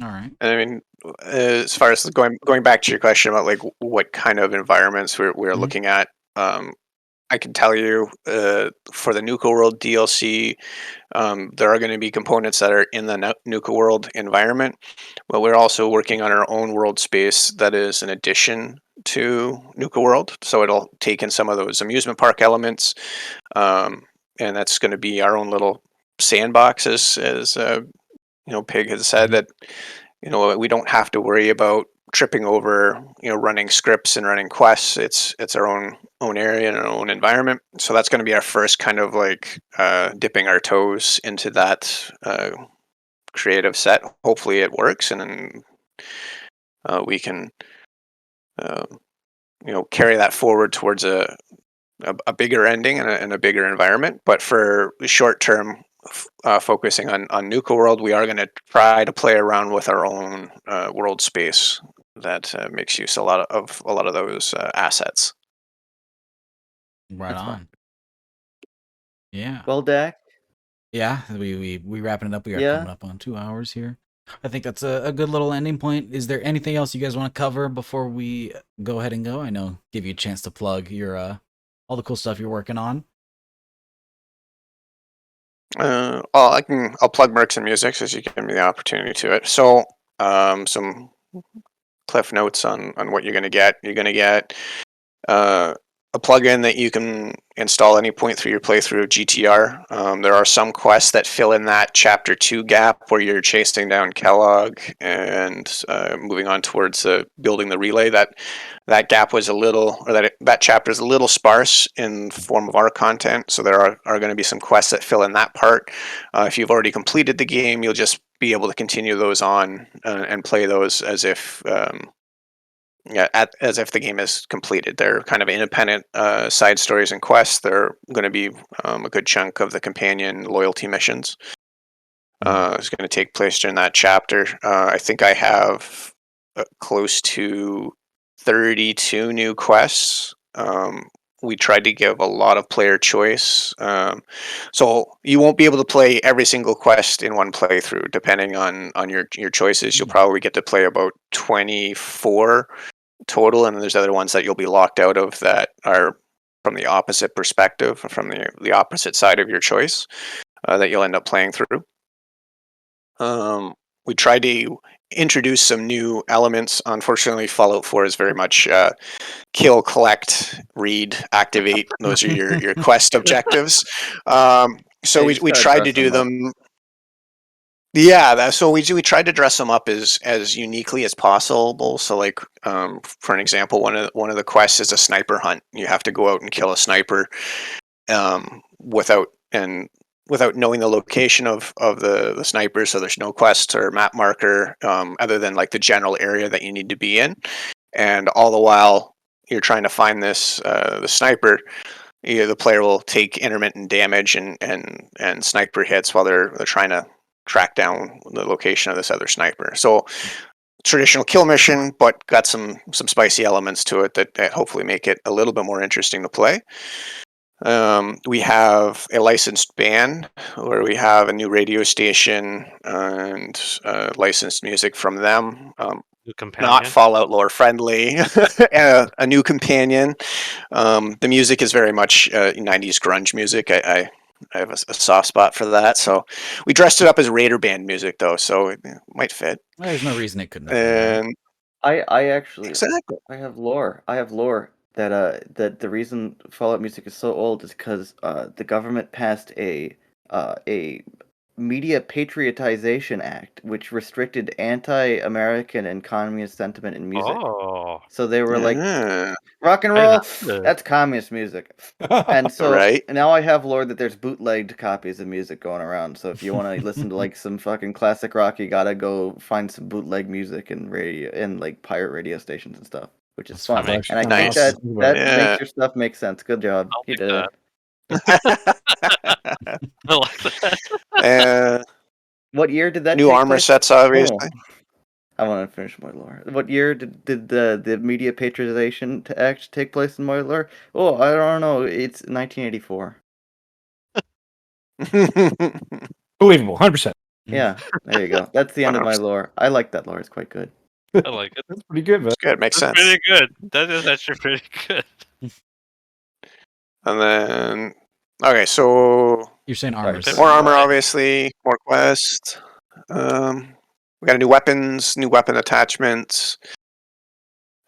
All right. And I mean, as far as going back to your question about like what kind of environments we're looking at, I can tell you for the Nuka World DLC, there are going to be components that are in the Nuka World environment, but we're also working on our own world space that is an addition to Nuka World. So it'll take in some of those amusement park elements, and that's going to be our own little sandbox, as Pig has said that we don't have to worry about tripping over running scripts and running quests. It's our own area and our own environment, so that's going to be our first kind of like dipping our toes into that creative set. Hopefully it works, and then we can carry that forward towards a bigger ending and a bigger environment. But for short term, focusing on Nuka World, we are going to try to play around with our own world space that makes use a lot of those assets. Right That's on. fine. Yeah. Well, Dak, Yeah. We wrapping it up. We are Yeah. coming up on 2 hours here. I think that's a good little ending point. Is there anything else you guys want to cover before we go ahead and go? I know, give you a chance to plug your all the cool stuff you're working on. I'll plug Mercs and Music since you give me the opportunity to it. So some cliff notes on what you're going to get. You're going to get a plugin that you can install any point through your playthrough of GTR. There are some quests that fill in that Chapter 2 gap where you're chasing down Kellogg and moving on towards building the relay. That gap was a little, or that chapter is a little sparse in form of our content, so there are going to be some quests that fill in that part. If you've already completed the game, you'll just be able to continue those on and play those as if as if the game is completed. They're kind of independent side stories and quests. They're going to be a good chunk of the companion loyalty missions. It's going to take place during that chapter. I think I have close to 32 new quests. We tried to give a lot of player choice. So you won't be able to play every single quest in one playthrough. Depending on your choices, you'll probably get to play about 24 total, and there's other ones that you'll be locked out of that are from the opposite perspective, from the opposite side of your choice, that you'll end up playing through. We tried to introduce some new elements. Unfortunately, Fallout 4 is very much kill, collect, read, activate. Those are your quest objectives. So we tried to do them. Yeah, so we tried to dress them up as uniquely as possible. So, like, for an example, one of the quests is a sniper hunt. You have to go out and kill a sniper without knowing the location of the sniper. So there's no quest or map marker other than like the general area that you need to be in, and all the while you're trying to find this the sniper. The player will take intermittent damage and sniper hits while they're trying to track down the location of this other sniper. So traditional kill mission, but got some spicy elements to it that hopefully make it a little bit more interesting to play. We have a licensed band where we have a new radio station and licensed music from them. New companion. Not Fallout lore friendly. A new companion. The music is very much 90s grunge music. I have a soft spot for that. So we dressed it up as Raider band music, though, so it might fit. Well, there's no reason it couldn't have been that. And I actually exactly. I have lore that the reason Fallout music is so old is because the government passed a Media Patriotization Act, which restricted anti-American and communist sentiment in music. Oh, So they were like, Ah, rock and I didn't roll, know that. that's communist music. And so Right. now I have lore that there's bootlegged copies of music going around. So if you want to listen to like some fucking classic rock, you gotta go find some bootleg music and radio and like pirate radio stations and stuff, which is That's fun. fun. And I Nice. think that Yeah. makes your stuff make sense. Good job. I'll You take did it. I like that. What year did that New take armor place? sets, obviously. I want to finish my lore. What year did the Media Patriotization Act take place in my lore? Oh, I don't know. It's 1984. Believable, 100%. Yeah, there you go. That's the end of my lore. I like that lore. It's quite good. I like it. That's pretty good, man. It's good. Makes That's sense. pretty good. That is actually pretty good. And then, okay, so You're saying armors. Sorry. more armor, Right. obviously. More quest. We got new weapons, new weapon attachments,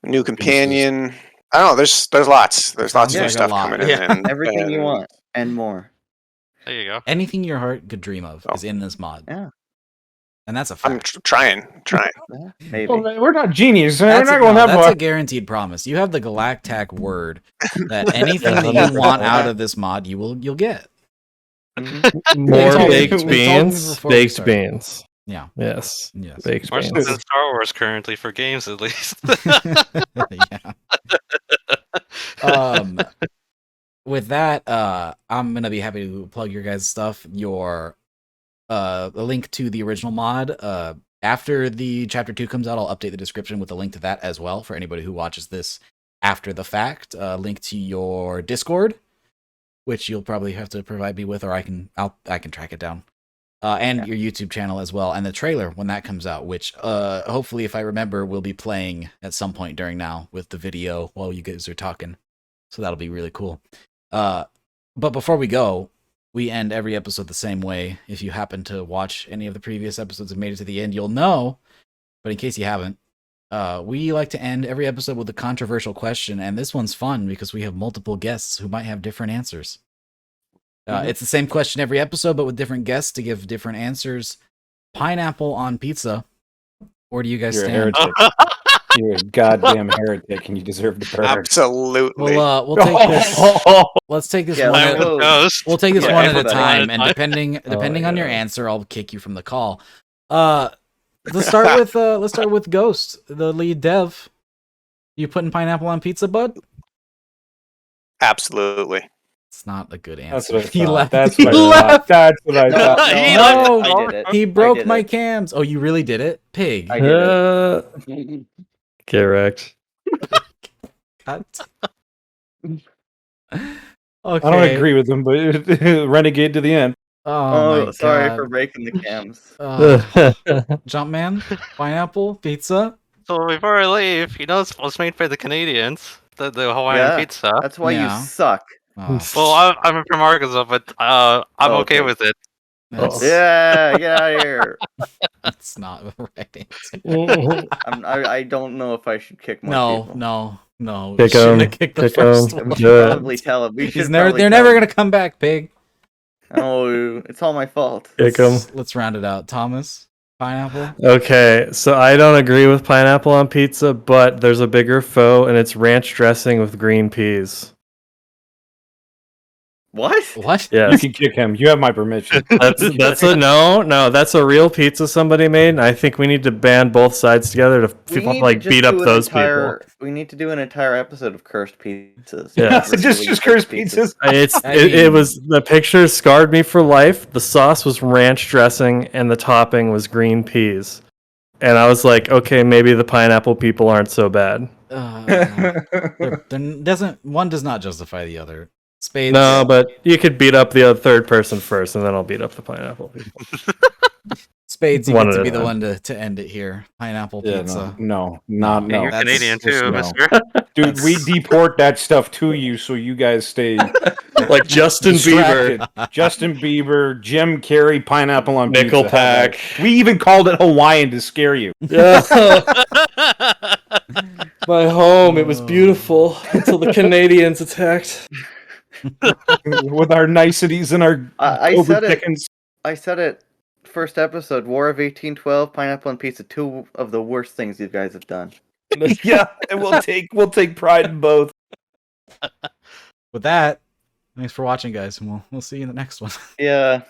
new companion. I don't know. There's lots. There's lots of Sounds new like a stuff lot. coming in. Yeah. And, Everything you and- want and more. There you go. Anything your heart could dream of is in this mod. Yeah. And that's a I'm fact. trying. Yeah, maybe. Well, we're not genius. We're That's, not going that that's far. a guaranteed promise. You have the Galac-Tac word that anything Yeah, that you 100%. want out of this mod, you'll get. More told me- baked we told me beans. before we Baked started. beans. Yeah. Yes. Yes. Baked More beans. than Star Wars currently for games, at least. Yeah. With that, I'm gonna be happy to plug your guys' stuff. Your the link to the original mod. After the chapter 2 comes out, I'll update the description with a link to that as well for anybody who watches this after the fact. Link to your Discord, which you'll probably have to provide me with, or I can track it down. And your YouTube channel as well, and the trailer when that comes out, which hopefully, if I remember, we'll be playing at some point during now with the video while you guys are talking. So that'll be really cool. But before we go, we end every episode the same way. If you happen to watch any of the previous episodes and made it to the end, you'll know. But in case you haven't, we like to end every episode with a controversial question, and this one's fun because we have multiple guests who might have different answers. It's the same question every episode, but with different guests to give different answers. Pineapple on pizza. Where do you guys You're a stand? heretic. You're a goddamn heretic, and you deserve to burn. Absolutely. We'll take this. Let's take this Yeah, one. I At, will Ghost. we'll take this Yeah, one at a everybody. time, and One depending on your God. answer, I'll kick you from the call. Let's start with Ghost, the lead dev. You putting pineapple on pizza, bud? Absolutely. It's not a good That's answer. what I He thought. left. That's He what I thought. left. That's what I No, thought. No. I did it. He I broke did my it. cams. Oh, you really did it, pig. I did it. Get wrecked. Cut. Okay. I don't agree with him, but renegade to the end. Oh, my sorry God. for breaking the cams. Jumpman, pineapple, pizza. So before I leave, you know it's made for the Canadians, the Hawaiian Yeah. pizza. That's why Yeah. you suck. Oh, Well, I'm from Arkansas, but I'm okay Okay. with it. that's, Yeah, get out of here. that's not the right answer. I don't know if I should kick more people. No. Kick You shouldn't 'em, have kicked the kick first 'em. one. We should Yeah. probably tell him. We should They're probably never tell gonna him. come back, pig. Oh, it's all my fault. Kick 'em. Let's round it out. Thomas, pineapple. Okay, so I don't agree with pineapple on pizza, but there's a bigger foe, and it's ranch dressing with green peas. What? What? You Yes, can kick him. You have my permission. that's a no. That's a real pizza somebody made, and I think we need to band both sides together to We need to like just beat up do an those entire, people. We need to do an entire episode of cursed pizzas. Yeah. just cursed pizzas. It was the picture scarred me for life. The sauce was ranch dressing, and the topping was green peas. And I was like, okay, maybe the pineapple people aren't so bad. One does not justify the other. Spades. No, but you could beat up the other third person first, and then I'll beat up the pineapple people. Spades, you One get at to a be the time. one to end it here. Pineapple Yeah, pizza. no, Yeah, no. you're that's Canadian just too, no. mister. Dude, we deport that stuff to you so you guys stay Like Justin distracted. Bieber. Justin Bieber, Jim Carrey, pineapple on pizza. Nickelback. We even called it Hawaiian to scare you. Yeah. My home, it was beautiful until the Canadians attacked. With our niceties and our I Cobra said it. chickens. I said it first episode, War of 1812, Pineapple and Pizza, two of the worst things you guys have done. Yeah, and we'll take pride in both. With that, thanks for watching, guys, and we'll see you in the next one. Yeah.